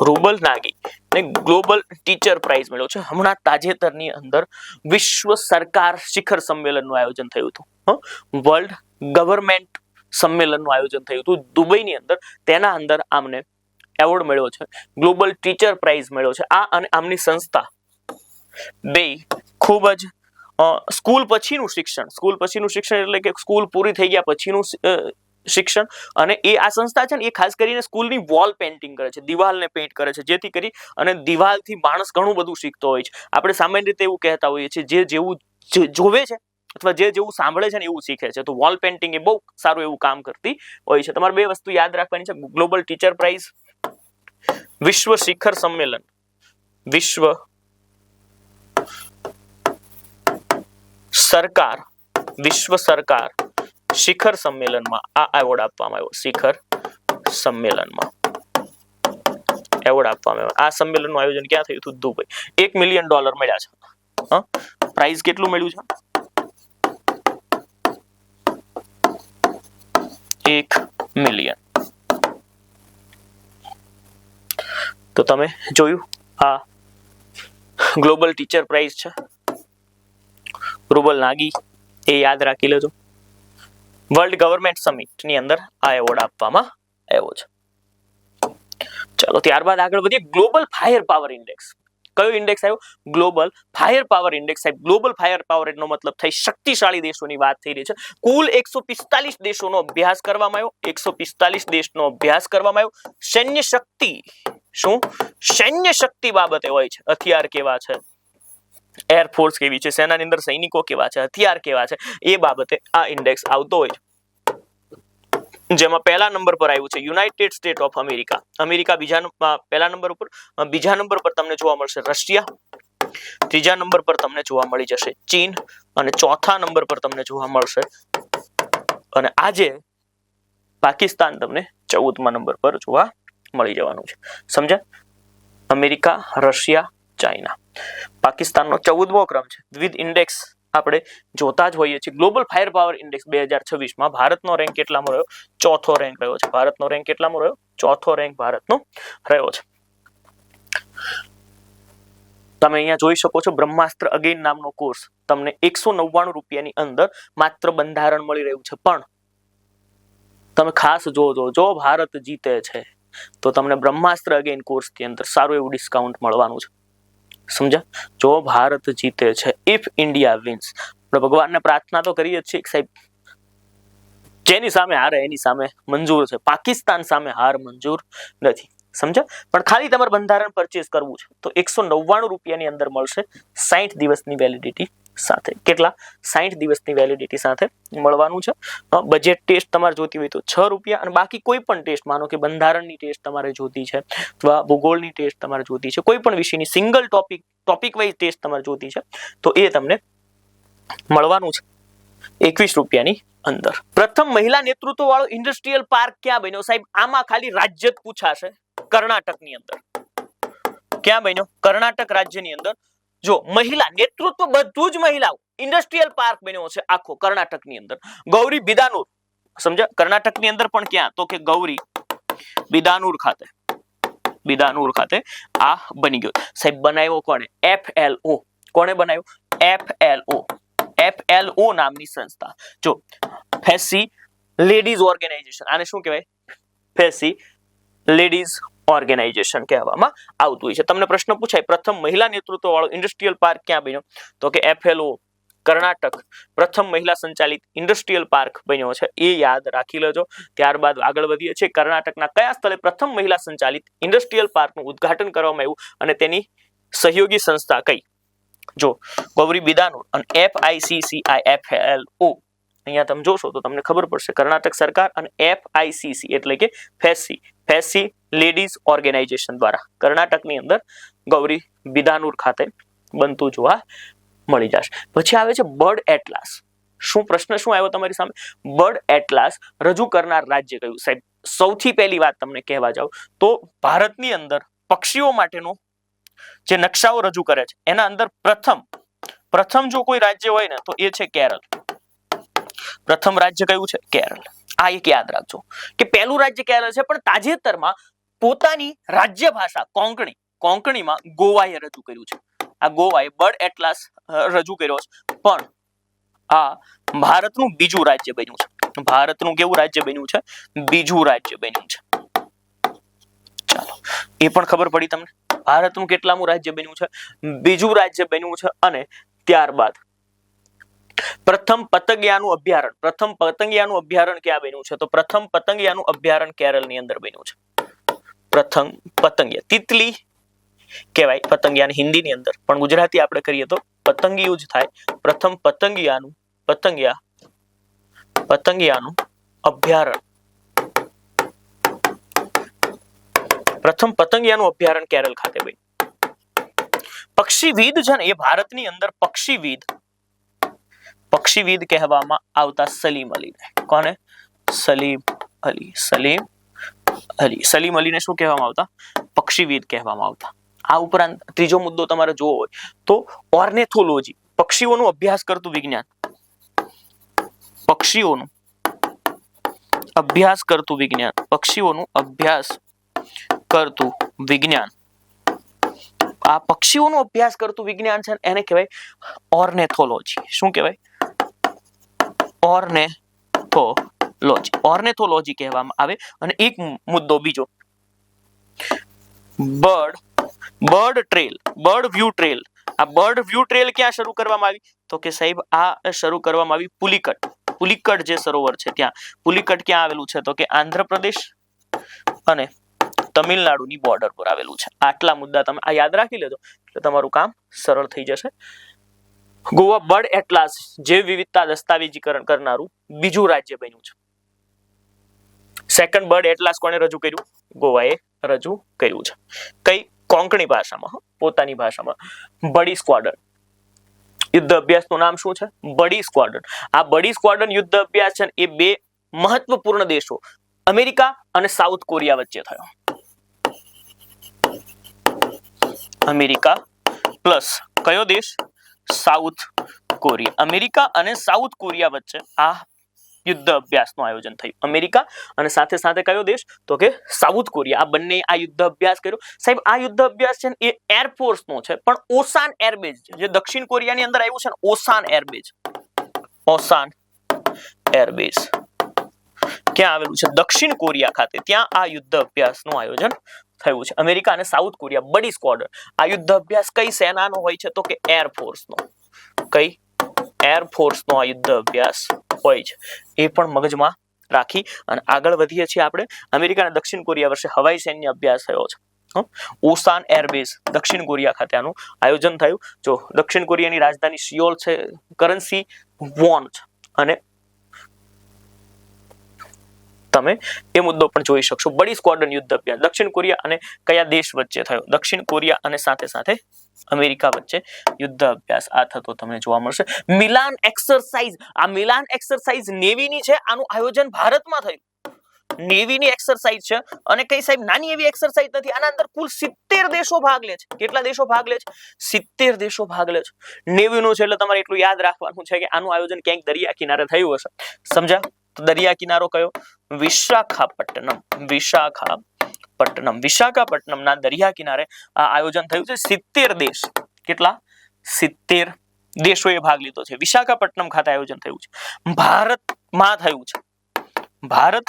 રૂબલ નાગી ને ગ્લોબલ ટીચર પ્રાઇઝ મળ્યો છે. હમણાં તાજેતરની અંદર વિશ્વ સરકાર શિખર સંમેલનનું આયોજન થયું હતું. વર્લ્ડ ગવર્મેન્ટ સંમેલનનું આયોજન થયું હતું દુબઈની અંદર. તેના અંદર આમને એવોર્ડ મળ્યો છે, ગ્લોબલ ટીચર પ્રાઇઝ મળ્યો છે. આ અને આમની સંસ્થા બે ખૂબ જ સ્કૂલ પછીનું શિક્ષણ એટલે કે સ્કૂલ પૂરી થઈ ગયા પછીનું શિક્ષણ. અને એ આ સંસ્થા છે ને એ ખાસ કરીને સ્કૂલની વોલ પેઇન્ટિંગ કરે છે, દિવાલને પેઇન્ટ કરે છે, જેથી કરી અને દિવાલથી માણસ ઘણું બધું શીખતો હોય છે. આપણે સામાન્ય રીતે એવું કહેતા હોઈએ છીએ, જે જેવું જોવે છે અથવા જે જેવું સાંભળે છે ને એવું શીખે છે. તો વોલ પેઇન્ટિંગ એ બહુ સારું એવું કામ કરતી હોય છે. તમારે બે વસ્તુ યાદ રાખવાની છે: ગ્લોબલ ટીચર પ્રાઇઝ, વિશ્વ શિખર સંમેલન. વિશ્વ સરકાર શિખર સંમેલનમાં આ એવોર્ડ આપવામાં આવ્યો. શિખર સંમેલનમાં એવોર્ડ આપવામાં આવ્યો. આ સંમેલનનું આયોજન ક્યાં થયું હતું? દુબઈ. $1 મિલિયન મળ્યા છે. પ્રાઇઝ કેટલું મળ્યું છે? 1 મિલિયન. તો તમે જોયું, આ ગ્લોબલ ટીચર પ્રાઇઝ છે. રૂબલ નાગી એ યાદ રાખી લેજો. વર્લ્ડ ગવર્મેન્ટ સમિટ ની અંદર આ એવોર્ડ આપવામાં આવ્યો છે. ચાલો, ત્યારબાદ આગળ વધીએ. Global fire power index. કયો ઇન્ડેક્સ આવ્યો? Global fire power index. સાહેબ, ગ્લોબલ ફાયર પાવર નો મતલબ થઈ શક્તિશાળી દેશોની વાત થઈ રહી છે. કુલ 145 દેશોનો અભ્યાસ કરવામાં આવ્યો. 145 દેશનો અભ્યાસ કરવામાં આવ્યો. સૈન્ય શક્તિ, શું સૈન્ય શક્તિ બાબતે હોય છે. હથિયાર કેવા છે, એરફોર્સ કેવી છે, સેનાની અંદર સૈનિકો કેવા છે, હથિયાર કેવા છે, એ બાબતે આ ઇન્ડેક્સ આવતો હોય છે. જેમાં પહેલા નંબર પર આવ્યું છે United state of America. America પહેલા નંબર ઉપર. બીજા નંબર પર તમને જોવા મળશે રશિયા. ત્રીજા નંબર પર તમને જોવા મળી જશે ચીન. અને ચોથા નંબર પર તમને જોવા મળશે, અને આજે પાકિસ્તાન તમને 14મા નંબર પર જોવા મળી જવાનું છે. સમજ્યા? America, Russia, China. પાકિસ્તાનનો 14મો ક્રમ છે. વિવિધ ઇન્ડેક્સ આપણે જોતા જ હોઈએ છીએ. ગ્લોબલ ફાયર પાવર ઇન્ડેક્સ 2026માં ભારતનો રેન્ક કેટલામો રહ્યો? ચોથો રેન્ક રહ્યો છે. ભારતનો રેન્ક કેટલામો રહ્યો? ચોથો રેન્ક ભારતનો રહ્યો છે. તમે અહીંયા જોઈ શકો છો, બ્રહ્માસ્ત્ર અગેન નામનો કોર્સ તમને 199 રૂપિયાની અંદર માત્ર બંધારણ મળી રહ્યું છે. પણ તમે ખાસ જોજો, જો ભારત જીતે છે તો તમને બ્રહ્માસ્ત્ર અગેન કોર્સ ની અંદર સારું એવું ડિસ્કાઉન્ટ મળવાનું છે. સમજ્યા? જો ભારત જીતે છે, ઇફ ઇન્ડિયા વિન્સ. આપણે ભગવાનને પ્રાર્થના તો કરીએ જ છીએ કે સાહેબ જેની સામે હારે એની સામે મંજૂર છે. પાકિસ્તાન સામે હાર મંજૂર નથી. સમજ્યા? પણ ખાલી તમારે બંધારણ પરચેસ કરવું છે તો 199 રૂપિયાની અંદર મળશે 60 દિવસની વેલિડિટી સાથે. કેટલા? 60 દિવસની વેલિડિટી સાથે મળવાનું છે. બજેટ ટેસ્ટ તમારે જોતી હોય તો 6 રૂપિયા, અને બાકી કોઈ પણ ટેસ્ટ, માનો કે બંધારણની ટેસ્ટ તમારે જોતી છે અથવા ભૂગોળની ટેસ્ટ તમારે જોતી છે, કોઈ પણ વિષયની સિંગલ ટોપિક વાઇઝ ટેસ્ટ તમારે જોતી છે તો એ તમને મળવાનું છે 21 રૂપિયાની અંદર. પ્રથમ મહિલા નેતૃત્વ વાળો ઇન્ડસ્ટ્રીયલ પાર્ક ક્યાં બન્યો? સાહેબ, આમાં ખાલી રાજ્ય જ પૂછાશે. કર્ણાટકની અંદર. ક્યાં બન્યો? કર્ણાટક રાજ્યની અંદર. જો મહિલા નેતૃત્વ, બધું જ મહિલાઓ. ઇન્ડસ્ટ્રીયલ પાર્ક બન્યો છે આખો કર્ણાટકની અંદર. ગૌરી બિદાનુર. સમજ્યા? કર્ણાટકની અંદર પણ ક્યાં? તો કે ગૌરી બિદાનુર ખાતે આ બની ગયો. સાહેબ, બનાવ્યો કોણે? FLO. કોણે બનાવ્યો? FLO નામની સંસ્થા. જો ફેસી લેડીઝ ઓર્ગેનાઇઝેશન, આને શું કહેવાય? ફેસી લેડીઝ ઓર્ગેનાઇઝેશન કહેવામાં આવતું હોય છે. તમને પ્રશ્ન પૂછાય પ્રથમ મહિલા નેતૃત્વ વાળો ઇન્ડસ્ટ્રીયલ પાર્ક ક્યાં બન્યો, તો કે FLO કર્ણાટક પ્રથમ મહિલા સંચાલિત ઇન્ડસ્ટ્રીયલ પાર્ક બન્યો છે, એ યાદ રાખી લેજો. ત્યારબાદ આગળ વધીએ છીએ. કર્ણાટકના કયા સ્થળે પ્રથમ મહિલા સંચાલિત ઇન્ડસ્ટ્રીયલ પાર્કનું ઉદ્ઘાટન કરવામાં આવ્યું અને તેની સહયોગી સંસ્થા કઈ? જો ગૌરી બિદાનુર અને FICCIFLO, અહીંયા તમે જોશો તો તમને ખબર પડશે. કર્ણાટક સરકાર અને FICC એટલે કે ફેસી લેડીઝ ઓર્ગેનાઇઝેશન દ્વારા કર્ણાટકની અંદર ગૌરી બિદાનુર ખાતે બનતું જોવા મળી જશે. પછી આવે છે બર્ડ એટલાસ. શું પ્રશ્ન શું આવ્યો તમારી સામે? બર્ડ એટલાસ રજૂ કરનાર રાજ્ય કયું? સાહેબ સૌથી પહેલી વાત તમને કહેવા જાવ તો ભારતની અંદર પક્ષીઓ માટેનો જે નકશાઓ રજૂ કરે છે એના અંદર પ્રથમ જો કોઈ રાજ્ય હોય ને તો એ છે કેરળ. પ્રથમ રાજ્ય કયું છે? કેરળ. આ એક યાદ રાખજો કે પહેલું રાજ્ય કેરળ છે, પણ તાજેતરમાં પોતાની રાજ્ય ભાષા કોંકણીમાં ગોવાએ રજૂ કર્યું છે. આ ગોવાએ બર્ડ એટલાસ રજૂ કર્યો છે, પણ આ ભારતનું બીજું રાજ્ય બન્યું છે. ભારતનું કેવું રાજ્ય બન્યું છે? બીજું રાજ્ય બન્યું છે. ચાલો એ પણ ખબર પડી તમને. ભારતનું કેટલામું રાજ્ય બન્યું છે? બીજું રાજ્ય બન્યું છે. અને ત્યારબાદ પ્રથમ પતંગિયાનું અભયારણ્ય ક્યાં બન્યું છે? તો પ્રથમ પતંગિયાનું અભયારણ્ય કેરળની અંદર બન્યું છે. પ્રથમ પતંગિયા, તિતલી કહેવાય પતંગિયાને હિન્દીની અંદર, પણ ગુજરાતી આપણે કરીએ તો પતંગિયું જ થાય. પ્રથમ પતંગિયાનું અભયારણ્ય, પ્રથમ પતંગિયાનું અભયારણ્ય કેરળ ખાતે બન્યું. પક્ષીવિદ છે ને એ ભારતની અંદર પક્ષીવિદ કહેવામાં આવતા સલીમ અલીને. કોને? સલીમ અલીને શું કહેવામાં આવતા? પક્ષીવિદ કહેવામાં આવતા. આ ઉપરાંત ત્રીજો મુદ્દો તમારે જોવો હોય તો ઓર્નેથોલોજી, પક્ષીઓનો અભ્યાસ કરતું વિજ્ઞાન. પક્ષીઓનું અભ્યાસ કરતું વિજ્ઞાન. આ પક્ષીઓનો અભ્યાસ કરતું વિજ્ઞાન છે એને કહેવાય ઓર્નેથોલોજી. શું કહેવાય? ઓર્નેથોલોજી કહેવામાં આવે. અને એક મુદ્દો બીજો, બર્ડ વ્યૂ ટ્રેલ. આ બર્ડ વ્યૂ ટ્રેલ ક્યાં શરૂ કરવામાં આવી? તો કે સાહેબ આ શરૂ કરવામાં આવી પુલિકટ જે સરોવર છે ત્યાં. પુલિકટ ક્યાં આવેલું છે? તો કે આંધ્રપ્રદેશ અને તમિલનાડુની બોર્ડર પર આવેલું છે. આટલા મુદ્દા તમે આ યાદ રાખી લેજો એટલે તમારું કામ સરળ થઈ જશે. ગોવા બર્ડ એટલાસ જૈવ વિવિધતા દસ્તાવેજીકરણ કરનારું બીજું રાજ્ય બન્યું છે. સેકન્ડ બર્ડ એટલાસ કોણે રજૂ કર્યું? ગોવાએ રજૂ કર્યું છે. કઈ? કોંકણી ભાષામાં, પોતાની ભાષામાં. બડી સ્ક્વોડ્રન યુદ્ધ અભ્યાસનું નામ શું છે? બડી સ્ક્વોડ્રન. આ બડી સ્ક્વોડ્રન યુદ્ધ અભ્યાસ છે એ બે મહત્વપૂર્ણ દેશો અમેરિકા અને સાઉથ કોરિયા વચ્ચે થયો. અમેરિકા પ્લસ કયો દેશ? South Korea. અમેરિકા અને સાઉથ કોરિયા વચ્ચે આ યુદ્ધ અભ્યાસનું આયોજન થયું. અમેરિકા અને સાથે સાથે કયો દેશ? તો કે સાઉથ કોરિયા. આ બંને આ યુદ્ધ અભ્યાસ કર્યો. સાહેબ આ યુદ્ધ અભ્યાસ છે એ એરફોર્સનો છે, પણ ઓસાન એરબેઝ જે દક્ષિણ કોરિયાની અંદર આવ્યું છે ને, ઓસાન એરબેઝ ક્યાં આવેલું છે? દક્ષિણ કોરિયા ખાતે. ત્યાં આ યુદ્ધ અભ્યાસનું આયોજન થયું છે. અમેરિકા અને સાઉથ કોરિયા બડી સ્ક્વોડ્રન. આ યુદ્ધ અભ્યાસ કઈ સેનાનો હોય છે? તો કે એરફોર્સનો. કઈ? એરફોર્સનો આ યુદ્ધ અભ્યાસ હોય છે. એ પણ મગજમાં રાખી અને આગળ વધીએ છીએ આપણે. અમેરિકા અને દક્ષિણ કોરિયા વચ્ચે હવાઈ સૈન્ય અભ્યાસ થયો છે. ઓસાન એરબેઝ દક્ષિણ કોરિયા ખાતે આનું આયોજન થયું. જો દક્ષિણ કોરિયાની રાજધાની સિયોલ છે, કરન્સી વોન છે. અને તમે એ મુદ્દો પણ જોઈ શકશો. બડી સ્ક્વોડ્રન યુદ્ધ અભ્યાસ દક્ષિણ કોરિયા અને કયા દેશ વચ્ચે થયો? દક્ષિણ કોરિયા અને સાથે સાથે અમેરિકા વચ્ચે યુદ્ધ અભ્યાસ આ થતો તમને જોવા મળશે. Milan exercise. આ મિલાન એક્સરસાઇઝ નેવીની છે. આનું આયોજન ભારતમાં થયું. નેવીની એક્સરસાઇઝ છે અને કઈ સાહેબ નાની એવી એક્સરસાઇઝ નથી. આના અંદર કુલ 70 દેશો ભાગ લે છે. કેટલા દેશો ભાગ લે છે? 70 દેશો ભાગ લે છે. નેવીનું છે એટલે તમારે એટલું યાદ રાખવાનું છે કે આનું આયોજન ક્યાંક દરિયા કિનારે થયું હશે. સમજ્યા? તો દરિયા કિનારો કયો? વિશાખાપટ્ટનમના દરિયા કિનારે આ આયોજન થયું છે. 70 દેશ. કેટલા? 70 દેશોએ ભાગ લીધો છે. વિશાખાપટ્ટનમ ખાતે આયોજન થયું છે. ભારતમાં થયું છે. ભારત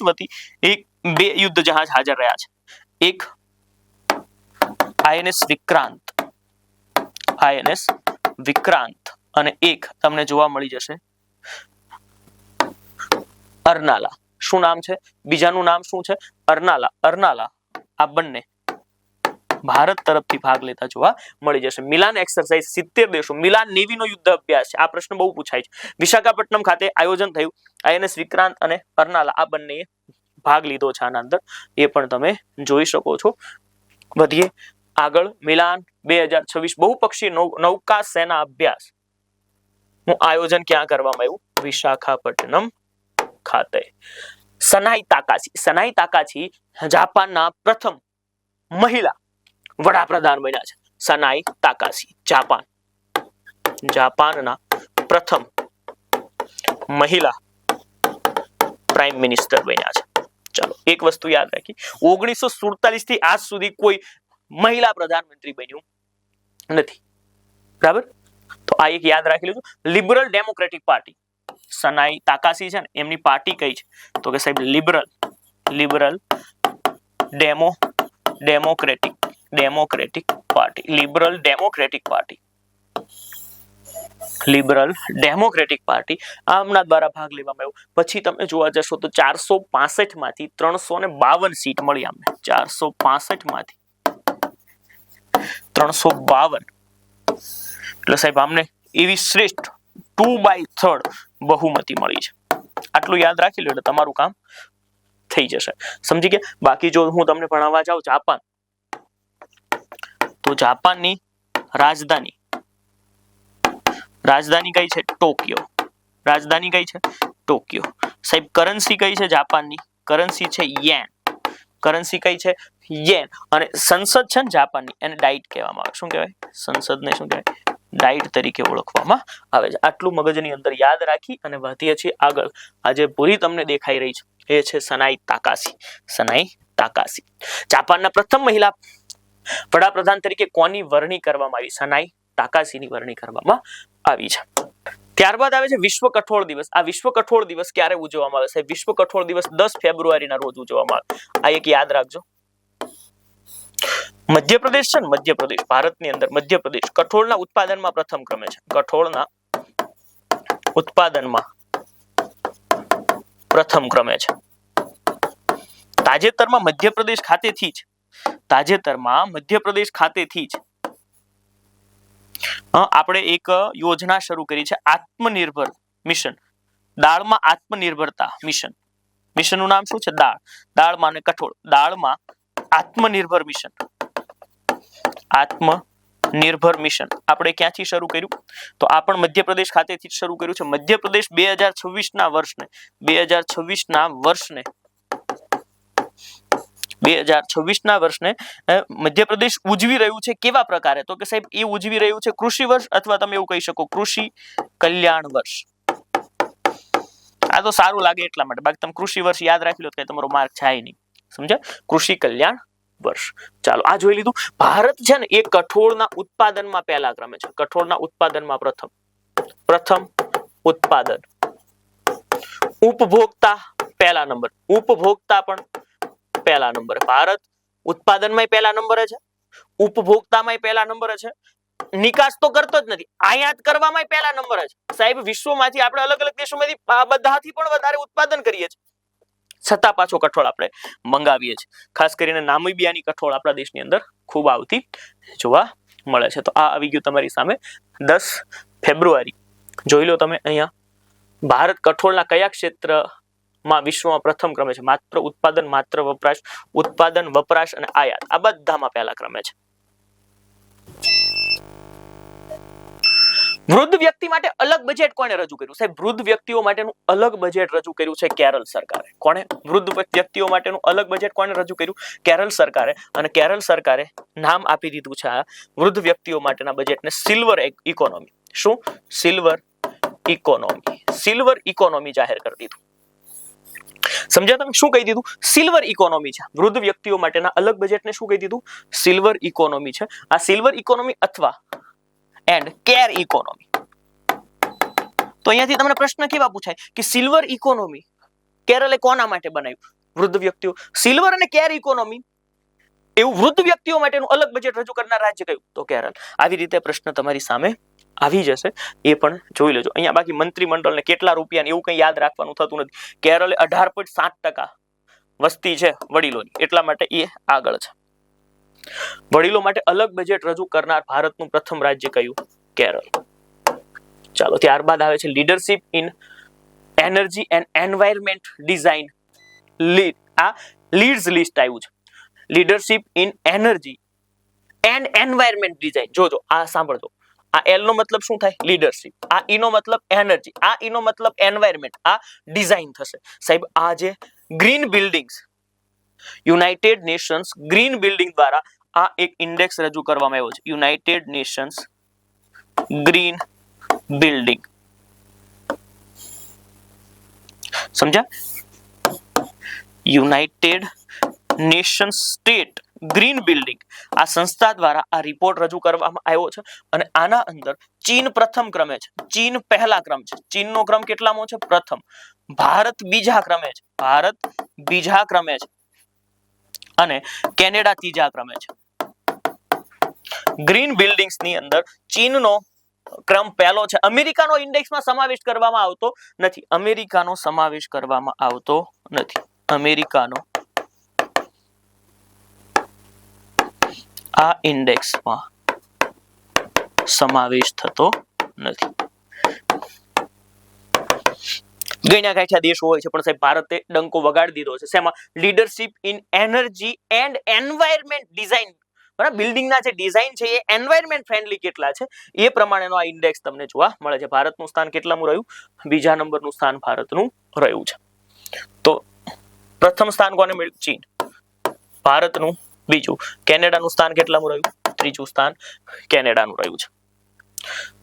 વતી એક બે યુદ્ધ જહાજ હાજર રહ્યા છે. એક INS વિક્રાંત અને એક તમને જોવા મળી જશે અર્નાલા. શું નામ છે? બીજાનું નામ શું છે? અર્નાલા. આ બંને ભારત તરફથી ભાગ લેતા જોવા મળી જશે. મિલાન એક્સરસાઇઝ 70 દેશો. મિલાન નેવીનો યુદ્ધ અભ્યાસ છે. આ પ્રશ્ન બહુ પૂછાય છે. વિશાખાપટ્ટનમ ખાતે આયોજન થયું. INS વિક્રાંત અને અર્નાલા આ બંનેએ ભાગ લીધો છે આના અંદર. એ પણ તમે જોઈ શકો છો. વધીએ આગળ. મિલાન 2026 બહુપક્ષીય નૌકા સેના અભ્યાસ નું આયોજન ક્યાં કરવામાં આવ્યું? વિશાખાપટ્ટનમ ખાતે. સનાઈ તાકાચી જાપાનના પ્રથમ મહિલા વડાપ્રધાન બન્યા છે. સનાઈ તાકાચી જાપાનના પ્રથમ મહિલા પ્રાઇમ મિનિસ્ટર બન્યા છે. ચાલો એક વસ્તુ યાદ રાખી, 1947 થી આજ સુધી કોઈ મહિલા પ્રધાનમંત્રી બન્યું નથી. બરાબર? તો આ એક યાદ રાખી લેજો. લિબરલ ડેમોક્રેટિક પાર્ટી, સનાઈ તાકાસી છે ને એમની પાર્ટી કઈ છે? તો કે સાહેબ લિબરલ ડેમોક્રેટિક પાર્ટી. આમના દ્વારા ભાગ લેવામાં આવ્યો. પછી તમે જોવા જશો તો 465 માંથી 352 સીટ મળી અમને. 465 માંથી 352 એટલે સાહેબ અમને એવી શ્રેષ્ઠ 2/3 બહુમતી મળી છે. આટલું યાદ રાખી લો એટલે તમારું કામ થઈ જશે. સમજી ગયા? બાકી જો હું તમને ભણાવવા જાઉં જાપાન, તો જાપાનની રાજધાની કઈ છે? ટોક્યો. સાહેબ કરન્સી કઈ છે જાપાનની? કરન્સી છે યેન. અને સંસદ છે ને જાપાનની, એને ડાઇટ કહેવામાં આવે. શું કહેવાય? સંસદને શું કહેવાય? ડાઇટ તરીકે ઓળખવામાં આવે છે. આટલું મગજની અંદર યાદ રાખી અને વધીએ છીએ આગળ. આજે પૂરી તમને દેખાઈ રહી છે એ છે સનાઈ તાકાસી. જાપાનના પ્રથમ મહિલા વડાપ્રધાન તરીકે કોની વરણી કરવામાં આવી? સનાઈ તાકાસીની વરણી કરવામાં આવી છે. ત્યારબાદ આવે છે વિશ્વ કઠોળ દિવસ. આ વિશ્વ કઠોળ દિવસ ક્યારે ઉજવવામાં આવે છે? વિશ્વ કઠોળ દિવસ 10 ફેબ્રુઆરીના રોજ ઉજવવામાં આવે. આ એક યાદ રાખજો. મધ્યપ્રદેશ છે ને, મધ્યપ્રદેશ, ભારતની અંદર મધ્યપ્રદેશ કઠોળના ઉત્પાદનમાં પ્રથમ ક્રમે છે. કઠોળના ઉત્પાદનમાં પ્રથમ ક્રમે છે. તાજેતરમાં મધ્યપ્રદેશ ખાતેથી જ આપણે એક યોજના શરૂ કરી છે, આત્મનિર્ભર મિશન. દાળમાં આત્મનિર્ભરતા મિશન. મિશનનું નામ શું છે? દાળમાં અને કઠોળ. દાળમાં આત્મનિર્ભર મિશન. આપણે ક્યાંથી શરૂ કર્યું? તો આ પણ મધ્યપ્રદેશ ખાતેથી શરૂ કર્યું છે. મધ્યપ્રદેશ 2026 ના વર્ષને મધ્યપ્રદેશ ઉજવી રહ્યું છે. કેવા પ્રકારે? તો કે સાહેબ એ ઉજવી રહ્યું છે કૃષિ વર્ષ, અથવા તમે એવું કહી શકો કૃષિ કલ્યાણ વર્ષ. આ તો સારું લાગે એટલા માટે, બાકી તમે કૃષિ વર્ષ યાદ રાખી લો તો તમારો માર્ક જાય નહીં. સમજ્યા? કૃષિ કલ્યાણ વર્ષ. ચાલો આ જોઈ લીધું. ભારત છે ને એ કઠોળના ઉત્પાદનમાં પહેલા ક્રમે છે. કઠોળના ઉત્પાદનમાં પ્રથમ ઉત્પાદન. ઉપભોક્તા પહેલા નંબર. ઉપભોક્તા પણ પહેલા નંબર. ભારત ઉત્પાદનમાં પહેલા નંબરે છે, ઉપભોક્તામાં પહેલા નંબરે છે, નિકાસ તો કરતો જ નથી, આયાત કરવામાં પહેલા નંબરે છે. સાહેબ વિશ્વમાંથી આપણે અલગ અલગ દેશોમાંથી બધાથી પણ વધારે ઉત્પાદન કરીએ છીએ, છતાં પાછો કઠોળ આપણે મંગાવીએ છીએ. ખાસ કરીને નામીબિયાની કઠોળ આપણા દેશની અંદર ખૂબ આવતી જોવા મળે છે. તો આ આવી ગયું તમારી સામે 10 ફેબ્રુઆરી. જોઈ લો તમે અહીંયા. ભારત કઠોળના કયા ક્ષેત્રમાં વિશ્વમાં પ્રથમ ક્રમે છે? માત્ર ઉત્પાદન, માત્ર વપરાશ, અને આયાત, આ બધામાં પહેલા ક્રમે છે. વૃદ્ધ વ્યક્તિ માટે અલગ બજેટ કોણે રજૂ કર્યું? સાહેબ વૃદ્ધ વ્યક્તિઓ માટેનું અલગ બજેટ રજૂ કર્યું છે કેરળ સરકારે. કોણે? વૃદ્ધ વ્યક્તિઓ માટેનું અલગ બજેટ કોણે રજૂ કર્યું? કેરળ સરકારે. અને કેરળ સરકારે નામ આપી દીધું છે આ વૃદ્ધ વ્યક્તિઓ માટેના બજેટને સિલ્વર ઇકોનોમી. શું? સિલ્વર ઇકોનોમી જાહેર કરી દીધું. સમજ્યા તમે? શું કહી દીધું? સિલ્વર ઇકોનોમી છે. વૃદ્ધ વ્યક્તિઓ માટેના અલગ બજેટને શું કહી દીધું? સિલ્વર ઇકોનોમી છે. આ સિલ્વર ઇકોનોમી અથવા એન્ડ કેર ઇકોનોમી. તો અહીંયાથી તમને પ્રશ્ન કેવા પૂછાય કે સિલ્વર ઇકોનોમી કેરલે કોના માટે બનાવ્યું? વૃદ્ધ વ્યક્તિઓ. સિલ્વર અને કેર ઇકોનોમી એવું વૃદ્ધ વ્યક્તિઓ માટેનું અલગ બજેટ રજૂ કરનાર રાજ્ય કયું? તો કેરળ. આવી રીતે પ્રશ્ન તમારી સામે આવી જશે, એ પણ જોઈ લેજો. અહીંયા બાકી મંત્રીમંડળને કેટલા રૂપિયા એવું કંઈ યાદ રાખવાનું થતું નથી. કેરળે 18.7% વસ્તી છે વડીલોની, એટલા માટે એ આગળ છે. વડીલો માટે અલગ બજેટ રજૂ કરનાર ભારતનું પ્રથમ રાજ્ય કયું? કેરળ. ચાલો, ત્યારબાદ આવે છે leadership in energy and environment design. આ લીડ્સ લિસ્ટ આવ્યું છે. Leadership in energy and environment design. જોજો, આ સાંભળજો. આ એલ નો મતલબ શું થાય? લીડરશિપ. આ ઈ નો મતલબ એનર્જી. આ ઈ નો મતલબ એન્વાયરમેન્ટ. આ ડિઝાઇન થશે. સાહેબ, આ જે green buildings, United Nations green building દ્વારા આ એક ઇન્ડેક્સ રજૂ કરવામાં આવ્યો છે. United Nations green building. સમજ્યા? United Nation state green building આ સંસ્થા દ્વારા આ રિપોર્ટ રજૂ કરવામાં આવ્યો છે અને આના અંદર ચીન પ્રથમ ક્રમે છે. ચીન પહેલા ક્રમ છે. ચીનનો ક્રમ કેટલામો છે? પ્રથમ. ભારત બીજા ક્રમે છે. ભારત બીજા ક્રમે છે અને કેનેડા ત્રીજા ક્રમે છે. ગ્રીન બિલ્ડિંગ્સ ની અંદર ચીનનો ક્રમ પહેલો છે. અમેરિકાનો ઇન્ડેક્સમાં સમાવેશ કરવામાં આવતો નથી. અમેરિકાનો સમાવેશ કરવામાં આવતો નથી. અમેરિકાનો આ ઇન્ડેક્સમાં સમાવેશ થતો નથી. ગણ્યા ગાંઠ્યા દેશો હોય છે, પણ સાહેબ ભારતે ડંકો વગાડી દીધો છે. શેમાં? Leadership in energy and environment design. બરાબર, બિલ્ડિંગના જે ડિઝાઇન છે એ એન્વાયરમેન્ટ ફ્રેન્ડલી કેટલા છે એ પ્રમાણેનો આ ઇન્ડેક્સ તમને જોવા મળે છે. ભારતનું સ્થાન કેટલામું રહ્યું? બીજા નંબરનું સ્થાન ભારતનું રહ્યું છે. તો પ્રથમ સ્થાન કોને મળ્યું? ચીન. ભારતનું બીજું. કેનેડાનું સ્થાન કેટલામું રહ્યું? ત્રીજું સ્થાન કેનેડાનું રહ્યું છે.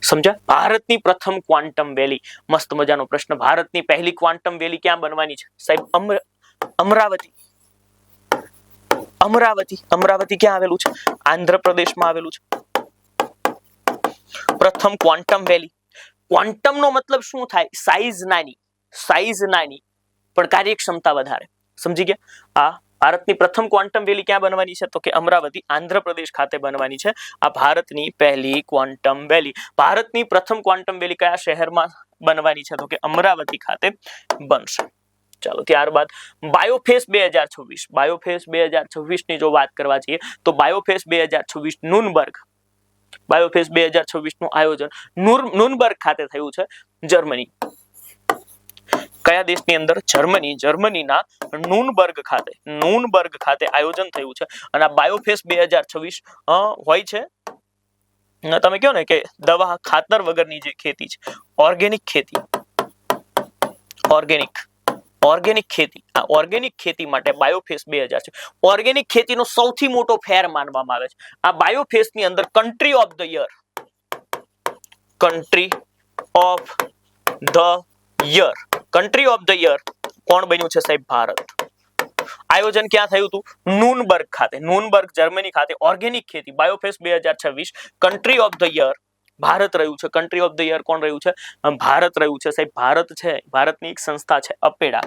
સમજ્યા? ભારતની પ્રથમ ક્વોન્ટમ વેલી. મસ્ત મજાનો પ્રશ્ન. ભારતની પહેલી ક્વોન્ટમ વેલી ક્યાં બનવાની છે? સાહેબ, અમરાવતી. અમરાવતી. અમરાવતી ક્યાં આવેલું છે? આંધ્રપ્રદેશમાં આવેલું છે. પ્રથમ ક્વોન્ટમ વેલી. ક્વોન્ટમ નો મતલબ શું થાય? સાઈઝ નાની. સાઈઝ નાની પણ કાર્યક્ષમતા વધારે. સમજી ગયા? આ ભારતની પ્રથમ ક્વોન્ટમ વેલી ક્યાં બનવાની છે? તો કે અમરાવતી, આંધ્રપ્રદેશ ખાતે બનવાની છે આ ભારતની પહેલી ક્વોન્ટમ વેલી. ભારતની પ્રથમ ક્વોન્ટમ વેલી કયા શહેરમાં બનવાની છે? તો કે અમરાવતી ખાતે બનશે. ચાલો, ત્યારબાદ બાયોફેસ 2026. બાયોફેસ 2026 ની જો વાત કરવા જઈએ તો બાયોફેસ 2026 નુનબર્ગ. બાયોફેસ 2026 નું આયોજન નુનબર્ગ ખાતે થયું છે, જર્મની. કયા દેશની અંદર? જર્મની. જર્મનીના નુનબર્ગ ખાતે. નુનબર્ગ ખાતે આયોજન થયું છે અને આ બાયોફેસ 2026 હોય છે. તમે કહો ને કે દવા ખાતર વગરની જે ખેતી છે, ઓર્ગેનિક ખેતી. ઓર્ગેનિક ખેતી. આ ઓર્ગેનિક ખેતી માટે બાયોફેસ 2000 છે. ઓર્ગેનિક ખેતીનો સૌથી મોટો ફેર માનવામાં આવે છે. આ બાયોફેસ ની અંદર country of the year. Country of the year. Country of the year કોણ બન્યું છે? સાહેબ, ભારત. આયોજન ક્યાં થયું હતું? નુનબર્ગ ખાતે. નુનબર્ગ, જર્મની ખાતે. ઓર્ગેનિક ખેતી બાયોફેસ 2026 country of the year Bharat રહ્યું છે. કન્ટ્રી ઓફ ધ યર કોણ રહ્યું છે? ભારત રહ્યું છે. સાહેબ, ભારત છે. ભારતની એક સંસ્થા છે અપેડા.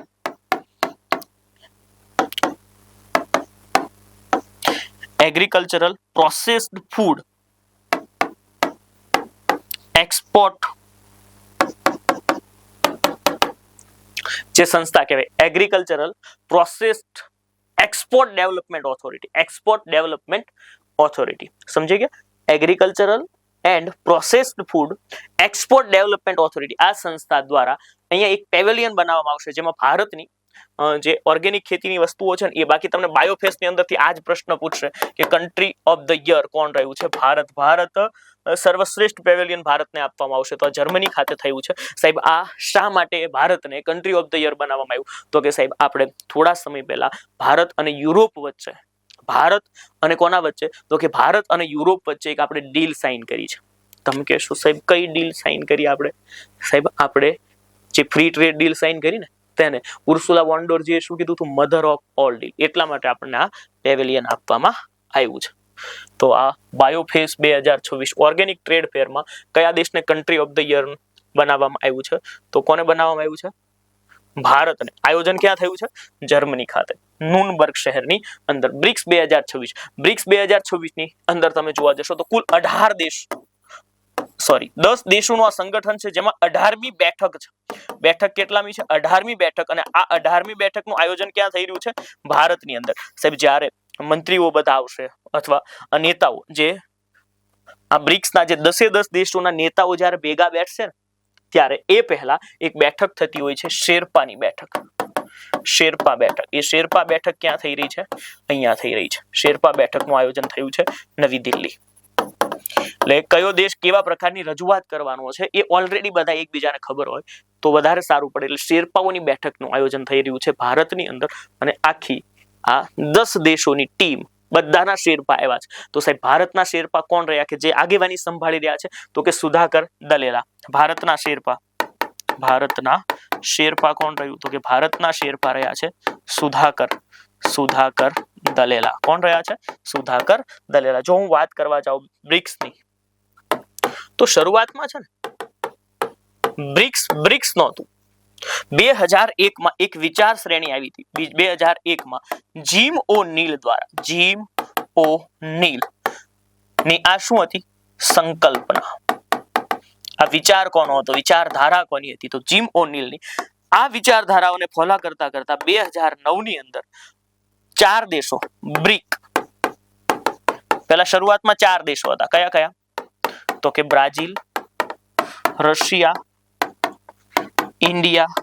એગ્રીકલ્ચરલ પ્રોસેસ્ડ ફૂડ એક્સપોર્ટ જે સંસ્થા કહેવાય, agricultural processed export development authority. Export development authority. સમજી ગયા? Agricultural and processed food export development authority. આ સંસ્થા દ્વારા અહીંયા એક પેવેલિયન બનાવવામાં આવશે જેમાં ભારતની જે ઓર્ગેનિક ખેતીની વસ્તુઓ છે ને એ, બાકી તમને બાયોફેસ ની અંદરથી આ જ પ્રશ્ન પૂછશે કે કન્ટ્રી ઓફ ધ યર કોણ રહ્યું છે? ભારત. ભારત સર્વશ્રેષ્ઠ પેવેલિયન ભારતને આપવામાં આવશે. તો આ જર્મની ખાતે થયું છે. સાહેબ, આ શા માટે ભારતને કન્ટ્રી ઓફ ધ યર બનાવવામાં આવ્યું? તો કે સાહેબ, આપણે થોડા સમય પહેલા ભારત અને યુરોપ વચ્ચે, ભારત અને કોના વચ્ચે? તો કે ભારત અને યુરોપ વચ્ચે એક આપણે ડીલ સાઇન કરી છે. તમે કહેશો સાહેબ કઈ ડીલ સાઇન કરી આપણે? સાહેબ, આપણે જે ફ્રી ટ્રેડ ડીલ સાઇન કરી ને તેને ઉર્સુલા વોન ડેર જે શું કીધું હતું? Mother of all deal. એટલા માટે આપણને આ પેવેલિયન આપવામાં આવ્યું છે. તો આ બાયોફેસ 2026 ઓર્ગેનિક ટ્રેડ ફેરમાં કયા દેશને કન્ટ્રી ઓફ ધ યર બનાવવામાં આવ્યું છે? તો કોને બનાવવામાં આવ્યું છે? ભારતને આયોજન ક્યાં થયું છે? જર્મની ખાતે નુનબર્ગ શહેરની અંદર. બ્રિક્સ 2026. બ્રિક્સ 2026 ની અંદર તમે જોવા જશો તો કુલ 10 દેશોનું આ સંગઠન છે, જેમાં 18મી બેઠક છે. બેઠક કેટલામી છે? 18મી બેઠક. અને આ 18મી બેઠકનું આયોજન ક્યાં થઈ રહ્યું છે? ભારતની અંદર. સાહેબ જ્યારે મંત્રીઓ બધા આવશે અથવા નેતાઓ, જે આ બ્રિક્સના જે 10 દેશોના નેતાઓ જ્યારે ભેગા બેઠશે ને, ત્યારે એ પહેલા એક બેઠક થતી હોય છે, શેરપાની બેઠક. શેરપા બેઠક. એ શેરપા બેઠક ક્યાં થઈ રહી છે? અહીંયા થઈ રહી છે. શેરપા બેઠકનું આયોજન થયું છે નવી દિલ્હી. એટલે કયો દેશ કેવા પ્રકારની રજૂઆત કરવાનો છે એ ઓલરેડી બધા એકબીજાને ખબર હોય તો વધારે સારું પડે. એટલે શેરપાઓની બેઠકનું આયોજન થઈ રહ્યું છે ભારતની અંદર, અને આખી આ 10 દેશોની ટીમ, બધાના શેરપા આવ્યા છે. તો સાહેબ ભારતના શેરપા કોણ રહ્યા કે જે આગેવાની સંભાળી રહ્યા છે? તો કે સુધાકર દલેલા. ભારતના શેરપા કોણ રહ્યું? તો કે ભારતના શેરપા રહ્યા છે સુધાકર દલેલા. કોણ રહ્યા છે? સુધાકર દલેલા. જો હું વાત કરવા જાઉં બ્રિક્સની, તો શરૂઆતમાં છે ને બ્રિક્સ નહોતું. 2001માં એક વિચાર શ્રેણી આવી હતી. 2001માં જીમ ઓ નીલ ની આ શું હતી? સંકલ્પના. આ વિચાર કોનો હતો? વિચારધારા કોની હતી? તો જીમ ઓ નીલની. આ વિચારધારાઓને ફોલો કરતા 2009 ની અંદર 4 દેશો બ્રિક, પહેલા શરૂઆતમાં 4 દેશો હતા. કયા કયા? તો કે બ્રાઝીલ, રશિયા, ઇન્ડિયા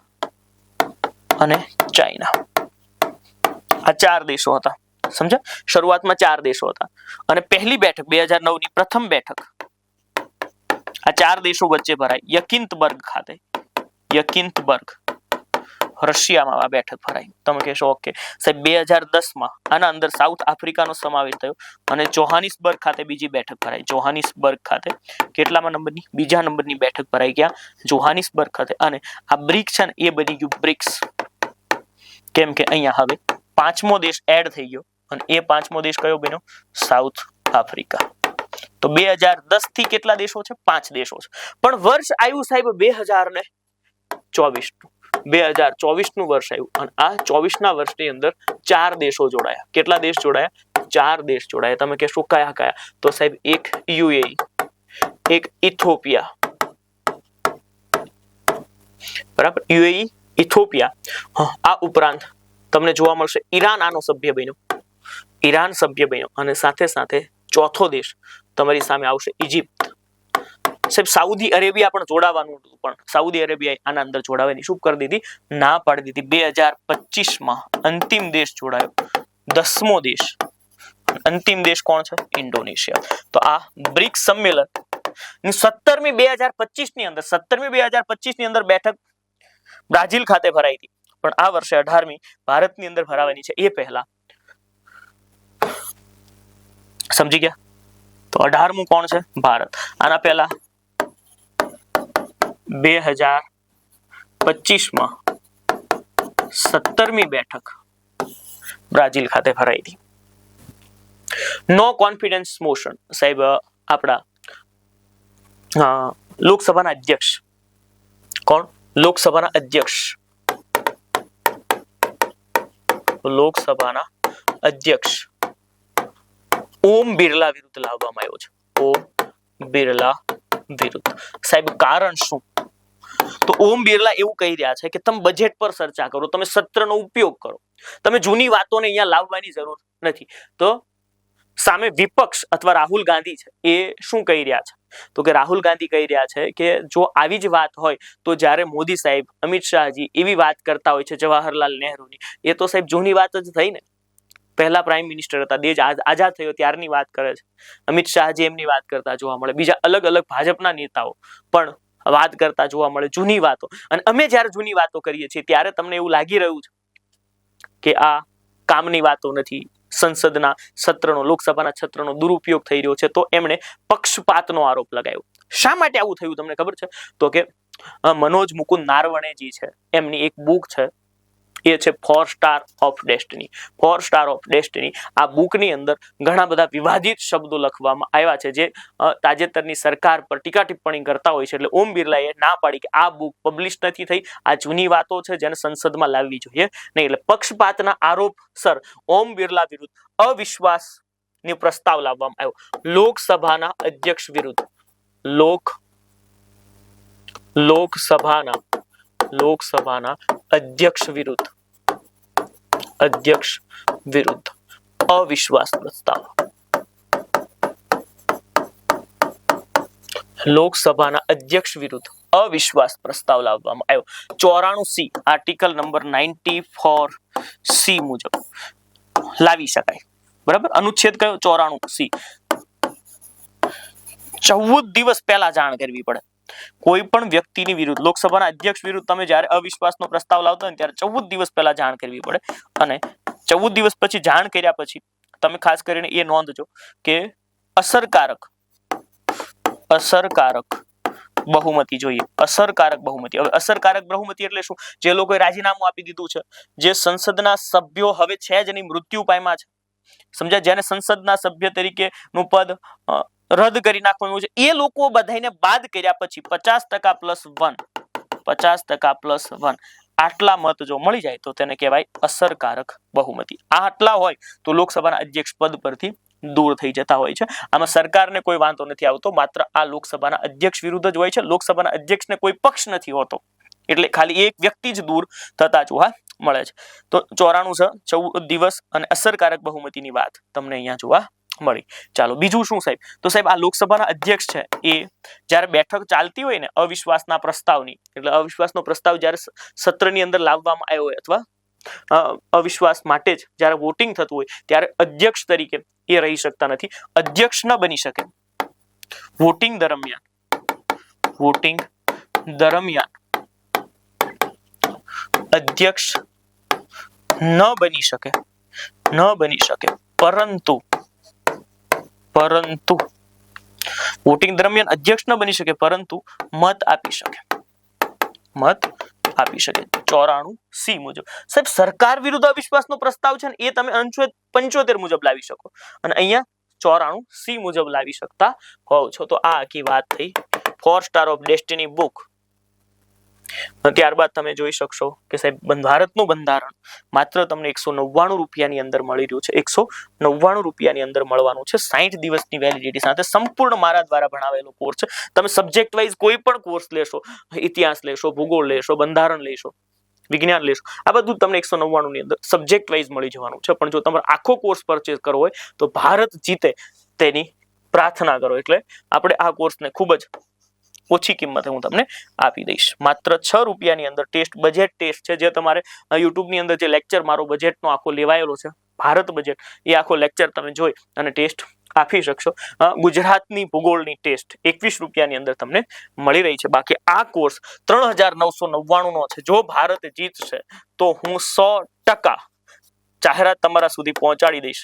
અને ચાઇના. આ 4 દેશો હતા. સમજ્યા? શરૂઆતમાં 4 દેશો હતા. અને પહેલી બેઠક 2009 ની પ્રથમ બેઠક આ 4 દેશો વચ્ચે ભરાઈ યકિન્તબર્ગ ખાતે. રશિયામાં આ બેઠક ભરાઈ. તમે કહેશો ઓકે સાહેબ 2010માં આના અંદર સાઉથ આફ્રિકાનો સમાવેશ થયો અને જોહાનિસબર્ગ ખાતે બીજી બેઠક ભરાઈ. જોહાનિસબર્ગ ખાતે કેટલામાં નંબરની? બીજા નંબરની બેઠક ભરાઈ ગયા જોહાનિસબર્ગ ખાતે. અને આ બ્રિક છે ને એ બની ગયું બ્રિક્સ. કેમ કે અહીંયા હવે 5મો દેશ એડ થઈ ગયો, અને એ 5મો દેશ કયો બન્યો? South Africa. તો 2010 થી કેટલા દેશો છે? 5 દેશો છે. પણ વર્ષ આવ્યું સાહેબ 2024. 2024 નું વર્ષ આવ્યું, અને આ 24ના વર્ષની અંદર 4 દેશો જોડાયા. કેટલા દેશ જોડાયા? 4 દેશ જોડાયા. તમે કહેશો કયા કયા? તો સાહેબ એક યુએઈ, એક ઇથોપિયા, બરાબર, યુએઈ, ઇથોપિયા. આ ઉપરાંત તમને જોવા મળશે ઈરાન આનો સભ્ય બન્યો. ઈરાન સભ્ય બન્યો, અને સાથે સાથે ચોથો દેશ તમારી સામે આવશે ઇજિપ્ત. સાહેબ સાઉદી અરેબિયા પણ જોડાવાનું હતું, પણ સાઉદી અરેબિયા આના અંદર જોડાવાની શું કરી દીધી? ના પાડી દીધી. 2025માં અંતિમ દેશ જોડાયો, 10મો દેશ. અંતિમ દેશ કોણ છે? ઇન્ડોનેશિયા. તો આ બ્રિક્સ સંમેલન 17મી 2025 ની અંદર બેઠક બ્રાઝીલ ખાતે ભરાઈ હતી, પણ આ વર્ષે 18મી ભારતની અંદર ભરાવાની છે. એ પહેલા સમજી ગયા? તો 18મું કોણ છે? ભારત. આના પહેલા 2025માં 17મી બેઠક બ્રાઝીલ ખાતે ભરાઈ હતી. નો કોન્ફિડન્સ મોશન. સાહેબ આપણા લોકસભાના અધ્યક્ષ કોણ? લોકસભાના અધ્યક્ષ ઓમ બિરલા વિરુદ્ધ લાવવામાં આવ્યો છે. ઓમ બિરલા વિરુદ્ધ. સાહેબ કારણ શું? તો ઓમ બિરલા એવું કહી રહ્યા છે કે તમે બજેટ પર ચર્ચા કરો, તમે સત્રનો ઉપયોગ કરો, તમે જૂની વાતોને અહીંયા લાવવાની જરૂર નથી. તો સામે વિપક્ષ અથવા રાહુલ ગાંધી છે એ શું કહી રહ્યા છે? તો કે રાહુલ ગાંધી કહી રહ્યા છે કે જો આવી જ વાત હોય તો જ્યારે મોદી સાહેબ, અમિત શાહજી એવી વાત કરતા હોય છે જવાહરલાલ નહેરુની, એ તો સાહેબ જૂની વાત જ થઈ ને. પહેલા પ્રાઇમ મિનિસ્ટર હતા, દેશ આઝાદ થયો ત્યારની વાત કરે છે. અમિત શાહજી એમની વાત કરતા જોવા મળે, બીજા અલગ અલગ ભાજપના નેતાઓ પણ વાત કરતા જોવા મળે જૂની વાતો. અને અમે જ્યારે જૂની વાતો કરીએ છીએ ત્યારે તમને એવું લાગી રહ્યું છે કે આ કામની વાતો નથી, સંસદના સત્રનો, લોકસભાના સત્રનો દુરુપયોગ થઈ રહ્યો છે. તો એમણે પક્ષપાતનો આરોપ લગાવ્યો. શા માટે આવું થયું તમને ખબર છે? તો કે મનોજ મુકુંદ નારવણેજી છે, એમની એક બુક છે, એ છે 4 star of destiny. 4 star of destiny આ બુકની અંદર ઘણા બધા વિવાદિત શબ્દો લખવામાં આવ્યા છે, જે તાજેતરની સરકાર પર ટીકા ટિપ્પણી કરતા હોય છે. એટલે ઓમ બિરલાએ ના પાડી કે આ બુક પબ્લિશ નથી થઈ, આ જૂની વાતો છે જેને સંસદમાં લાવવી જોઈએ નહીં. એટલે પક્ષપાતના આરોપસર ઓમ બિરલા વિરુદ્ધ અવિશ્વાસનો પ્રસ્તાવ લાવવામાં આવ્યો. લોકસભાના અધ્યક્ષ વિરુદ્ધ લોકસભાના અધ્યક્ષ વિરુદ્ધ અવિશ્વાસ પ્રસ્તાવ. લોકસભાના અધ્યક્ષ વિરુદ્ધ અવિશ્વાસ પ્રસ્તાવ લાવવામાં આવ્યો. 94C આર્ટિકલ નંબર 94C મુજબ લાવી શકાય. બરાબર. અનુચ્છેદ કયો? 94C. 14 દિવસ પહેલા જાણ કરવી પડે. કોઈ પણ વ્યક્તિની વિરુદ્ધ, લોકસભાના અધ્યક્ષ વિરુદ્ધ તમે જ્યારે અવિશ્વાસનો પ્રસ્તાવ લાવતા હોય ત્યારે 14 દિવસ પહેલા જાણ કરવી પડે. અને 14 દિવસ પછી જાણ કર્યા પછી તમે ખાસ કરીને એ નોંધજો કે અસરકારક બહુમતી જોઈએ. અસરકારક બહુમતી. હવે અસરકારક બહુમતી એટલે શું? જે લોકોએ રાજીનામું આપી દીધું છે, જે સંસદના સભ્યો હવે છે જ નહીં, મૃત્યુ પામ્યા છે, સમજ્યા, જેને સંસદના સભ્ય તરીકે નું પદ રદ કરી નાખવાનું છે, એ લોકો બધાને બાદ કર્યા પછી 50% +1 આટલા મત જો મળી જાય તો તેને કહેવાય અસરકારક બહુમતી. આ આટલા હોય તો લોકસભાના અધ્યક્ષ પદ પરથી દૂર થઈ જતા હોય છે. આમાં સરકારને કોઈ વાંધો નથી આવતો, માત્ર આ લોકસભાના અધ્યક્ષ વિરુદ્ધ જ હોય છે. લોકસભાના અધ્યક્ષને કોઈ પક્ષ નથી હોતો, એટલે ખાલી એક વ્યક્તિ જ દૂર થતા જોવા મળે છે. તો 94 છે 14 દિવસ અને અસરકારક બહુમતીની વાત તમને અહીંયા જોવા મળી. ચાલો બીજું શું સાહેબ? તો સાહેબ આ લોકસભાના અધ્યક્ષ છે એ જ્યારે બેઠક ચાલતી હોય ને અવિશ્વાસના પ્રસ્તાવની, એટલે અવિશ્વાસનો પ્રસ્તાવ જ્યારે સત્રની અંદર લાવવામાં આવ્યો હોય અથવા અવિશ્વાસ માટે જ જ્યારે વોટિંગ થતું હોય ત્યારે અધ્યક્ષ તરીકે એ રહી શકતા નથી. અધ્યક્ષ ન બની શકે. વોટિંગ દરમિયાન અધ્યક્ષ ન બની શકે, પરંતુ વોટિંગ દરમિયાન અધ્યક્ષ ન બની શકે પરંતુ મત આપી શકે. 94C મુજબ. સાહેબ સરકાર વિરુદ્ધ અવિશ્વાસનો પ્રસ્તાવ છે ને એ તમે અનુચ્છેદ 75 મુજબ લાવી શકો અને અહીંયા 94C મુજબ લાવી શકતા હોવ છો. તો આ આખી વાત થઈ 4 સ્ટાર ઓફ ડેસ્ટિની બુક. ત્યારબાદ તમે જોઈ શકશો કે સાહેબ ભારતનું બંધારણ માત્ર તમને 199 રૂપિયાની અંદર મળી રહ્યું છે. 199 રૂપિયાની અંદર મળવાનું છે. 60 દિવસની વેલિડિટી સાથે સંપૂર્ણ મારા દ્વારા ભણાવેલો કોર્સ છે. તમે સબ્જેક્ટ વાઇઝ કોઈ પણ કોર્સ લેશો, ઇતિહાસ લેશો, ભૂગોળ લેશો, બંધારણ લેશો, વિજ્ઞાન લેશો, આ બધું તમને 199 ની અંદર સબ્જેક્ટ વાઇઝ મળી જવાનું છે. પણ જો તમારે આખો કોર્સ પરચેઝ કરવો હોય તો ભારત જીતે તેની પ્રાર્થના કરો. એટલે આપણે આ કોર્સને ખૂબ જ ઓછી કિંમતે હું તમને આપી દઈશ. માત્ર 6 રૂપિયાની અંદર બજેટ ટેસ્ટ છે, જે તમારે યુટ્યુબ ની અંદર જે લેક્ચર મારો બજેટનો આખો લેવાયેલો છે, ભારત બજેટ, એ આખો લેક્ચર તમે જોઈ અને ટેસ્ટ આપી શકશો. ગુજરાતની ભૂગોળની ટેસ્ટ 21 રૂપિયાની અંદર તમને મળી રહી છે. બાકી આ કોર્સ 3999 નો છે. જો ભારત જીતશે તો હું 100% જાહેરાત તમારા સુધી પહોંચાડી દઈશ.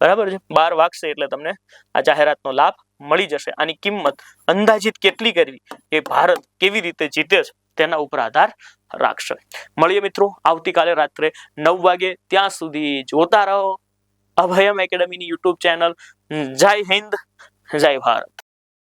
બરાબર છે. 12 વાગશે એટલે તમને આ જાહેરાતનો લાભ મળી જશે. આની કિંમત અંદાજિત કેટલી કરવી એ ભારત કેવી રીતે જીતે છે તેના ઉપર આધાર રાખશે. મળીએ મિત્રો આવતીકાલે રાત્રે 9 વાગે. ત્યાં સુધી જોતા રહો અભયમ એકેડમીની યુટ્યુબ ચેનલ. જય હિન્દ, જય ભારત.